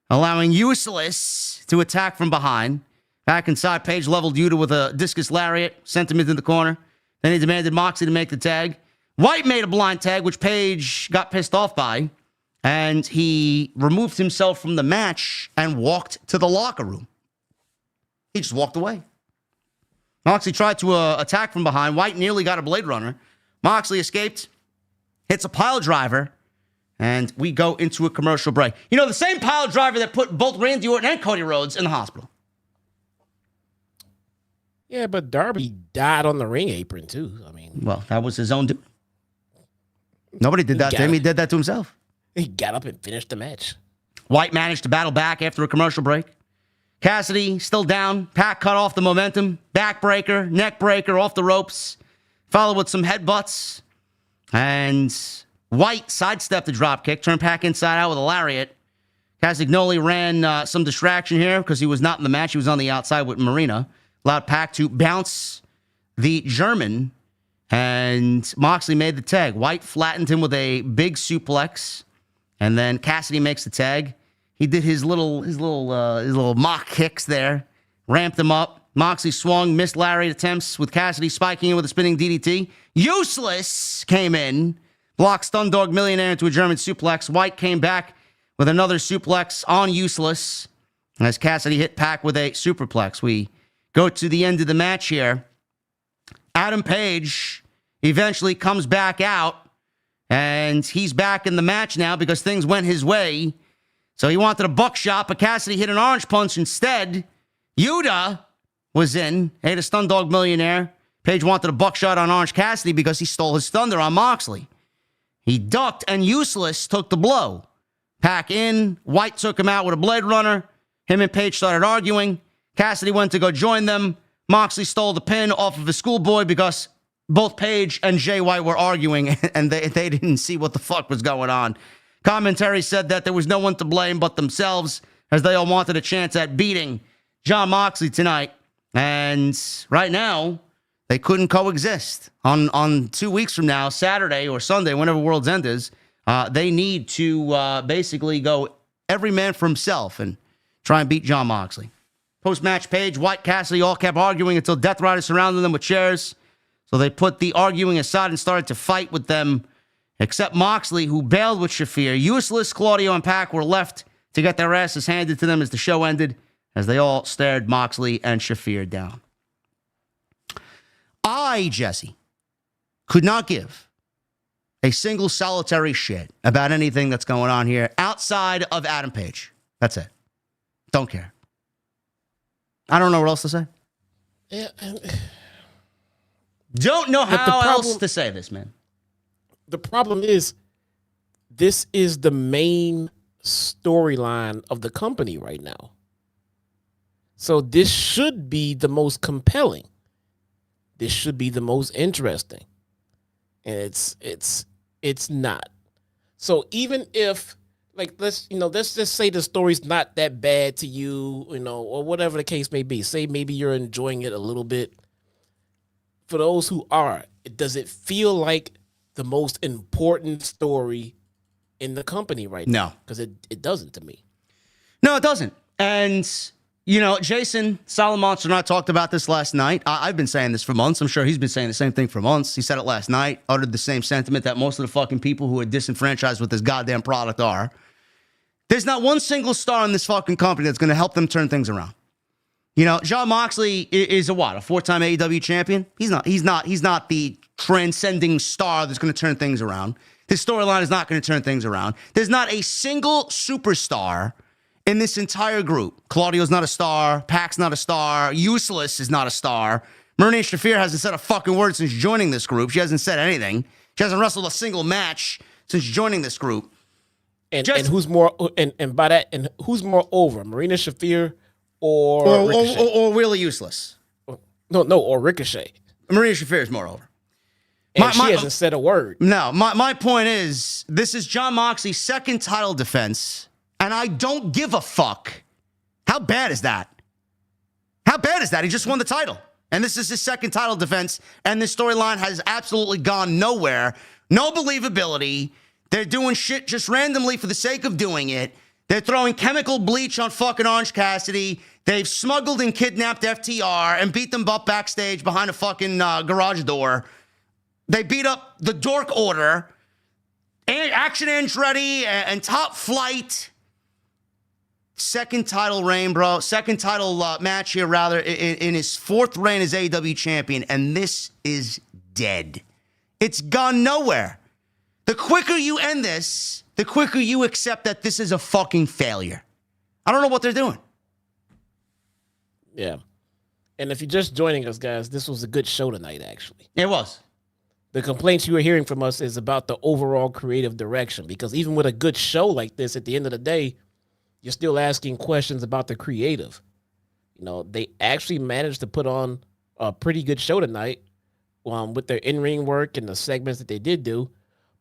A: allowing Useless to attack from behind. Back inside, Page leveled Yuta with a discus lariat, sent him into the corner. Then he demanded Moxley to make the tag. White made a blind tag, which Page got pissed off by, and he removed himself from the match and walked to the locker room. He just walked away. Moxley tried to attack from behind. White nearly got a Blade Runner. Moxley escaped, hits a pile driver, and we go into a commercial break. You know, the same pile driver that put both Randy Orton and Cody Rhodes in the hospital.
C: Yeah, but Darby died on the ring apron, too. I mean,
A: well, that was his own doing. Nobody did that to him. He did that to himself.
C: He got up and finished the match.
A: White managed to battle back after a commercial break. Cassidy still down. Pac cut off the momentum. Backbreaker, neck breaker off the ropes. Followed with some headbutts. And White sidestepped the dropkick. Turned Pac inside out with a lariat. Castagnoli ran some distraction here because he was not in the match. He was on the outside with Marina. Allowed Pac to bounce the German. And Moxley made the tag. White flattened him with a big suplex. And then Cassidy makes the tag. He did his little mock kicks there. Ramped him up. Moxley swung, missed lariat attempts with Cassidy spiking in with a spinning DDT. Useless came in. Blocked Stun Dog Millionaire into a German suplex. White came back with another suplex on Useless. As Cassidy hit Pac with a superplex. We go to the end of the match here. Adam Page eventually comes back out And he's back in the match now because things went his way. So he wanted a buckshot, but Cassidy hit an orange punch instead. Yuta was in. Hey, the Stun Dog Millionaire. Page wanted a buckshot on Orange Cassidy because he stole his thunder on Moxley. He ducked, and Useless took the blow. Pack in. White took him out with a Blade Runner. Him and Page started arguing. Cassidy went to go join them. Moxley stole the pin off of his schoolboy because both Page and Jay White were arguing, and they didn't see what the fuck was going on. Commentary said that there was no one to blame but themselves, as they all wanted a chance at beating Jon Moxley tonight. And right now, they couldn't coexist. On 2 weeks from now, Saturday or Sunday, whenever World's End is, they need to basically go every man for himself and try and beat Jon Moxley. Post-match, Page, White, Cassidy all kept arguing until Death Riders surrounded them with chairs. So they put the arguing aside and started to fight with them, except Moxley, who bailed with Shafir. Useless, Claudio, and Pac were left to get their asses handed to them as the show ended, as they all stared Moxley and Shafir down. I, Jesse, could not give a single solitary shit about anything that's going on here outside of Adam Page. That's it. Don't care. I don't know what else to say.
C: Yeah.
A: Don't know how else to say this, man.
C: The problem is, this is the main storyline of the company right now. So this should be the most compelling. This should be the most interesting. And it's not. So even if, like, let's just say the story's not that bad to you, or whatever the case may be. Say maybe you're enjoying it a little bit. For those who are, does it feel like the most important story in the company right now?
A: No.
C: Because it doesn't to me.
A: No, it doesn't. And, Jason Solomonster and I talked about this last night. I've been saying this for months. I'm sure he's been saying the same thing for months. He said it last night, uttered the same sentiment that most of the fucking people who are disenfranchised with this goddamn product are. There's not one single star in this fucking company that's going to help them turn things around. Jon Moxley is a 4-time AEW champion? He's not the transcending star that's going to turn things around. His storyline is not going to turn things around. There's not a single superstar in this entire group. Claudio's not a star. Pac's not a star. Useless is not a star. Marina Shafir hasn't said a fucking word since joining this group. She hasn't said anything. She hasn't wrestled a single match since joining this group.
C: And who's more who's more over, Marina Shafir or Ricochet?
A: Or Wheeler Useless?
C: No, or Ricochet.
A: Marina Shafir is more over.
C: And she hasn't said a word.
A: No, my point is, this is Jon Moxley's second title defense, and I don't give a fuck. How bad is that? How bad is that? He just won the title, and this is his second title defense, and this storyline has absolutely gone nowhere. No believability. They're doing shit just randomly for the sake of doing it. They're throwing chemical bleach on fucking Orange Cassidy. They've smuggled and kidnapped FTR and beat them up backstage behind a fucking garage door. They beat up the Dork Order, Action Andretti, and Top Flight. Second title reign, bro. Second title match here, rather, in his fourth reign as AEW champion, and this is dead. It's gone nowhere. The quicker you end this, the quicker you accept that this is a fucking failure. I don't know what they're doing.
C: Yeah. And if you're just joining us, guys, this was a good show tonight, actually.
A: It was.
C: The complaints you were hearing from us is about the overall creative direction, because even with a good show like this, at the end of the day, you're still asking questions about the creative. They actually managed to put on a pretty good show tonight with their in-ring work and the segments that they did do.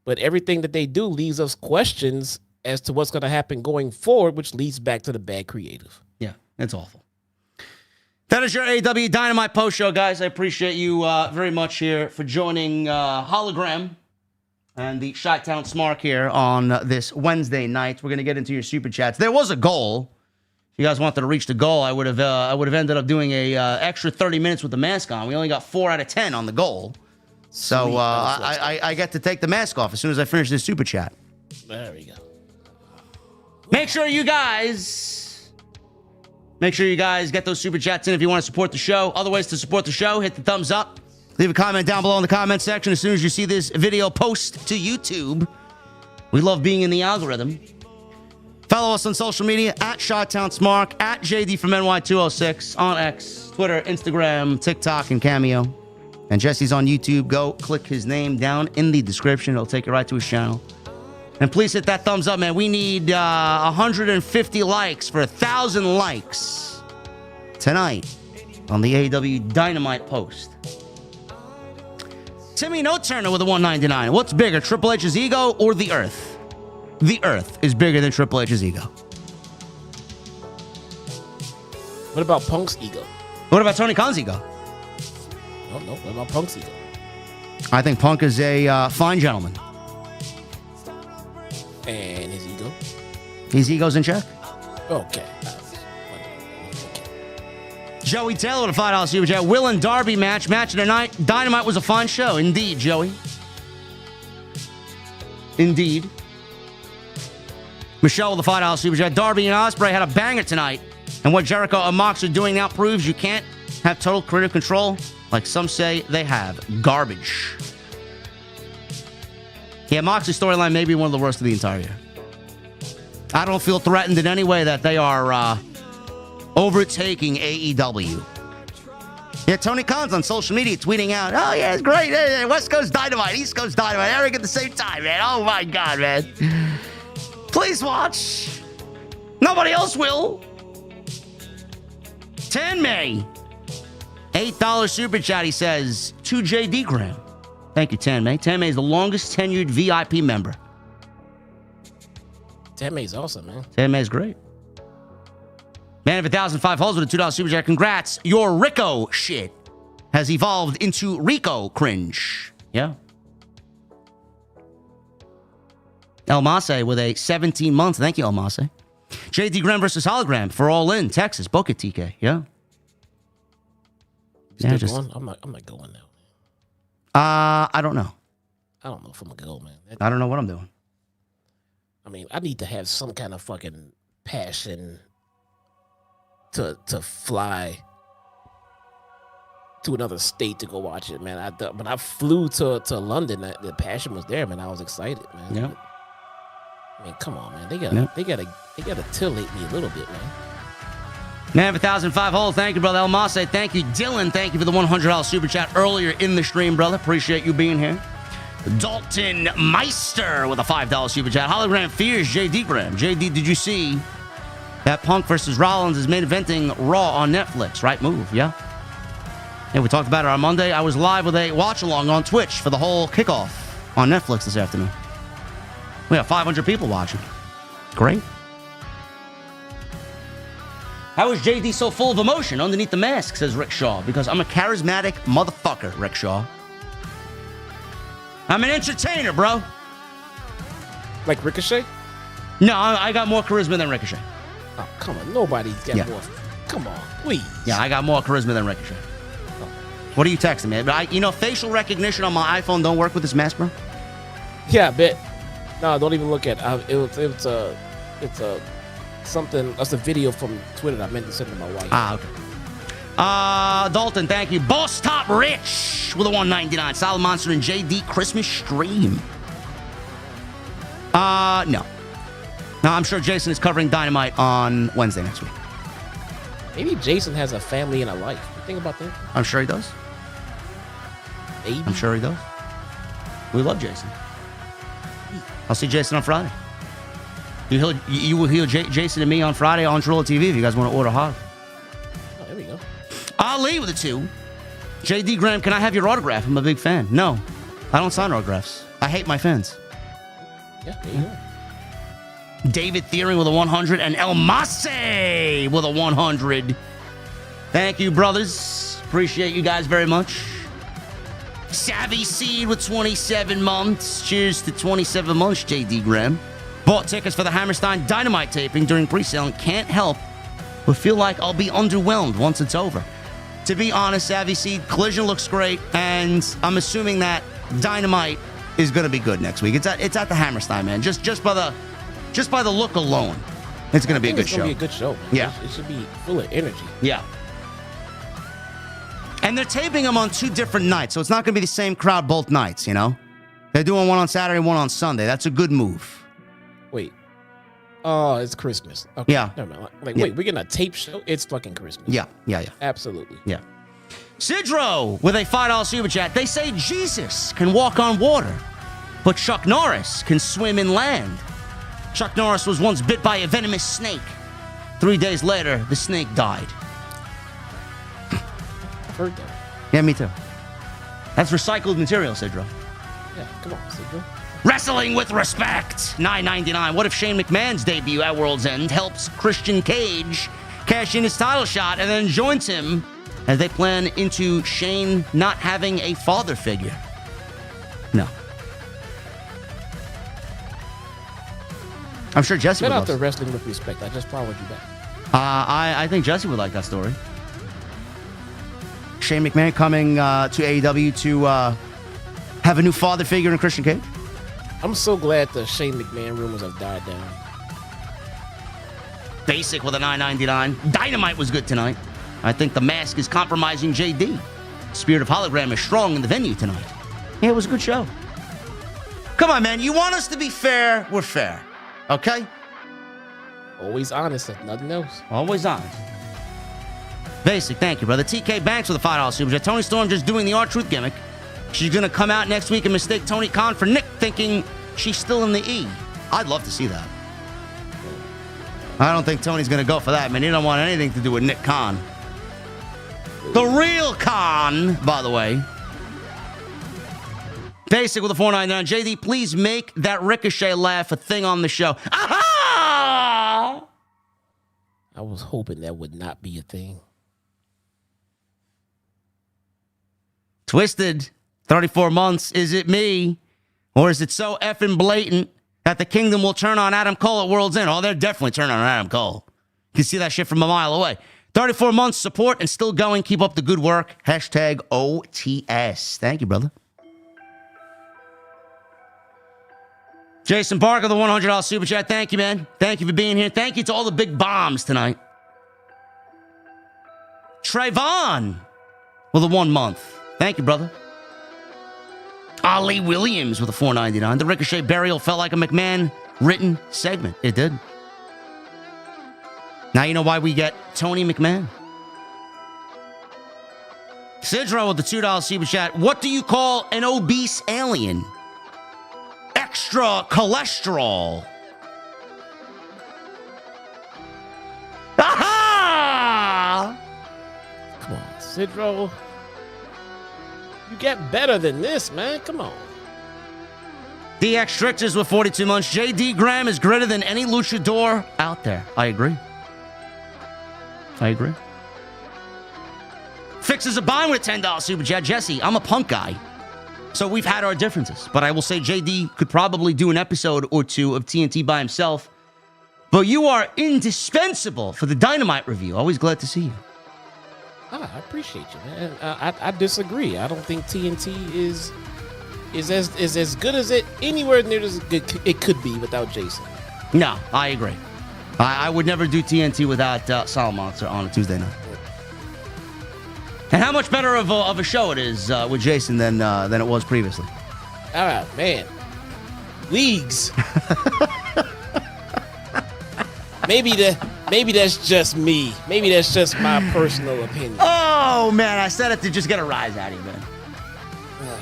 C: But everything that they do leaves us questions as to what's going to happen going forward, which leads back to the bad creative.
A: Yeah, it's awful. That is your AEW Dynamite post show, guys. I appreciate you very much here for joining Hologram and the Chi-Town Smark here on this Wednesday night. We're going to get into your super chats. There was a goal. If you guys wanted to reach the goal, I would have ended up doing a extra 30 minutes with the mask on. We only got 4 out of 10 on the goal. So I get to take the mask off as soon as I finish this super chat.
C: There we go.
A: Make sure you guys get those super chats in if you want to support the show. Other ways to support the show, hit the thumbs up. Leave a comment down below in the comment section as soon as you see this video post to YouTube. We love being in the algorithm. Follow us on social media at ShotTownSmark, at JDfromNY206 on X, Twitter, Instagram, TikTok, and Cameo. And Jesse's on YouTube. Go click his name down in the description. It'll take you right to his channel. And please hit that thumbs up, man. We need 150 likes for 1,000 likes tonight on the AEW Dynamite post. Timmy No Turner with a 199. What's bigger, Triple H's ego or the Earth? The Earth is bigger than Triple H's ego.
C: What about Punk's ego?
A: What about Tony Khan's ego?
C: I don't know. What about Punk's ego?
A: I think Punk is a fine gentleman.
C: And his ego?
A: His ego's in check.
C: Okay.
A: Joey Taylor with a $5 super chat. Will and Darby match of the night. Dynamite was a fun show. Indeed, Joey. Indeed. Michelle with a $5 super chat. Darby and Ospreay had a banger tonight. And what Jericho and Moxley are doing now proves you can't have total creative control like some say they have. Garbage. Yeah, Moxley's storyline may be one of the worst of the entire year. I don't feel threatened in any way that they are overtaking AEW. Yeah, Tony Khan's on social media tweeting out, oh, yeah, it's great. West Coast Dynamite, East Coast Dynamite, everything at the same time, man. Oh, my God, man. Please watch. Nobody else will. 10 May. $8 super chat, he says, to JDgram. Thank you, 10 May. 10 May is the longest tenured VIP member.
C: 10 May is awesome, man.
A: 10 May is great. Man of 1,005 holes with a $2 super chat. Congrats. Your Rico shit has evolved into Rico cringe. Yeah. El Mase with a 17 months. Thank you, El Mase. JD Graham versus Hologram for All In, Texas. Book it, TK. Yeah.
C: Still going? I'm not going now.
A: I don't know.
C: I don't know if I'm gonna go, man.
A: I don't know what I'm doing.
C: I mean, I need to have some kind of fucking passion to fly to another state to go watch it, man. When I flew to London, the passion was there, man. I was excited, man.
A: Yeah.
C: I mean, come on, man. They gotta titillate me a little bit, man.
A: Man of 1,005 holes. Thank you, brother El Mase. Thank you, Dylan. Thank you for the $100 super chat earlier in the stream, brother. Appreciate you being here. Dalton Meister with a $5 super chat. Hologram fears JD Graham. JD, did you see that Punk versus Rollins is main eventing Raw on Netflix? Right move, yeah. Yeah, we talked about it on Monday. I was live with a watch-along on Twitch for the whole kickoff on Netflix this afternoon. We have 500 people watching. Great. How is JD so full of emotion underneath the mask, says Rick Shaw. Because I'm a charismatic motherfucker, Rick Shaw. I'm an entertainer, bro.
C: Like Ricochet?
A: No, I got more charisma than Ricochet.
C: Oh, come on. Nobody's got more. Come on, please.
A: Yeah, I got more charisma than Ricochet. Oh. What are you texting me? Facial recognition on my iPhone don't work with this mask, bro?
C: Yeah, I bet. No, don't even look at it. It's a something. That's a video from Twitter that I meant to send to my wife.
A: Okay. Dalton, thank you. Boss Top Rich with a $1.99. Solid Monster and JD Christmas stream. No. No, I'm sure Jason is covering Dynamite on Wednesday next week.
C: Maybe Jason has a family and a life. You think about that?
A: I'm sure he does.
C: Maybe.
A: I'm sure he does. We love Jason. I'll see Jason on Friday. You will hear Jason and me on Friday on Trilla TV if you guys want to order hog.
C: Oh, there we go.
A: Ali with a 2. JD Graham, can I have your autograph? I'm a big fan. No, I don't sign autographs. I hate my fans.
C: Yeah, there you go.
A: David Thiering with a 100 and El Mase with a 100. Thank you, brothers. Appreciate you guys very much. Savvy Seed with 27 months. Cheers to 27 months, JD Graham. Bought tickets for the Hammerstein Dynamite taping during pre-sale and can't help but feel like I'll be underwhelmed once it's over. To be honest, Savvy Seed, Collision looks great, and I'm assuming that Dynamite is going to be good next week. It's at the Hammerstein, man. Just by the look alone, it's going to be a good show.
C: It's going to be a good show, man.
A: Yeah.
C: It should be full of energy.
A: Yeah. And they're taping them on 2 different nights, so it's not going to be the same crowd both nights, you know? They're doing one on Saturday, one on Sunday. That's a good move.
C: Wait. Oh, it's Christmas. Okay.
A: Yeah.
C: Never mind. Like, wait, we're getting a tape show? It's fucking Christmas.
A: Yeah.
C: Absolutely.
A: Yeah. Sidro with a $5 super chat. They say Jesus can walk on water, but Chuck Norris can swim in land. Chuck Norris was once bit by a venomous snake. 3 days later, the snake died.
C: I've heard that.
A: Yeah, me too. That's recycled material, Sidro.
C: Yeah, come on, Sidro.
A: Wrestling with respect. $9.99. What if Shane McMahon's debut at World's End helps Christian Cage cash in his title shot and then joins him as they plan into Shane not having a father figure? No. I'm sure Jesse would
C: Shout out
A: love
C: to
A: it.
C: Wrestling with Respect. I just followed you back.
A: I think Jesse would like that story. Shane McMahon coming to AEW to have a new father figure in Christian Cage.
C: I'm so glad the Shane McMahon rumors have died down.
A: Basic with a $9.99. Dynamite was good tonight. I think the mask is compromising JD. Spirit of Hologram is strong in the venue tonight. Yeah, it was a good show. Come on, man. You want us to be fair? We're fair. Okay?
C: Always honest, if nothing else.
A: Always honest. Basic, thank you, brother. TK Banks with a $5 super chat. Tony Storm just doing the R-Truth gimmick. She's going to come out next week and mistake Tony Khan for Nick, thinking she's still in the E. I'd love to see that. I don't think Tony's going to go for that, man. He don't want anything to do with Nick Khan. The real Khan, by the way. Basic with a $4.99. JD, please make that Ricochet laugh a thing on the show. Aha!
C: I was hoping that would not be a thing.
A: Twisted. 34 months. Is it me? Or is it so effing blatant that the Kingdom will turn on Adam Cole at World's End? Oh, they're definitely turning on Adam Cole. You can see that shit from a mile away. 34 months support and still going. Keep up the good work. Hashtag OTS. Thank you, brother. Jason Parker, the $100 super chat. Thank you, man. Thank you for being here. Thank you to all the big bombs tonight. Trayvon with a 1 month. Thank you, brother. Ali Williams with a $4.99. The Ricochet burial felt like a McMahon written segment. It did. Now you know why we get Tony McMahon. Sidro with the $2 super chat. What do you call an obese alien? Extra cholesterol. Aha!
C: Come on, Sidro. You get better than this, man. Come on.
A: DX Strictures with 42 months. JD Graham is greater than any luchador out there. I agree. Fixes a bind with a $10 super chat. Jesse, I'm a Punk guy, so we've had our differences. But I will say JD could probably do an episode or two of TNT by himself. But you are indispensable for the Dynamite review. Always glad to see you.
C: I appreciate you, man. I disagree. I don't think TNT is as good as it anywhere near as good it could be without Jason.
A: No, I agree. I would never do TNT without Salamonster on a Tuesday night. And how much better of a show it is with Jason than it was previously.
C: All right, man. Leagues. Maybe that's just me. Maybe that's just my personal opinion.
A: Oh, man, I said it to just get a rise out of you, man.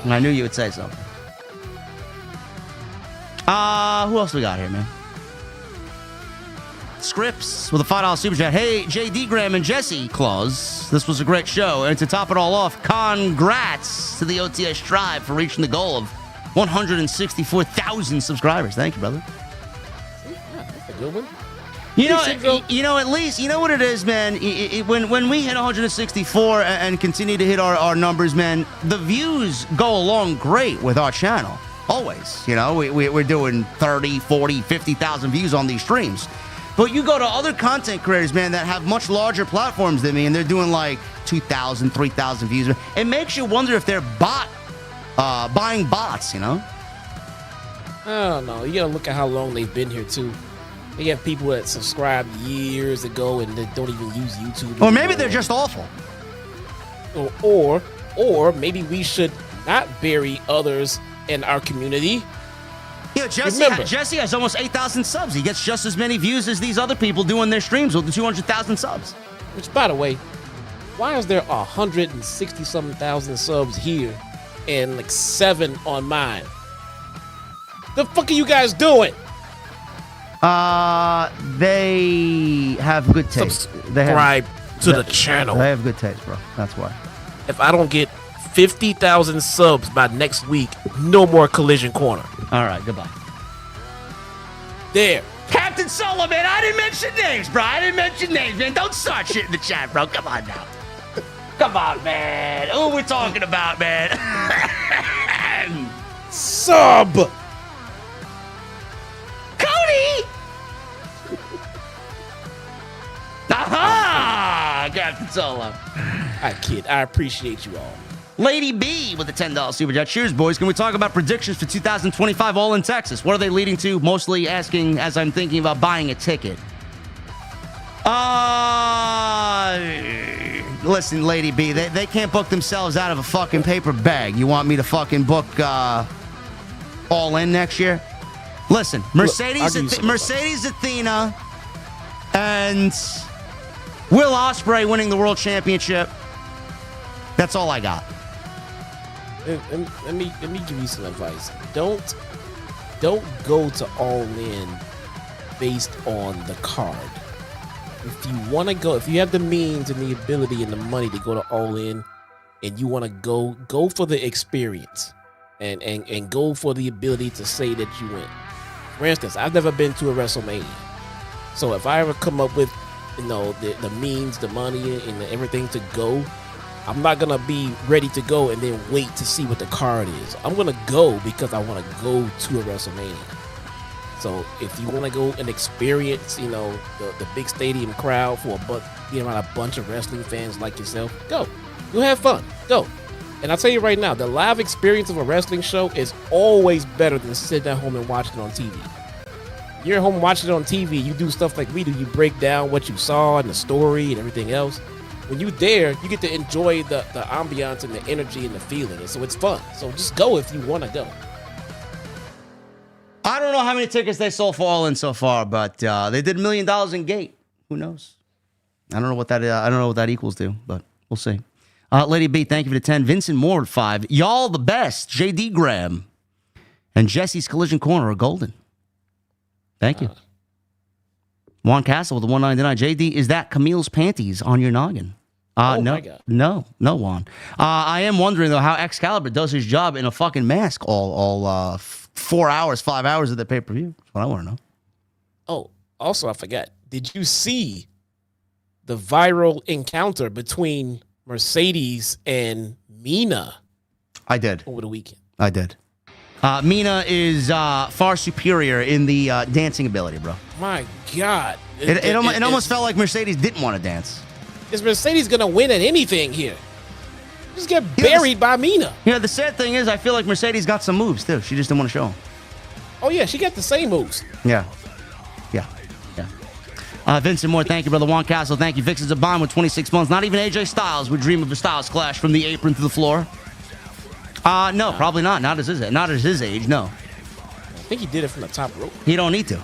A: And I knew you would say something. Who else we got here, man? Scripps with a $5 super chat. Hey, JD Graham and Jesse Claus. This was a great show. And to top it all off, congrats to the OTS tribe for reaching the goal of 164,000 subscribers. Thank you, brother.
C: Yeah, that's a good one.
A: You know, at least, you know what it is, man? When we hit 164 and continue to hit our numbers, man, the views go along great with our channel. Always. You know, we're doing 30, 40, 50,000 views on these streams. But you go to other content creators, man, that have much larger platforms than me, and they're doing like 2,000, 3,000 views. It makes you wonder if they're buying bots, you know?
C: I don't know. You gotta look at how long they've been here, too. They have people that subscribed years ago and that don't even use YouTube anymore.
A: Or maybe they're just awful.
C: Or maybe we should not bury others in our community.
A: Yeah, Jesse has almost 8,000 subs. He gets just as many views as these other people doing their streams with the 200,000 subs.
C: Which, by the way, why is there 160-something thousand subs here and like 7 on mine? The fuck are you guys doing?
A: They have good taste.
C: Subscribe to the channel.
A: They have good taste, bro. That's why.
C: If I don't get 50,000 subs by next week, no more Collision Corner.
A: All right, goodbye.
C: There.
A: Captain Solo, man, I didn't mention names, bro. I didn't mention names, man. Don't start shit in the chat, bro. Come on now. Come on, man. Who we talking about, man?
C: Sub.
A: Cody! Aha! Captain Solo.
C: I kid. I appreciate you all.
A: Lady B with a $10 super chat. Cheers, boys. Can we talk about predictions for 2025 All in Texas? What are they leading to? Mostly asking as I'm thinking about buying a ticket. Listen, Lady B, they can't book themselves out of a fucking paper bag. You want me to fucking book All In next year? Listen, Mercedes Athena and Will Ospreay winning the World Championship. That's all I got.
C: Let me give you some advice. Don't go to All In based on the card. If you want to go, if you have the means and the ability and the money to go to All In, and you want to go for the experience, and go for the ability to say that you win. For instance, I've never been to a WrestleMania, so if I ever come up with, the means, the money, and everything to go, I'm not gonna be ready to go and then wait to see what the card is. I'm gonna go because I want to go to a WrestleMania. So if you want to go and experience, the big stadium crowd for being around a bunch of wrestling fans like yourself, go. You'll have fun. Go. And I'll tell you right now, the live experience of a wrestling show is always better than sitting at home and watching it on TV. You're at home watching it on TV, you do stuff like we do. You break down what you saw and the story and everything else. When you're there, you get to enjoy the ambiance and the energy and the feeling. And so it's fun. So just go if you want to go.
A: I don't know how many tickets they sold for All In so far, but they did $1 million in gate. Who knows? I don't know what that is. I don't know what that equals to, but we'll see. Lady B, thank you for the 10. Vincent Moore, 5. Y'all the best. JD Graham and Jesse's Collision Corner are golden. Thank you. Juan Castle with the $1.99. JD, is that Camille's panties on your noggin?
C: Oh
A: no,
C: my God.
A: No, Juan. I am wondering though how Excalibur does his job in a fucking mask all 4 hours, 5 hours of the pay-per-view. That's what I want to know.
C: Oh, also I forgot. Did you see the viral encounter between Mercedes and Mina?
A: I did.
C: Over the weekend.
A: I did. Mina is far superior in the dancing ability, bro.
C: My God.
A: It almost felt like Mercedes didn't want to dance.
C: Is Mercedes going to win at anything here? Just get buried by Mina.
A: The sad thing is I feel like Mercedes got some moves, too. She just didn't want to show them.
C: Oh, yeah. She got the same moves.
A: Yeah. Vincent Moore, thank you, brother. Juan Castle, thank you. Vixen's a bomb with 26 months. Not even AJ Styles would dream of a Styles clash from the apron to the floor. No, probably not. Not at his age, no.
C: I think he did it from the top rope.
A: He don't need to.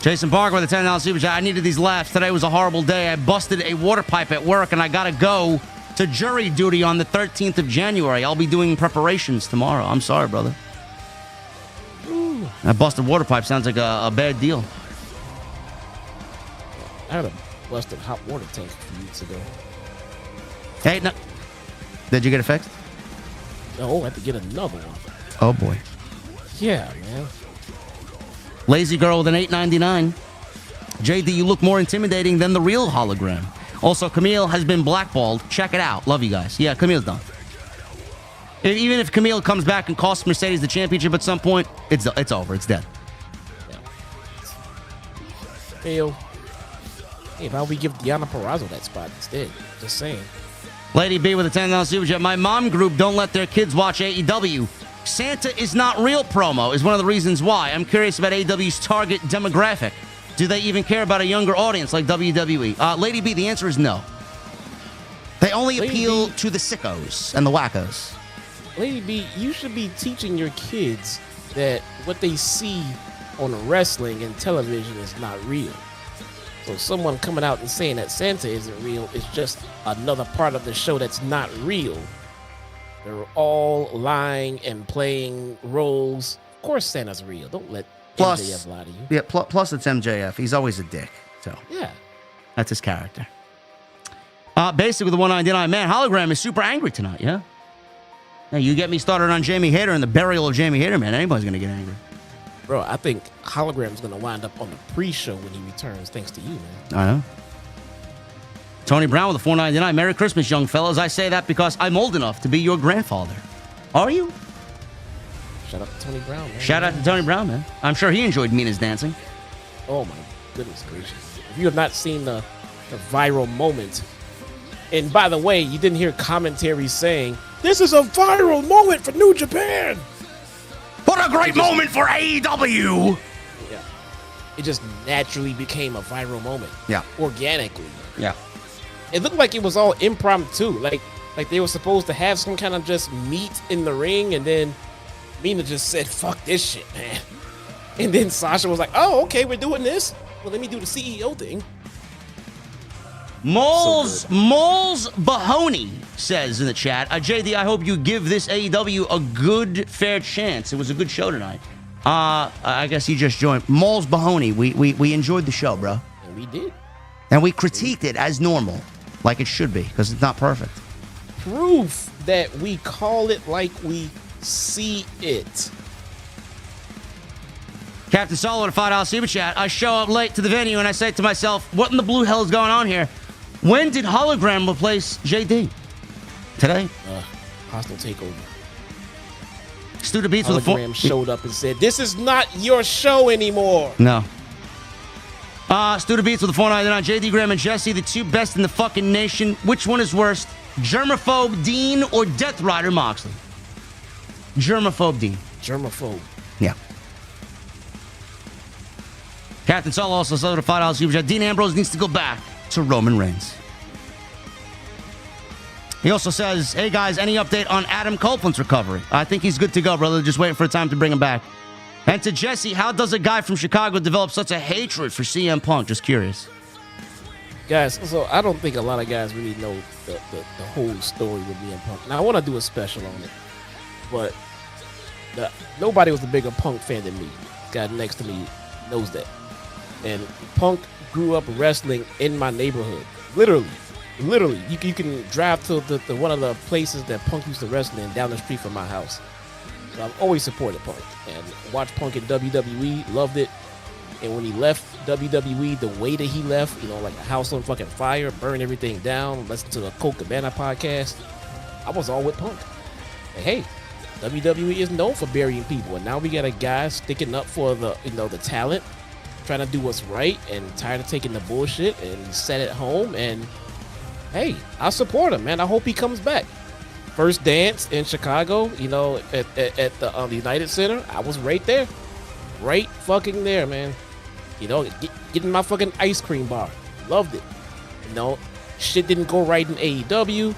A: Jason Parker with a $10 super chat. I needed these laughs. Today was a horrible day. I busted a water pipe at work, and I got to go to jury duty on the 13th of January. I'll be doing preparations tomorrow. I'm sorry, brother.
C: Ooh.
A: That busted water pipe sounds like a bad deal.
C: I had a busted hot water tank a few weeks ago.
A: Hey, no. Did you get it fixed?
C: No, I had to get another one.
A: Oh, boy.
C: Yeah, man.
A: Lazy girl with an $8.99. JD, you look more intimidating than the real hologram. Also, Camille has been blackballed. Check it out. Love you guys. Yeah, Camille's done. Even if Camille comes back and costs Mercedes the championship at some point, it's over. It's dead.
C: Yeah. Camille. Hey, why don't we give Deonna Purrazzo that spot instead? Just saying.
A: Lady B with a $10 super chat. My mom group don't let their kids watch AEW. Santa is not real promo is one of the reasons why. I'm curious about AEW's target demographic. Do they even care about a younger audience like WWE? Lady B, the answer is no. They only appeal to the sickos and the wackos.
C: Lady B, you should be teaching your kids that what they see on wrestling and television is not real. So someone coming out and saying that Santa isn't real is just another part of the show that's not real. They're all lying and playing roles. Of course Santa's real. Don't let MJF lie to you.
A: Yeah, plus it's MJF. He's always a dick. So
C: yeah,
A: that's his character. Basically, the 199 man hologram is super angry tonight, yeah? Now, you get me started on Jamie Hayter and the burial of Jamie Hayter, man. Anybody's going to get angry.
C: Bro, I think Hologram's going to wind up on the pre-show when he returns, thanks to you, man.
A: I know. Tony Brown with the 499. Merry Christmas, young fellas. I say that because I'm old enough to be your grandfather. Are you?
C: Shout out to Tony Brown, man.
A: Shout out to Tony Brown, man. I'm sure he enjoyed Mina's dancing.
C: Oh, my goodness gracious. If you have not seen the viral moment, and by the way, you didn't hear commentary saying, this is a viral moment for New Japan.
A: What a great moment for AEW.
C: Yeah. It just naturally became a viral moment.
A: Yeah.
C: Organically.
A: Yeah.
C: It looked like it was all impromptu. Like they were supposed to have some kind of just meet in the ring, and then Mina just said, fuck this shit, man. And then Sasha was like, oh, okay, we're doing this. Well, let me do the CEO thing.
A: Moles Bahoney says in the chat, JD, I hope you give this AEW a good, fair chance. It was a good show tonight. I guess he just joined. Moles Bahoney, we enjoyed the show, bro.
C: And we did.
A: And we critiqued it as normal, like it should be, because it's not perfect.
C: Proof that we call it like we see it.
A: Captain Solo at a $5 super chat. I show up late to the venue and I say to myself, what in the blue hell is going on here? When did Hologram replace JD? Today?
C: Hostile takeover.
A: Studio Beats with a
C: Hologram showed up and said, this is not your show anymore.
A: No. Studio Beats with a 499. JD Graham and Jesse, the two best in the fucking nation. Which one is worst? Germaphobe Dean or Death Rider Moxley? Germaphobe Dean.
C: Germaphobe.
A: Yeah. Captain Solo also sold a $5 super chat. Dean Ambrose needs to go back to Roman Reigns. He also says, hey guys, any update on Adam Copeland's recovery? I think he's good to go, brother. Just waiting for a time to bring him back. And to Jesse, how does a guy from Chicago develop such a hatred for CM Punk? Just curious.
C: Guys, so I don't think a lot of guys really know the whole story with CM Punk. Now, I want to do a special on it, but nobody was a bigger Punk fan than me. The guy next to me knows that. And Punk grew up wrestling in my neighborhood. Literally. You can drive to the one of the places that Punk used to wrestle in down the street from my house. So I've always supported Punk and watched Punk in WWE, loved it. And when he left WWE, the way that he left, like a house on fucking fire, burn everything down, listen to the Colt Cabana podcast, I was all with Punk. And hey, WWE is known for burying people, and now we got a guy sticking up for the talent, trying to do what's right, and tired of taking the bullshit, and he sat at home, and hey, I support him, man. I hope he comes back. First dance in Chicago, at the United Center, I was right there. Right fucking there, man. Getting my fucking ice cream bar. Loved it. Shit didn't go right in AEW.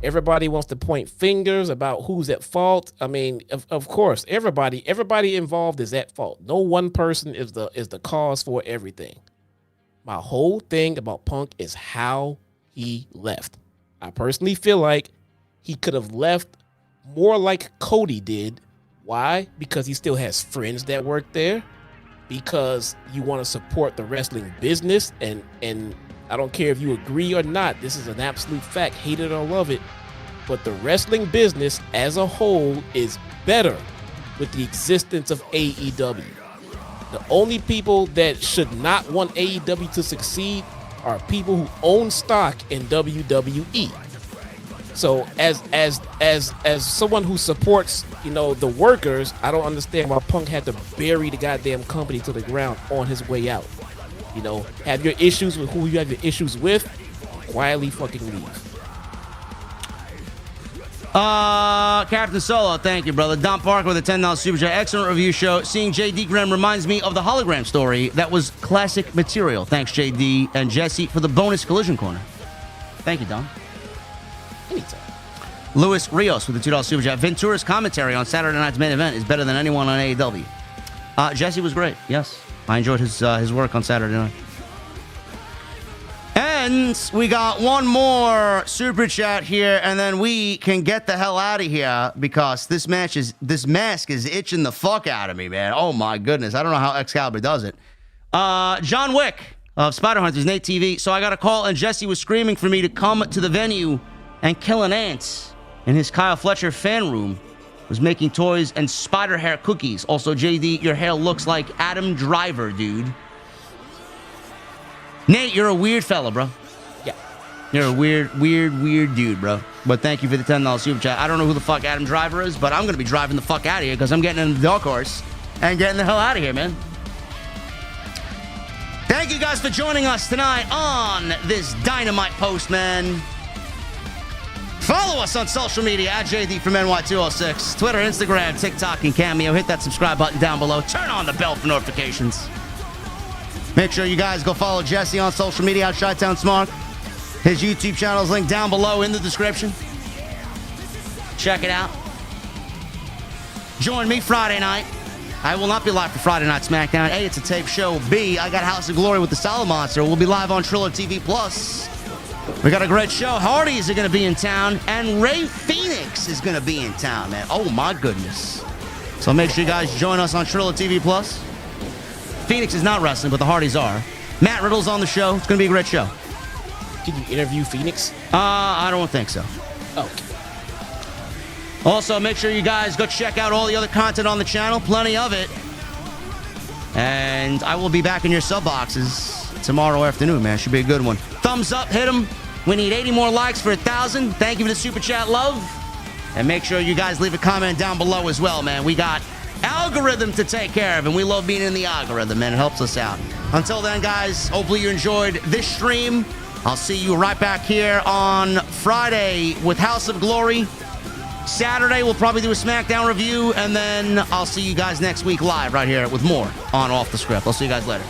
C: Everybody wants to point fingers about who's at fault. I mean, of course, everybody involved is at fault. No one person is the cause for everything. My whole thing about Punk is how he left. I personally feel like he could have left more like Cody did. Why? Because he still has friends that work there. Because you want to support the wrestling business, and I don't care if you agree or not, this is an absolute fact, hate it or love it, but the wrestling business as a whole is better with the existence of AEW. The only people that should not want AEW to succeed are people who own stock in WWE. So as someone who supports, the workers, I don't understand why Punk had to bury the goddamn company to the ground on his way out. Have your issues with who you have your issues with, quietly fucking leave.
A: Captain Solo, thank you, brother. Don Parker with a $10 super chat. Excellent review show. Seeing JD Graham reminds me of the hologram story. That was classic material. Thanks, JD and Jesse, for the bonus collision corner. Thank you, Don. Luis Rios with the $2 super chat. Ventura's commentary on Saturday night's main event is better than anyone on AEW. Jesse was great. Yes, I enjoyed his work on Saturday night. And we got one more super chat here, and then we can get the hell out of here because this mask is itching the fuck out of me, man. Oh my goodness, I don't know how Excalibur does it. John Wick of Spider Hunters, Nate TV. So I got a call, and Jesse was screaming for me to come to the venue and kill an ant in his Kyle Fletcher fan room. Was making toys and spider hair cookies. Also, JD, your hair looks like Adam Driver, dude. Nate, you're a weird fella, bro.
C: Yeah.
A: You're a weird dude, bro. But thank you for the $10 super chat. I don't know who the fuck Adam Driver is, but I'm going to be driving the fuck out of here because I'm getting in the dark horse and getting the hell out of here, man. Thank you guys for joining us tonight on this Dynamite post, man. Follow us on social media at JDfromNY206. Twitter, Instagram, TikTok, and Cameo. Hit that subscribe button down below. Turn on the bell for notifications. Make sure you guys go follow Jesse on social media at Chi-Town Smart. His YouTube channel is linked down below in the description. Check it out. Join me Friday night. I will not be live for Friday Night SmackDown. A, it's a tape show. B, I got House of Glory with the Solid Monster. We'll be live on Triller TV Plus. We got a great show. Hardys are going to be in town, and Ray Phoenix is going to be in town, man. Oh, my goodness. So make sure you guys join us on Triller TV Plus. Phoenix is not wrestling, but the Hardys are. Matt Riddle's on the show. It's going to be a great show.
C: Can you interview Phoenix?
A: I don't think so.
C: Okay.
A: Also, make sure you guys go check out all the other content on the channel. Plenty of it. And I will be back in your sub boxes tomorrow afternoon, man. Should be a good one. Thumbs up, hit them. We need 80 more likes for 1,000. Thank you for the super chat love. And make sure you guys leave a comment down below as well, man. We got algorithm to take care of, and we love being in the algorithm, man. It helps us out. Until then, guys, hopefully you enjoyed this stream. I'll see you right back here on Friday with House of Glory. Saturday, we'll probably do a SmackDown review, and then I'll see you guys next week live right here with more on Off the Script. I'll see you guys later.